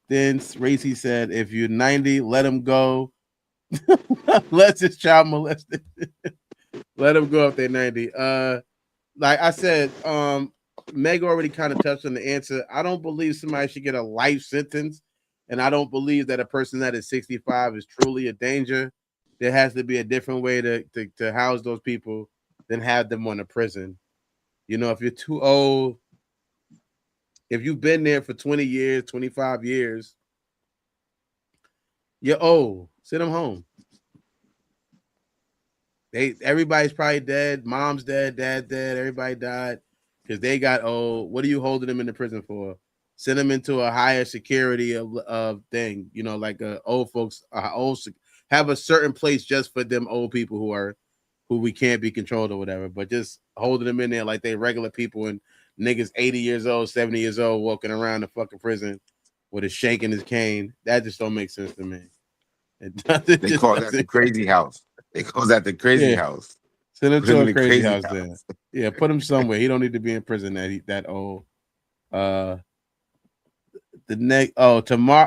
Then Racy said, if you're 90, let him go. Let this child molested. Let him go if they're 90. Like I said, Meg already kind of touched on the answer. I don't believe somebody should get a life sentence, and I don't believe that a person that is 65 is truly a danger. There has to be a different way to house those people than have them on a prison. You know, if you're too old, if you've been there for 20 years, 25 years, you're old. Send them home. Everybody's probably dead. Mom's dead, dad's dead, everybody died because they got old. What are you holding them in the prison for? Send them into a higher security of thing, you know, like old folks, have a certain place just for them old people who we can't be controlled or whatever. But just holding them in there like they regular people and niggas 80 years old, 70 years old walking around the fucking prison with a shake in his cane, that just don't make sense to me. They call that the crazy house. They call that the crazy house. Send him to a crazy house then. Yeah, put him somewhere. He don't need to be in prison that old.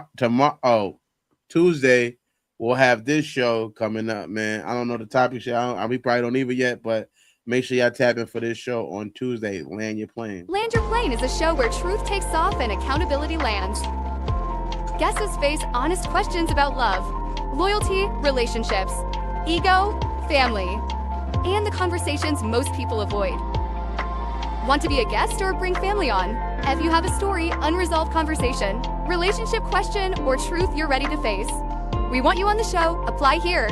Tomorrow, Tuesday, we'll have this show coming up, man. I don't know the topic shit. We probably don't even yet, but make sure y'all tap in for this show on Tuesday. Land Your Plane. Land Your Plane is a show where truth takes off and accountability lands. Guests face honest questions about love, loyalty, relationships, ego, family, and the conversations most people avoid. Want to be a guest or bring family on? If you have a story, unresolved conversation, relationship question, or truth you're ready to face, we want you on the show. Apply here.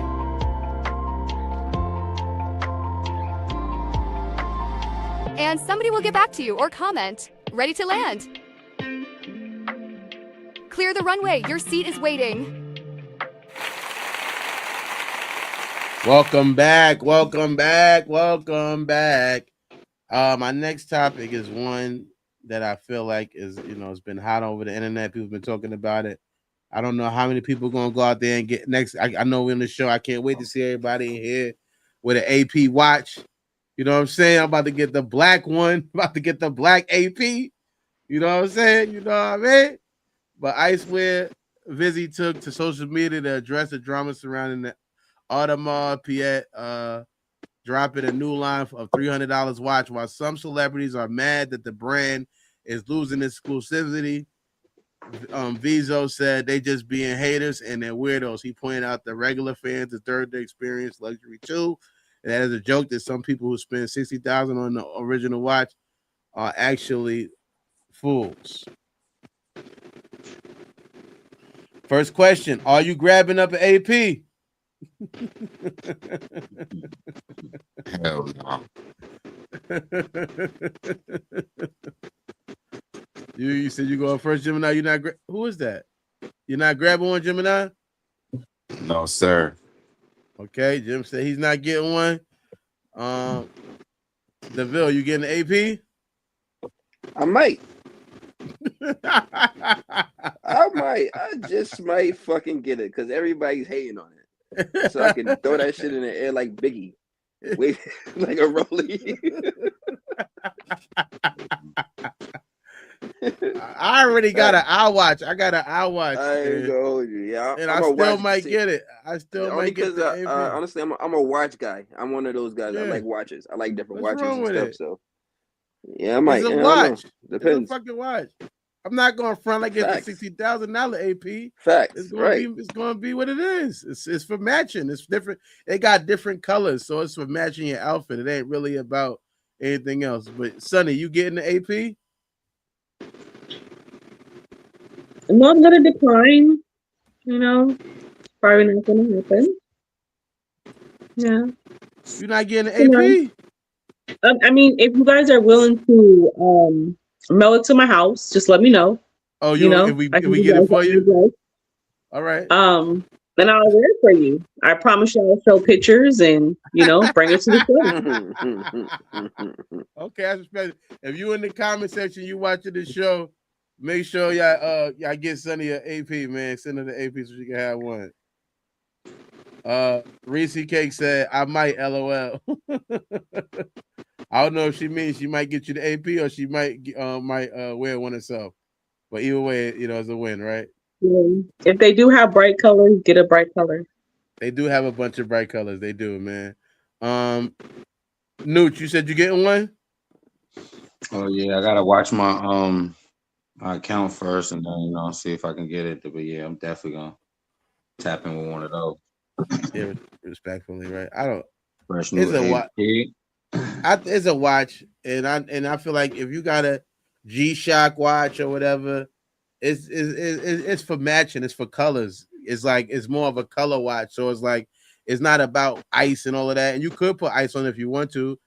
And somebody will get back to you or comment. Ready to land. Clear the runway. Your seat is waiting. Welcome back. Welcome back. Welcome back. My next topic is one that I feel like is, it's been hot over the internet. People have been talking about it. I don't know how many people are going to go out there and get next. I know we're in the show. I can't wait to see everybody in here with an AP watch. You know what I'm saying? I'm about to get the black one. I'm about to get the black AP. You know what I'm saying? You know what I mean? But I swear, Vizzy took to social media to address the drama surrounding the Audemars Piguet dropping a new line of $300 watch, while some celebrities are mad that the brand is losing exclusivity. Vizo said they just being haters and they're weirdos. He pointed out the regular fans deserve to experience luxury too. And that is a joke that some people who spend $60,000 on the original watch are actually fools. First question: are you grabbing up an AP? Hell no. You said you going first, Gemini. You're not. Who is that? You're not grabbing one, Gemini? No, sir. Okay, Jim said he's not getting one. DeVille, you getting the AP? I might. I just might fucking get it because everybody's hating on it. So I can throw that shit in the air like Biggie. Wait, like a rollie. I already got an iWatch. I got an iWatch. I ain't gonna hold you. Yeah, and I still might get it. I still might get it. Honestly, I'm a watch guy. I'm one of those guys. Yeah. I like watches. I like different What's watches wrong and with stuff. it? So yeah, I might. It's a I don't watch. know. It's Depends. a fucking watch. I'm not going front like it's Facts. a $60,000 AP. Facts. It's gonna be what it is. It's for matching. It's different. They got different colors, so it's for matching your outfit. It ain't really about anything else. But Sonny, you getting the AP? No, I'm gonna decline. Probably not gonna happen. Yeah. You're not getting the AP? I mean, if you guys are willing to mail it to my house, just let me know. Oh, if we get it for you? All right. Then I'll wear it for you. I promise you I'll show pictures and, bring it to the show. Okay, that's respect. If you in the comment section, you watching the show, make sure y'all get Sunny an AP, man. Send her the AP so she can have one. Reese Cake said, I might LOL. I don't know if she means she might get you the AP or she might wear one herself. But either way, it's a win, right? Yeah. If they do have bright colors, get a bright color. They do have a bunch of bright colors. They do, man. Nooch, you said you getting one? Oh yeah, I gotta watch my account first and then see if I can get it. But yeah, I'm definitely gonna tap in with one of those. Yeah, respectfully, right? I don't. Fresh new It's a watch. AP. It's a watch, and I feel like if you got a G-Shock watch or whatever, it's for matching. It's for colors. It's more of a color watch. So it's not about ice and all of that. And you could put ice on it if you want to,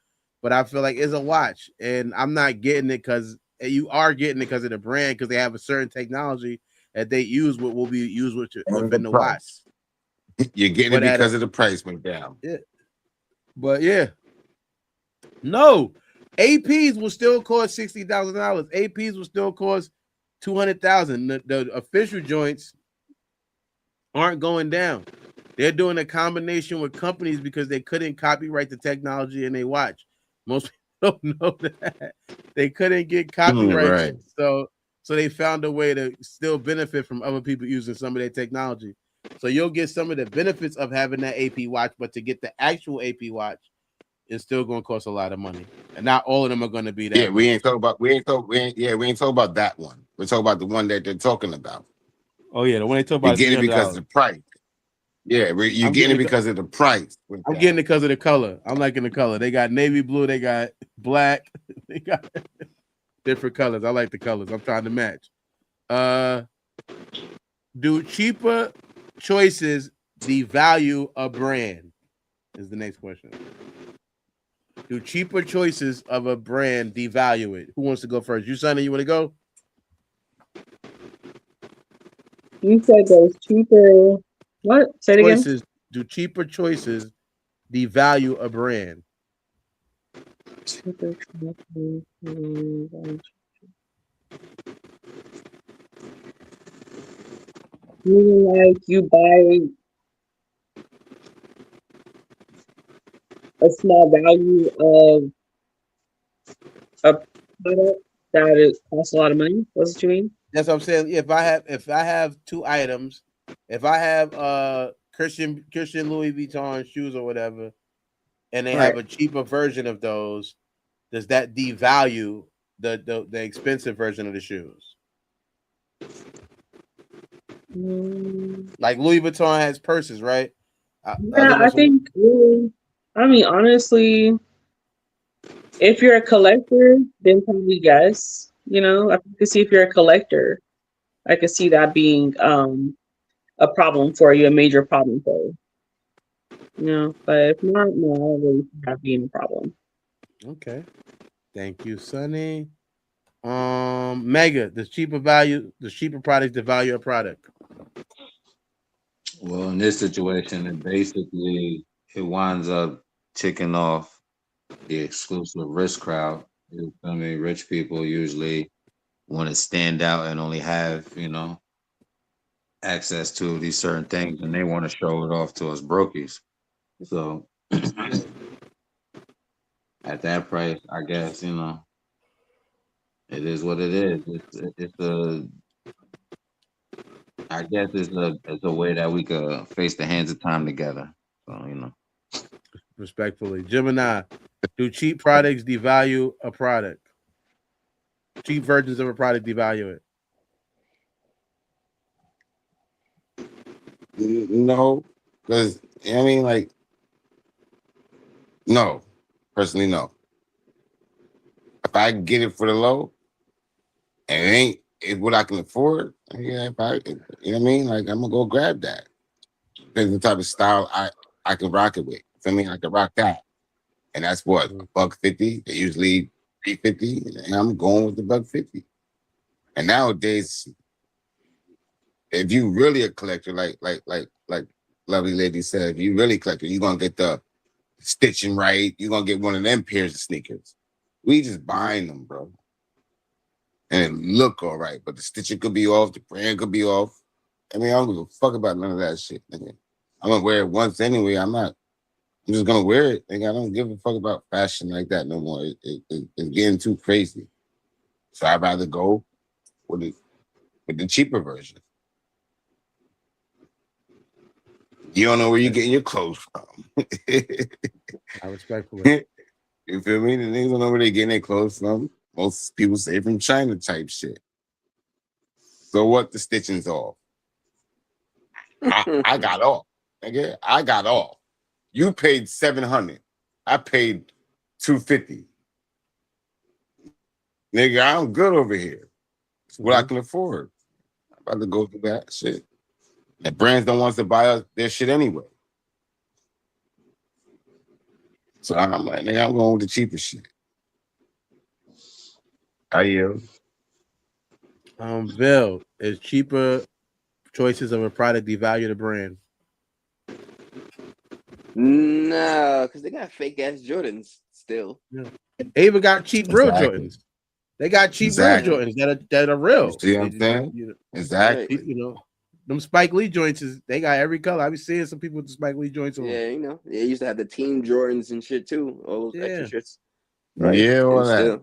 but I feel like it's a watch, and I'm not getting it because you are getting it because of the brand, because they have a certain technology that they use what will be used within the watch. You're getting it because of the price went down. Yeah. But yeah. No. APs will still cost $60,000. APs will still cost $200,000. The official joints aren't going down. They're doing a combination with companies because they couldn't copyright the technology in their watch. Most people don't know that. They couldn't get copyright. Right. So they found a way to still benefit from other people using some of their technology. So you'll get some of the benefits of having that AP watch, but to get the actual AP watch, it's still going to cost a lot of money, and not all of them are going to be that. Yeah, we ain't talking about that one. We're talking about the one that they're talking about. Oh yeah, the one they talk about. You're getting it because of the price. Yeah, you're getting it because of the price. I'm getting it because of the color. I'm liking the color. They got navy blue. They got black. They got different colors. I like the colors. I'm trying to match. Do cheaper choices devalue a brand? Is the next question. Do cheaper choices of a brand devalue it? Who wants to go first? You, Sonny, you want to go? You said those cheaper. What? Say it again. Do cheaper choices devalue a brand? Meaning like you buy a small value of a product that it costs a lot of money. That's what you mean? That's what I'm saying. If I have two items, if I have Christian Louis Vuitton shoes or whatever, and they have a cheaper version of those, does that devalue the expensive version of the shoes? Like Louis Vuitton has purses, right? Yeah, I think. I mean, honestly, if you're a collector, then probably yes. I can see if you're a collector, I could see that being a problem for you, a major problem for you. But if not, no, I don't really see that being a problem. Okay, thank you, Sonny. Mega, the cheaper products devalue a product. Well, in this situation, it winds up ticking off the exclusive rich crowd. I mean, rich people usually want to stand out and only have, access to these certain things, and they want to show it off to us brokies. So at that price, I guess, it is what it is. I guess it's a way that we could face the hands of time together. So, Respectfully, Gemini, do cheap products devalue a product? Cheap versions of a product devalue it? No, because no. Personally, no. If I can get it for the low, and it's what I can afford, I'm gonna go grab that. Depends on the type of style I can rock it with. I can rock that, and that's what $150. They usually $350, and I'm going with the $150. And nowadays, if you really a collector, like lovely lady said, if you really click it, you're gonna get the stitching right. You're gonna get one of them pairs of sneakers. We just buying them, bro. And it look all right, but the stitching could be off, the brand could be off. I mean, I don't give a fuck about none of that shit. Nigga. I'm gonna wear it once anyway. I'm just gonna wear it. Nigga. I don't give a fuck about fashion like that no more. It's getting too crazy. So I'd rather go with the cheaper version. You don't know where you're getting your clothes from. I respectfully. You feel me? The niggas don't know where they're getting their clothes from. Most people say from China type shit. So what? The stitching's off. I got off. Nigga, I got off. You paid $700. I paid $250. Nigga, I'm good over here. It's what I can afford. I'm about to go through that shit. And brands don't want us to buy us their shit anyway. So I'm like, nigga, I'm going with the cheaper shit. How you? Bill, is cheaper choices of a product devalue the brand? No, because they got fake ass Jordans still. Yeah. They even got cheap real Jordans. They got cheap real Jordans that are real. You see what I'm saying? Exactly. You know, them Spike Lee joints they got every color. I be seeing some people with the Spike Lee joints on. Yeah, you know, they used to have the Team Jordans and shit too. All those extra shirts. Right. Yeah, all that.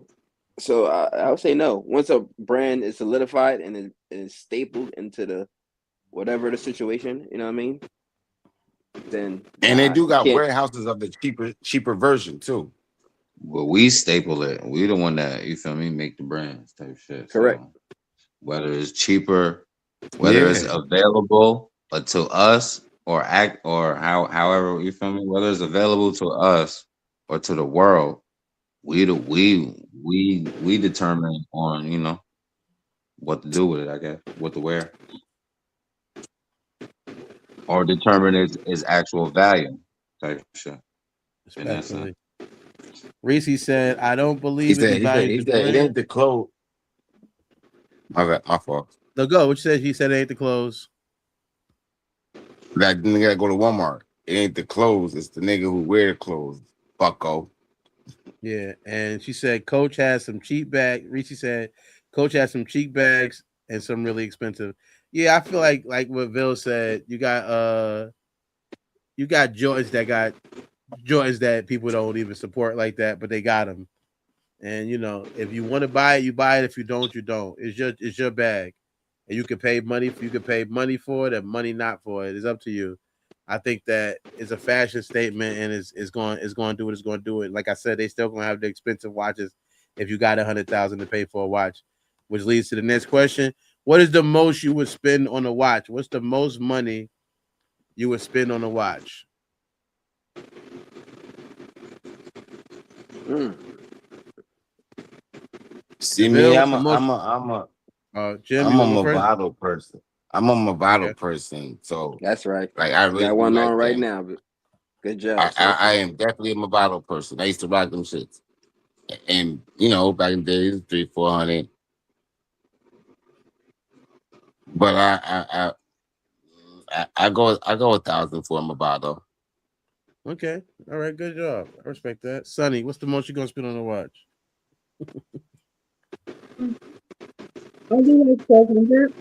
So I would say no. Once a brand is solidified and it is stapled into the whatever the situation, you know what I mean? Then they do got warehouses of the cheaper version too. Well, we staple it. We the one that, you feel me, make the brands type shit. Correct. So, whether it's cheaper, whether it's available to us or however, you feel me, whether it's available to us or to the world, we determine on, you know, what to do with it, I guess, what to wear. Or determine its actual value type shit. Especially. Reese said, I don't believe it ain't the clothes. My fault. No, go. What you said? He said it ain't the clothes. That nigga gotta go to Walmart. It ain't the clothes, it's the nigga who wear the clothes. Bucko. Yeah, and she said Coach has some cheap bags. Reese said Coach has some cheap bags and some really expensive. Yeah, I feel like what Bill said, you got Jordans that people don't even support like that, but they got them. And you know, if you want to buy it, you buy it. If you don't, you don't. It's your bag, and you can pay money. You can pay money for it, and money not for it. It's up to you. I think that it's a fashion statement, and it's going to do what it's going to do. It. Like I said, they still going to have the expensive watches if you got $100,000 to pay for a watch, which leads to the next question: what is the most you would spend on a watch? What's the most money you would spend on a watch? See me, I'm a Movado person. I'm a Movado person, so that's right. Like I really got one like on right them. now, but good job. I am definitely a Movado person. I used to rock them shits, and you know, back in the days, 300-400. But I go 1,000 for a Movado. Okay, all right, good job. I respect that. Sonny, what's the most you're gonna spend on a watch? I do like 1,200.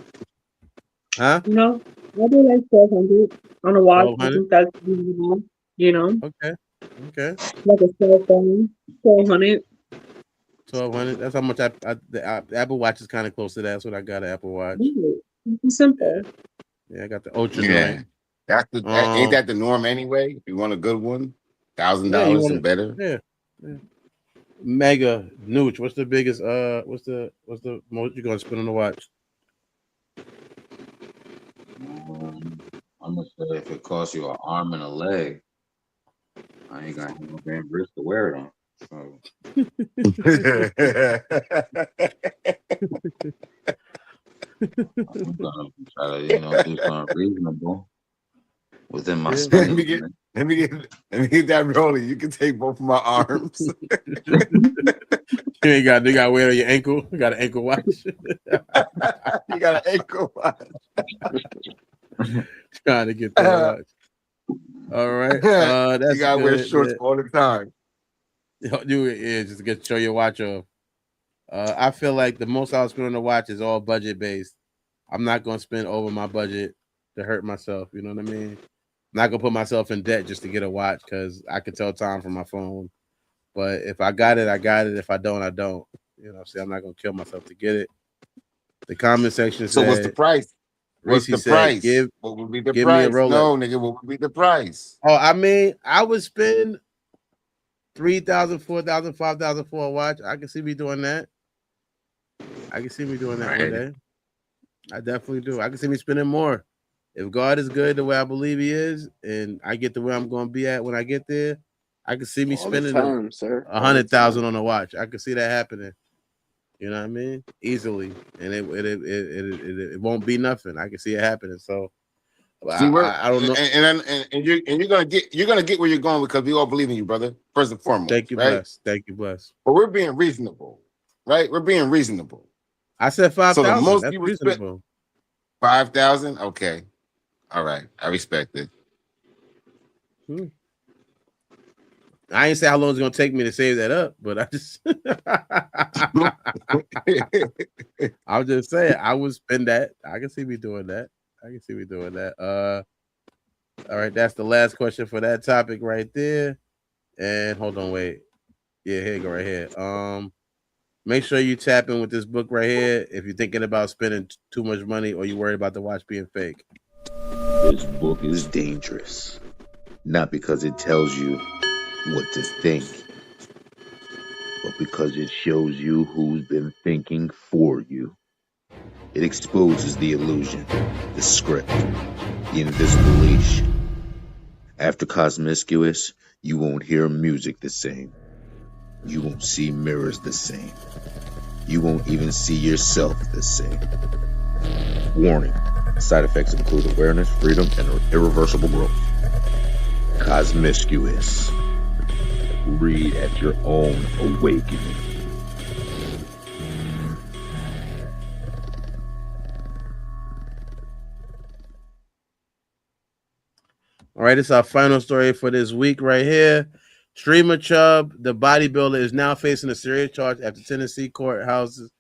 Huh? No, I do like 1,200 on a watch. I 1,200? think that's reasonable. You know, Okay. like a cell phone, 1,200. 1,200. That's how much the Apple Watch is kind of close to that. That's what I got. An Apple Watch. It's simple. Yeah, I got the Ultra. Yeah, ain't that the norm anyway? If you want a good one, $1,000 and better. Yeah. Mega Nooch, what's the biggest? What's the most you're gonna spend on the watch? I'm gonna say if it costs you an arm and a leg, I ain't got no damn wrist to wear it on. So. I'm gonna try to, do something reasonable within my spending. Let me get that rolling. You can take both of my arms. You got to wear it on your ankle. You got an ankle watch. You got an ankle watch. Trying to get that watch. All right. You That's gotta wear good. shorts all the time. Do it, yeah, just to get show your watch off. I feel like the most I'll spend on the watch is all budget based. I'm not gonna spend over my budget to hurt myself. You know what I mean? I'm not gonna put myself in debt just to get a watch because I can tell time from my phone. But if I got it, I got it. If I don't, I don't. You know, see, I'm not gonna kill myself to get it. The comment section So what's the said, price? What's the Reese said, price? What would be the give me a price? Rolex. No, nigga, what would be the price? Oh, I mean, I would spend 3,000, 4,000, 5,000 for a watch. I can see me doing that. I can see me doing that one day. I definitely do. I can see me spending more. If God is good the way I believe He is, and I get to where I'm going to be at when I get there, I can see me All the spending time, sir. 100,000 on a watch. I can see that happening. You know what I mean? Easily, and it won't be nothing. I can see it happening. So See, I don't know. And you're gonna get where you're going because we all believe in you, brother. First and foremost, Thank you, right? bless. Thank you, bless. But we're being reasonable, right? We're being reasonable. I said 5,000. So the most That's you reasonable. 5,000. Okay, all right, I respect it. I ain't say how long it's gonna take me to save that up, but I just I'll just say I would spend that. I can see me doing that. All right, that's the last question for that topic right there. And hold on, wait. Yeah, here you go right here. Make sure you tap in with this book right here if you're thinking about spending too much money or you worried about the watch being fake. This book is dangerous, not because it tells you what to think, but because it shows you who's been thinking for you. It exposes the illusion, the script, the invisible leash. After Cosmiscuous, you won't hear music the same. You won't see mirrors the same. You won't even see yourself the same. Warning, side effects include awareness, freedom, and irreversible growth. Cosmiscuous. Read at your own awakening. All right, this is our final story for this week right here. Streamer Chubb, the bodybuilder, is now facing a serious charge after Tennessee courthouse's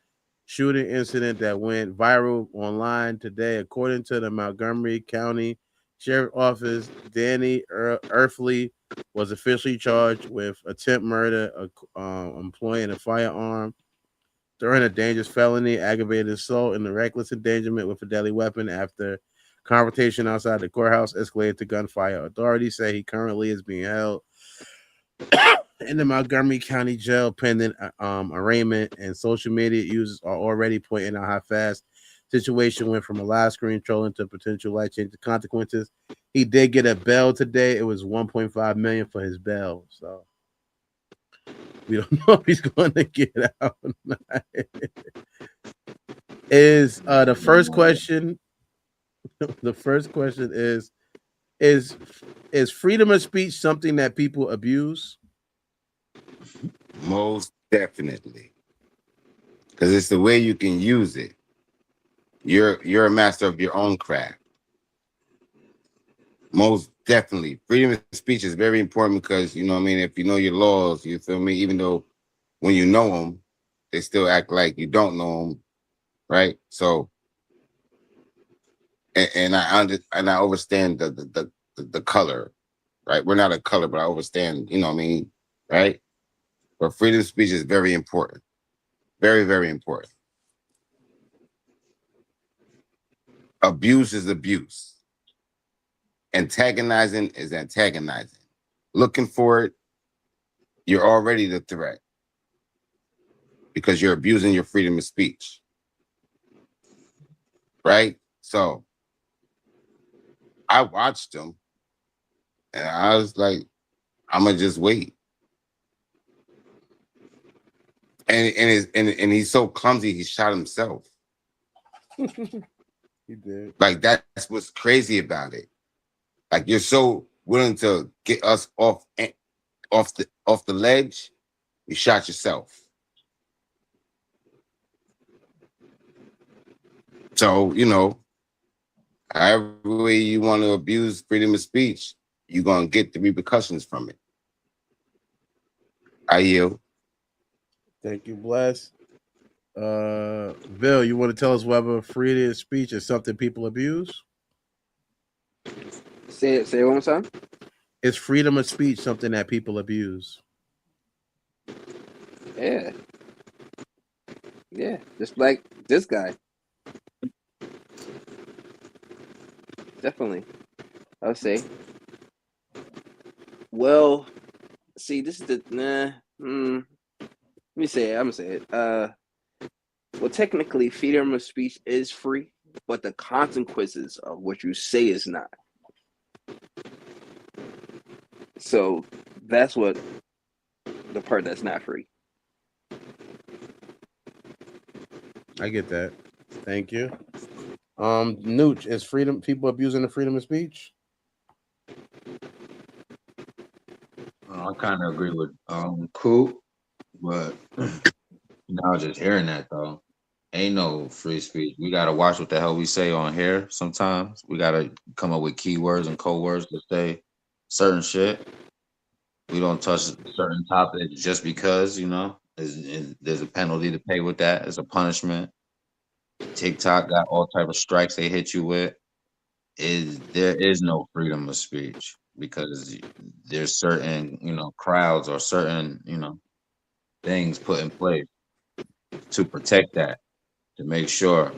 shooting incident that went viral online today. According to the Montgomery County Sheriff's Office, Danny Earthly was officially charged with attempt murder, employing a firearm, throwing a dangerous felony, aggravated assault, and the reckless endangerment with a deadly weapon after confrontation outside the courthouse escalated to gunfire. Authorities say he currently is being held in the Montgomery County Jail pending arraignment, and social media users are already pointing out how fast situation went from a live screen trolling to potential life-changing consequences. He did get a bail today. It was $1.5 million for his bail, so we don't know if he's going to get out or not. Is the first question? The first question is freedom of speech something that people abuse? Most definitely, because it's the way you can use it. You're a master of your own craft. Most definitely, freedom of speech is very important because you know what I mean. If you know your laws, you feel me. Even though when you know them, they still act like you don't know them, right? So, and I understand the color, right? We're not a color, but I understand. You know what I mean, right? But freedom of speech is very important. Very, very important. Abuse is abuse. Antagonizing is antagonizing. Looking for it, you're already the threat because you're abusing your freedom of speech. Right? So I watched him and I was like, I'm gonna just wait. And he's so clumsy, he shot himself. He did. Like that's what's crazy about it. Like you're so willing to get us off the ledge, you shot yourself. So, you know, however way you want to abuse freedom of speech, you're gonna get the repercussions from it. I yield. Thank you, Bless. Bill, you want to tell us whether freedom of speech is something people abuse? Say it one more time. Is freedom of speech something that people abuse? Yeah. Yeah. Just like this guy. Definitely. I would say. Well, see, this is the let me say it. I'm gonna say it. Well, technically, freedom of speech is free, but the consequences of what you say is not. So that's what the part that's not free. I get that. Thank you. Nooch, is freedom people abusing the freedom of speech? I kind of agree with Coop, but now just hearing that though, ain't no free speech. We gotta watch what the hell we say on here. Sometimes we gotta come up with keywords and code words to say certain shit. We don't touch certain topics just because there's a penalty to pay with that. It's a punishment. TikTok got all type of strikes they hit you with. There is no freedom of speech because there's certain crowds or certain things put in place to protect that, to make sure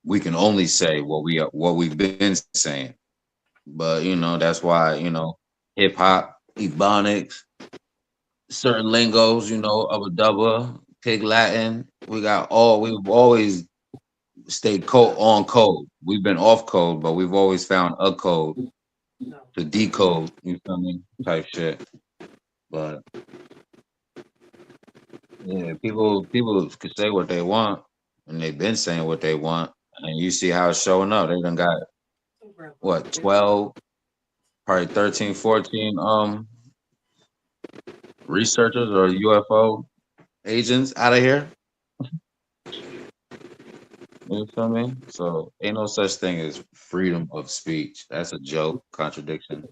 we can only say what we've been saying. But that's why hip hop, ebonics, certain lingos, Ubba Dubba, Pig Latin, we've always stayed on code. We've been off code, but we've always found a code to decode, you feel me, type shit. But yeah, people could say what they want, and they've been saying what they want, and you see how it's showing up. They done got what 12, probably 13, 14 researchers or UFO agents out of here. You feel me? So ain't no such thing as freedom of speech. That's a joke, contradiction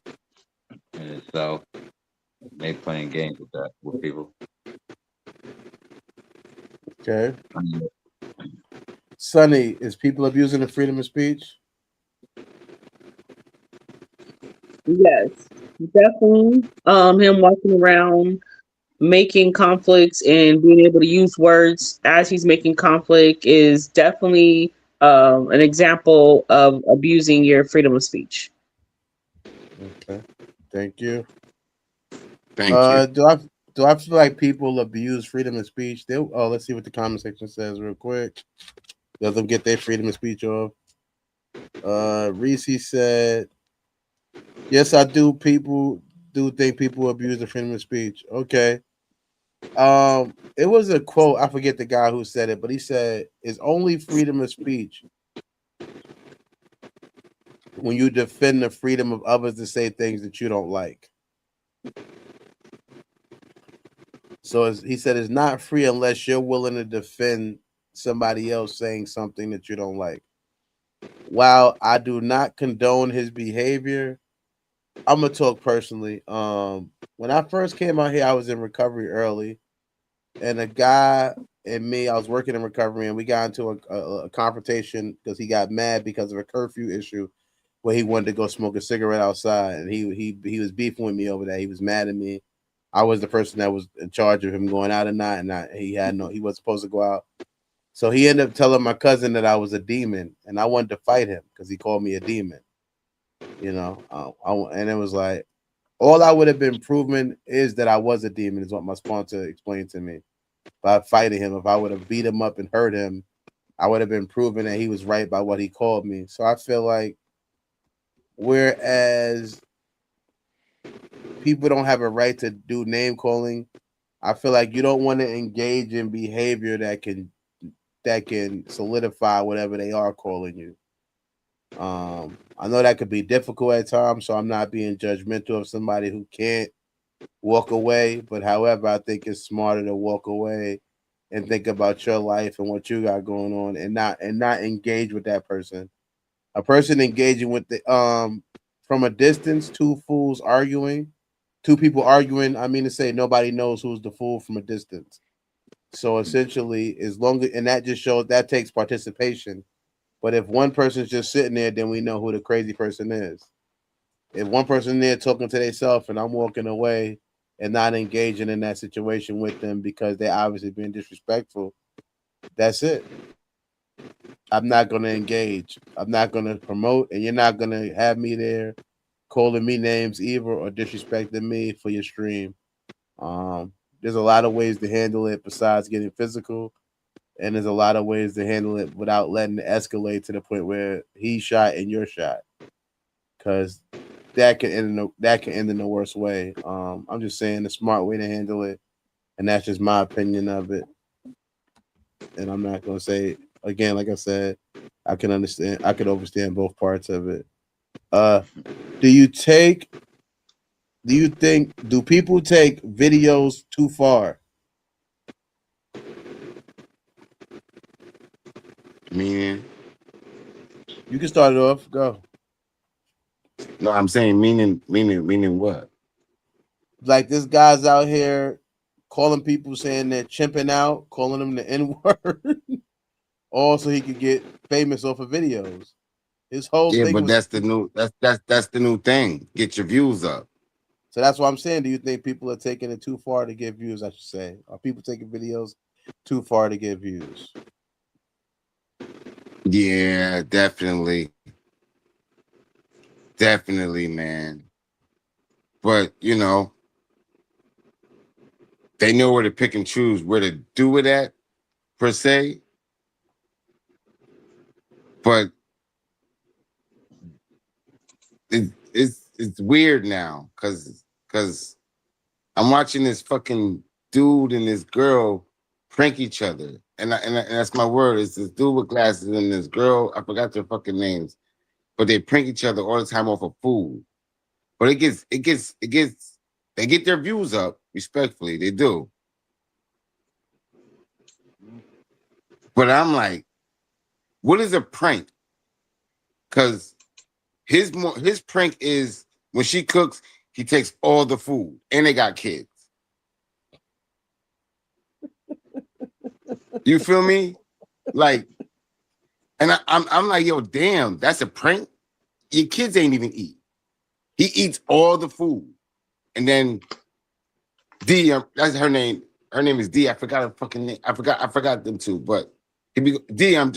in itself. They playing games with that with people. Okay. Sonny, is people abusing the freedom of speech? Yes, definitely. Him walking around making conflicts and being able to use words as he's making conflict is definitely an example of abusing your freedom of speech. Okay. Thank you. Thank you. Do I feel like people abuse freedom of speech? Let's see what the comment section says real quick. Let them get their freedom of speech off. Reese said, "Yes, I do. People do think people abuse the freedom of speech." Okay. It was a quote. I forget the guy who said it, but he said, "It's only freedom of speech when you defend the freedom of others to say things that you don't like." So he said it's not free unless you're willing to defend somebody else saying something that you don't like. While I do not condone his behavior, I'm gonna talk personally. When I first came out here, I was in recovery early, and a guy and me, I was working in recovery, and we got into a confrontation because he got mad because of a curfew issue where he wanted to go smoke a cigarette outside, and he was beefing with me over that. He was mad at me. I was the person that was in charge of him going out or not, and he wasn't supposed to go out. So he ended up telling my cousin that I was a demon, and I wanted to fight him because he called me a demon. And it was like all I would have been proven is that I was a demon, is what my sponsor explained to me. By fighting him, if I would have beat him up and hurt him, I would have been proven that he was right by what he called me. So I feel like, whereas people don't have a right to do name calling, I feel like you don't want to engage in behavior that can solidify whatever they are calling you. I know that could be difficult at times, so I'm not being judgmental of somebody who can't walk away. But however, I think it's smarter to walk away and think about your life and what you got going on, and not engage with that person. A person engaging with from a distance, two fools arguing, two people arguing. I mean to say nobody knows who's the fool from a distance. So essentially, as long as and that just shows that takes participation. But if one person's just sitting there, then we know who the crazy person is. If one person there talking to themselves and I'm walking away and not engaging in that situation with them because they're obviously being disrespectful, that's it. I'm not going to engage. I'm not going to promote, and you're not going to have me there calling me names either or disrespecting me for your stream. There's a lot of ways to handle it besides getting physical, and there's a lot of ways to handle it without letting it escalate to the point where he shot and you're shot, because that can end in the worst way. I'm just saying the smart way to handle it, and that's just my opinion of it. And I'm not gonna say again, like I said, I can understand both parts of it. Do people take videos too far? Meaning? You can start it off. Go. No, I'm saying meaning what? Like this guy's out here calling people saying they're chimping out, calling them the N-word, all so he could get famous off of videos. His whole Yeah, thing but was that's the new thing. Get your views up. so that's what I'm saying. Do you think people are taking it too far to get views? I should say, are people taking videos too far to get views? Yeah, definitely, man. But they know where to pick and choose where to do it at, per se. But it's weird now because I'm watching this fucking dude and this girl prank each other, and that's my word. It's this dude with glasses and this girl. I forgot their fucking names, but they prank each other all the time off of food. But it gets. They get their views up, respectfully. They do. But I'm like, what is a prank? Because his prank is when she cooks, he takes all the food, and they got kids. You feel me? Like, and I'm like, yo, damn, that's a prank. Your kids ain't even eat. He eats all the food, and then D, that's her name. Her name is D. I forgot her fucking name. I forgot them two. But he be D. I'm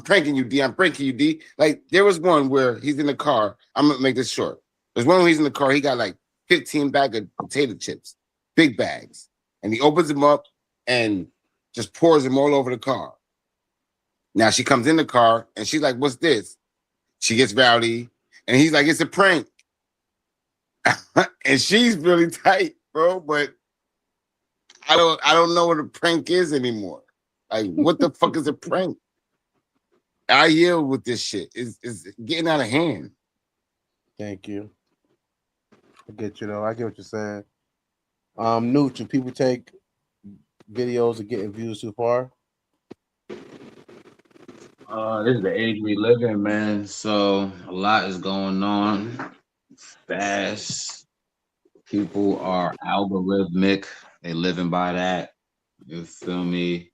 pranking you, D. I'm pranking you, D. Like there was one where he's in the car. I'm gonna make this short. There's one where he's in the car. He got like 15 bags of potato chips, big bags, and he opens them up and just pours them all over the car. Now she comes in the car and she's like, "What's this?" She gets rowdy, and he's like, "It's a prank." And she's really tight, bro. But I don't know what a prank is anymore. Like, what the fuck is a prank? I yield with this shit. It's getting out of hand. Thank you. I get you though. I get what you're saying. Nooch, do people take videos of getting views too far? This is the age we live in, man. So a lot is going on fast. People are algorithmic. They living by that. You feel me?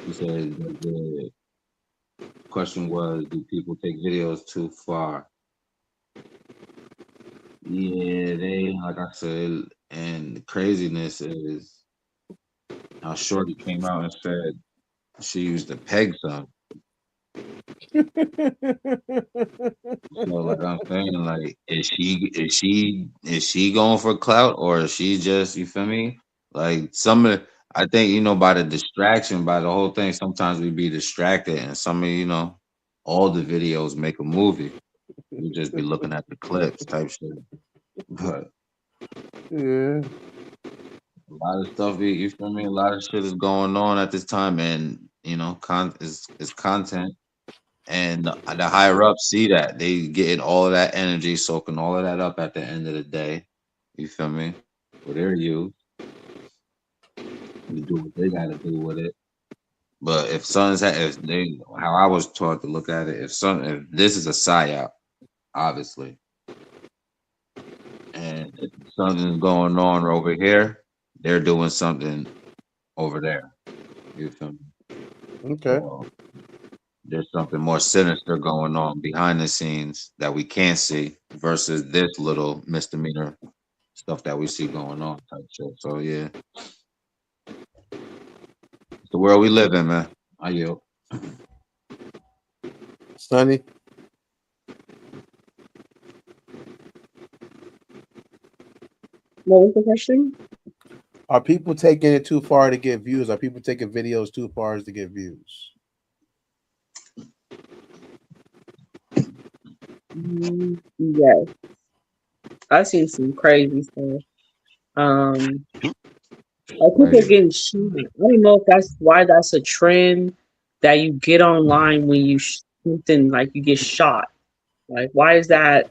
You said the question was, do people take videos too far? Yeah, they, like I said, and the craziness is how Shorty came out and said she used to peg some. So like I'm saying, like, is she going for clout, or is she just, you feel me? Like I think, by the distraction, by the whole thing, sometimes we be distracted, and all the videos make a movie. We just be looking at the clips type shit. But yeah, a lot of stuff, you feel me? A lot of shit is going on at this time, and is content. And the higher ups see that, they getting all of that energy, soaking all of that up at the end of the day. You feel me? For their youth, they do what they gotta do with it. But if how I was taught to look at it, if this is a psyop, obviously, and if something's going on over here, they're doing something over there. You feel me? Okay. So there's something more sinister going on behind the scenes that we can't see versus this little misdemeanor stuff that we see going on type shit. So yeah, it's the world we live in, man. I yield. Sonny. What was the question? Are people taking it too far to get views? Are people taking videos too far to get views? Yes, I've seen some crazy stuff. Like people getting shot. I don't know if that's why that's a trend that you get online when you something like you get shot. Like, why is that?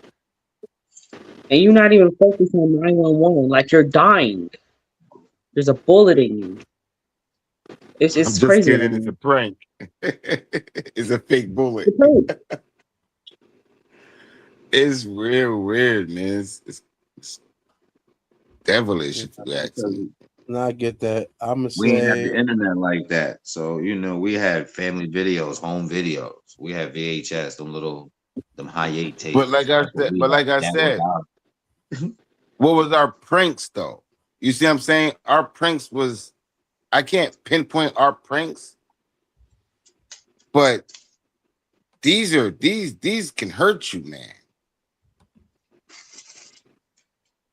And you're not even focused on 911. Like you're dying. There's a bullet in you. I'm It's just crazy. kidding. It's a prank. It's a fake bullet. It's real weird, man. It's devilish if you ask me. No, I get that. I'm gonna We ain't have the say internet like that. So, we had family videos, home videos. We had VHS, them high 8 tapes. But like I said, what was our pranks though? You see what I'm saying? Our pranks was, I can't pinpoint our pranks, but these can hurt you, man.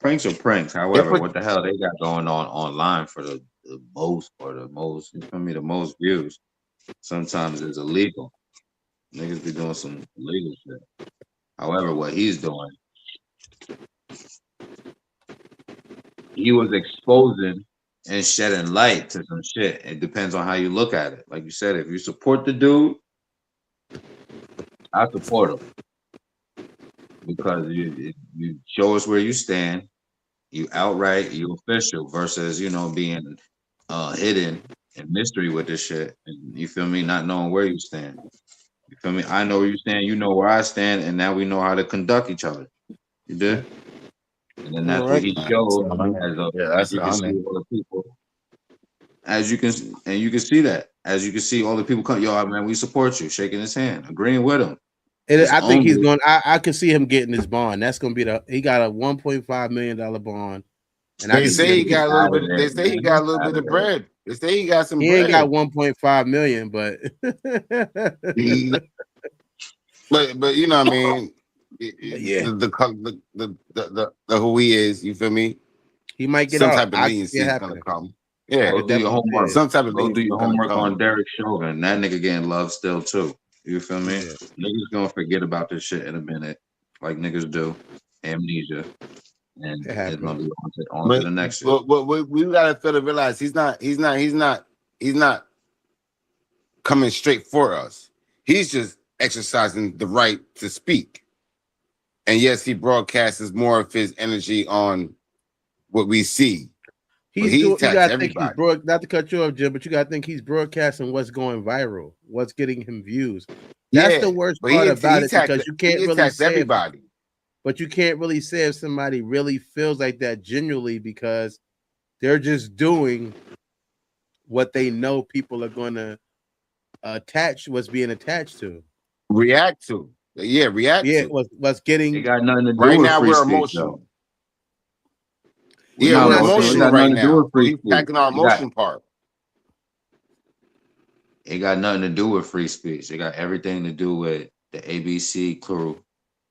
Pranks are pranks. However, what the hell they got going on online for the most, you feel me, the most views? Sometimes it's illegal. Niggas be doing some illegal shit. However, what he's doing, he was exposing and shedding light to some shit. It depends on how you look at it. Like you said, if you support the dude, I support him because you show us where you stand. You outright, you official versus being hidden and mystery with this shit. And you feel me? Not knowing where you stand. You feel me? I know where you stand. You know where I stand, and now we know how to conduct each other. You did. And then that's what he showed as you can see all the people. You can see that. As you can see all the people come, yo, man, we support you, shaking his hand, agreeing with him. I think he's going. I could see him getting his bond. That's going to be he got a $1.5 million bond. And they say he got a little bit. They say he got a little bit of bread. They say he got some. He ain't got 1.5 million, but but you know what I mean. Yeah, the who he is. You feel me? He might get some out. type of leniency is gonna come. Yeah, go do your homework. Some type of go do your homework come. on Derek Chauvin. That nigga getting love still too. You feel me? Yeah. Niggas gonna forget about this shit in a minute, like niggas do. Amnesia, and it's gonna be on to the next shit. But we gotta feel to realize he's not coming straight for us. He's just exercising the right to speak. And yes, he broadcasts more of his energy on what we see. You gotta think he's not to cut you off, Jim, but you gotta think he's broadcasting what's going viral, what's getting him views. That's the worst part about it, because you can't really say everybody. But you can't really say if somebody really feels like that genuinely, because they're just doing what they know people are going to what's being attached to. React to. Yeah, react to. What's getting. It got nothing to do right with now, free we're speech, emotional. Though. Yeah, we're emotional right now. We're packing our emotion part. It got nothing to do with free speech. It got everything to do with the ABC crew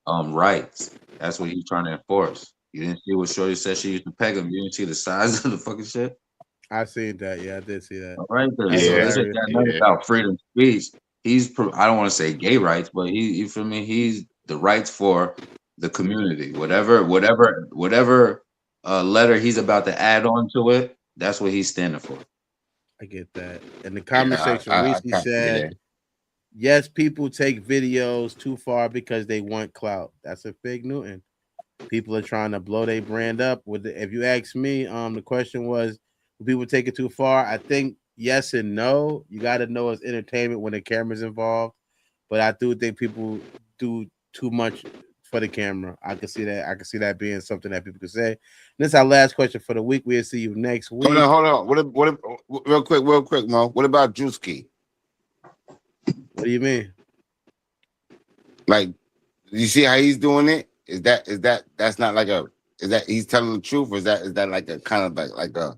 rights. That's what he's trying to enforce. You didn't see what Shorty said she used to peg him. You didn't see the size of the fucking shit. I seen that. Yeah, I did see that. All right, so this ain't got nothing about freedom of speech. I don't want to say gay rights, but you feel me? He's the rights for the community. Whatever letter he's about to add on to it, that's what he's standing for. I get that. And the conversation recently said, yes, people take videos too far because they want clout. That's a Fig Newton. People are trying to blow their brand up. If you ask me, the question was, will people take it too far? I think yes and no. You got to know it's entertainment when the camera's involved, but I do think people do too much for the camera. I can see that. I can see that being something that people can say. And this is our last question for the week. We'll see you next week. Hold on. Real quick, Mo. What about Drewski? What do you mean? Like, you see how he's doing it? That's not like a, is that he's telling the truth, or is that like a kind of like a,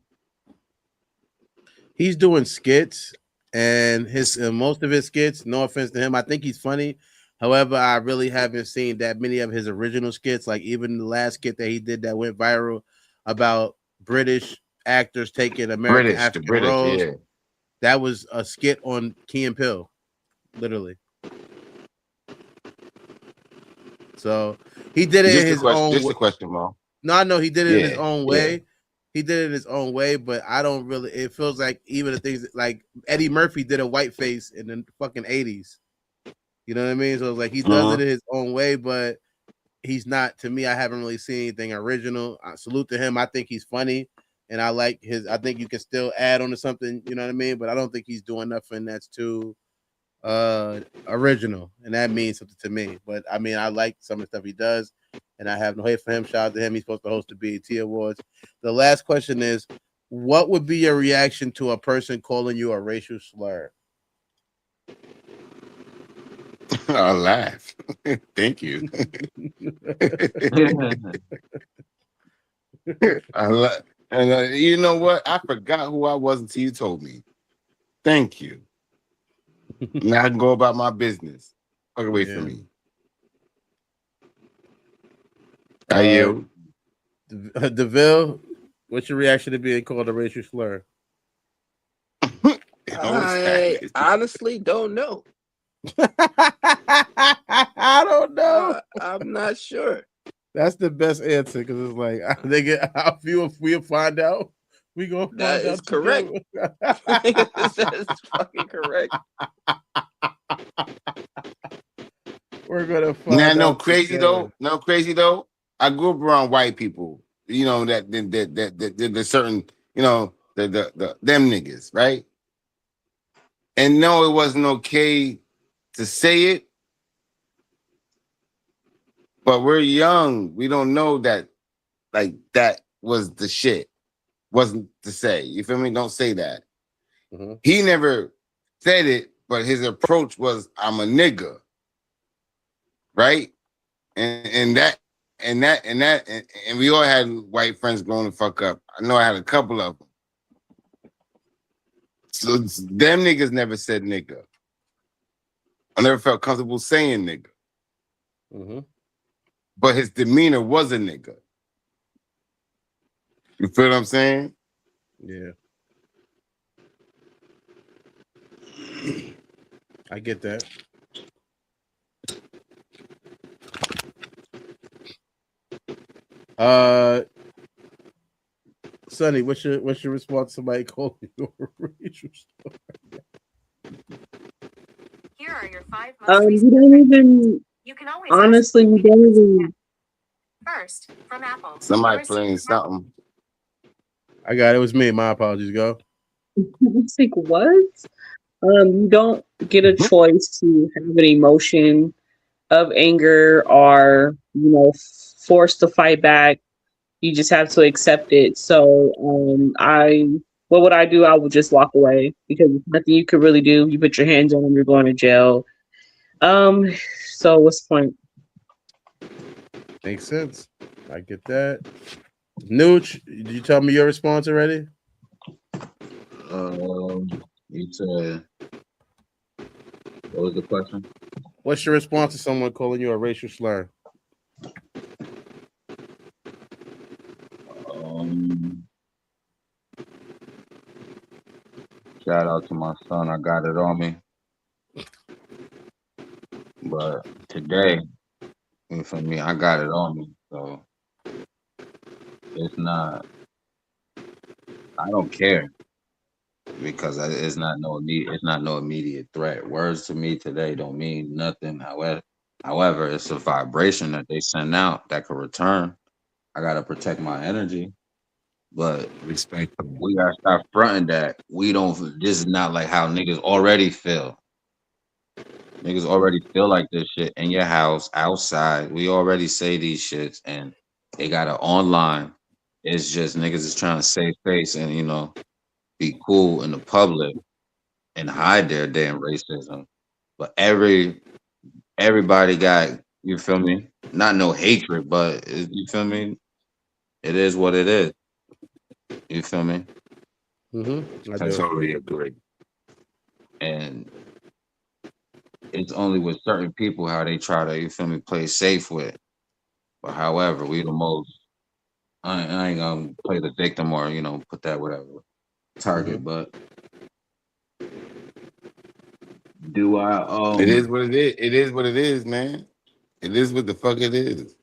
He's doing skits, and his most of his skits, no offense to him, I think he's funny. However, I really haven't seen that many of his original skits. Like even the last skit that he did that went viral about British actors taking American African roles. yeah. That was a skit on Key and Peele, literally. So he did it in his own way. Just a question, Mo. No, I know he did it in his own way. Yeah. He did it in his own way, but I don't really. It feels like even the things like Eddie Murphy did a whiteface in the fucking 80s. You know what I mean? So it's like he does it in his own way, but he's not. To me, I haven't really seen anything original. I salute to him. I think he's funny, and I like his. I think you can still add on to something. You know what I mean? But I don't think he's doing nothing that's too original, and that means something to me. But I mean, I like some of the stuff he does. And I have no hate for him. Shout out to him. He's supposed to host the BET Awards. The last question is, what would be your reaction to a person calling you a racial slur? I'll laugh. Thank you. And you know what? I forgot who I was until you told me. Thank you. Now I can go about my business. Fuck away from me. DeVille, what's your reaction to being called a racial slur? I honestly don't know. I don't know. I'm not sure. That's the best answer because it's like if we'll find out. We gonna find that out. Is correct. That's fucking correct. We're gonna find now, out. No crazy though. I grew up around white people, you know, that the certain, you know, the them niggas, right? And no, it wasn't okay to say it, but we're young. We don't know that, like, that was the shit. Wasn't to say. You feel me? Don't say that. Mm-hmm. He never said it, but his approach was, I'm a nigga. Right? And we all had white friends growing the fuck up. I know I had a couple of them. So them niggas never said nigga. I never felt comfortable saying nigga. Mm-hmm. But his demeanor was a nigga. You feel what I'm saying? Yeah. I get that. Sonny, what's your response to somebody calling you a racial slur? Here are your 5 you don't even. You can always honestly, you don't even. First, from Apple. Somebody playing something. I got it. It was me. My apologies. Go. It's like what? You don't get a choice to have an emotion of anger or forced to fight back. You just have to accept it. So what would I do? I would just walk away because there's nothing you could really do. You put your hands on them, you're going to jail. So what's the point? Makes sense. I get that. Nooch, did you tell me your response already? You said, what was the question? What's your response to someone calling you a racial slur? Shout out to my son. I got it on me. But today, for me, I got it on me. So it's not, I don't care because it's not no immediate threat. Words to me today don't mean nothing. However, it's a vibration that they send out that could return. I got to protect my energy. But Respect. we gotta stop fronting that we don't. This is not like how niggas already feel. Niggas already feel like this shit in your house, outside. We already say these shits, and they got it online. It's just niggas is trying to save face and be cool in the public and hide their damn racism. But everybody got, you feel me? Not no hatred, but you feel me? It is what it is. You feel me? Mm-hmm. I totally agree. And it's only with certain people how they try to, you feel me, play safe with. But however, we the most. I ain't gonna play the victim or put that whatever target, but do I It is what it is. It is what it is, man. It is what the fuck it is.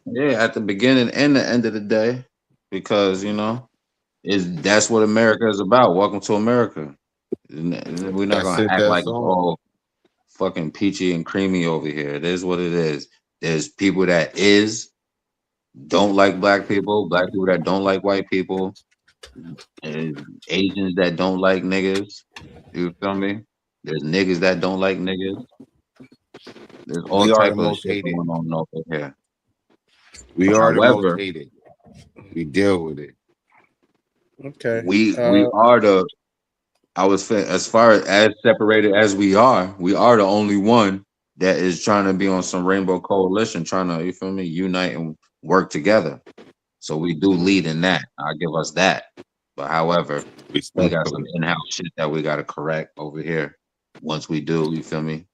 Yeah, at the beginning and the end of the day, because that's what America is about. Welcome to America. We're not That's gonna it. act like That's it's all. all fucking peachy and creamy over here. It is what it is. There's people that don't like black people that don't like white people, and Asians that don't like niggas. You feel me? There's niggas that don't like niggas. There's all We are the type of most shit hated. going on over here. We But are the most however, hated. We deal with it. Okay. we are the. I was as far as separated as we are the only one that is trying to be on some rainbow coalition, trying to, you feel me, unite and work together. So we do lead in that. I'll give us that. But however, we got some in-house shit that we got to correct over here. Once we do, you feel me,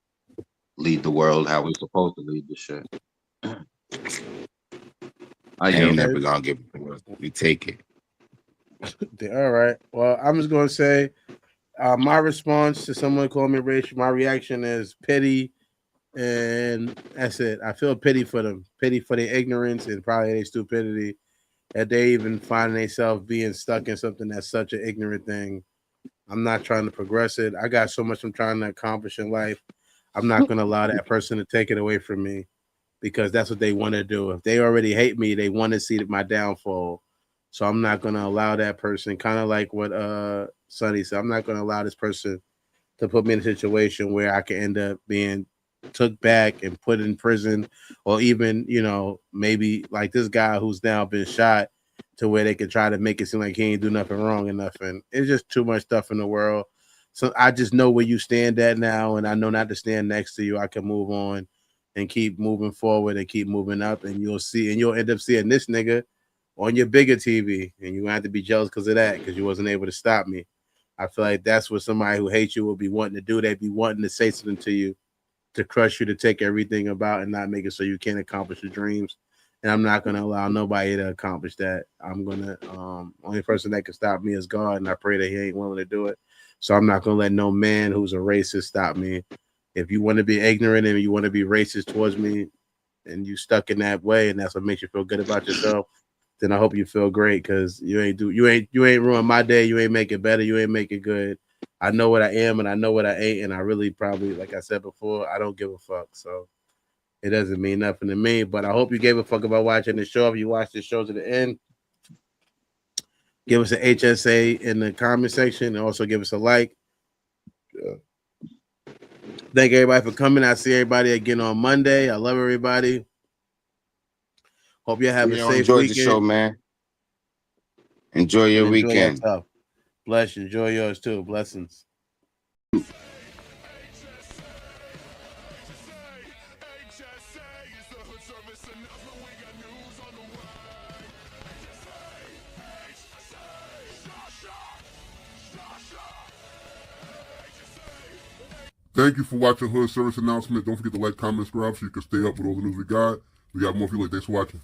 lead the world how we supposed to lead the shit. I ain't never gonna give it to us. We take it. All right. Well, I'm just gonna say my response to someone calling me racist, my reaction is pity, and that's it. I feel pity for them, pity for their ignorance and probably their stupidity, that they even find themselves being stuck in something that's such an ignorant thing. I'm not trying to progress it. I got so much I'm trying to accomplish in life. I'm not going to allow that person to take it away from me, because that's what they want to do. If they already hate me, they want to see my downfall. So I'm not going to allow that person, kind of like what Sonny said, I'm not going to allow this person to put me in a situation where I can end up being took back and put in prison, or even, maybe like this guy who's now been shot, to where they can try to make it seem like he ain't do nothing wrong and nothing. It's just too much stuff in the world. So I just know where you stand at now, and I know not to stand next to you. I can move on and keep moving forward and keep moving up, and you'll end up seeing this nigga on your bigger TV, and you have to be jealous because of that, because you wasn't able to stop me. I feel like that's what somebody who hates you will be wanting to do. They'd be wanting to say something to you, to crush you, to take everything about and not make it so you can't accomplish your dreams. And I'm not going to allow nobody to accomplish that. I'm going to, only person that can stop me is God, and I pray that he ain't willing to do it. So I'm not going to let no man who's a racist stop me. If you want to be ignorant and you want to be racist towards me, and you stuck in that way, and that's what makes you feel good about yourself, then I hope you feel great, because you ain't ruin my day. You ain't make it better. You ain't make it good. I know what I am and I know what I ain't, and I really probably, like I said before, I don't give a fuck. So it doesn't mean nothing to me. But I hope you gave a fuck about watching the show. If you watched the show to the end, give us an HSA in the comment section, and also give us a like. Thank everybody for coming. I see everybody again on Monday. I love everybody. Hope you have a safe enjoyed weekend. the show, man. Enjoy your weekend. Yourself. Bless you. Enjoy yours too. Blessings. Thank you for watching Hood Service Announcement. Don't forget to like, comment, subscribe so you can stay up with all the news we got. We got more for you. Thanks for watching.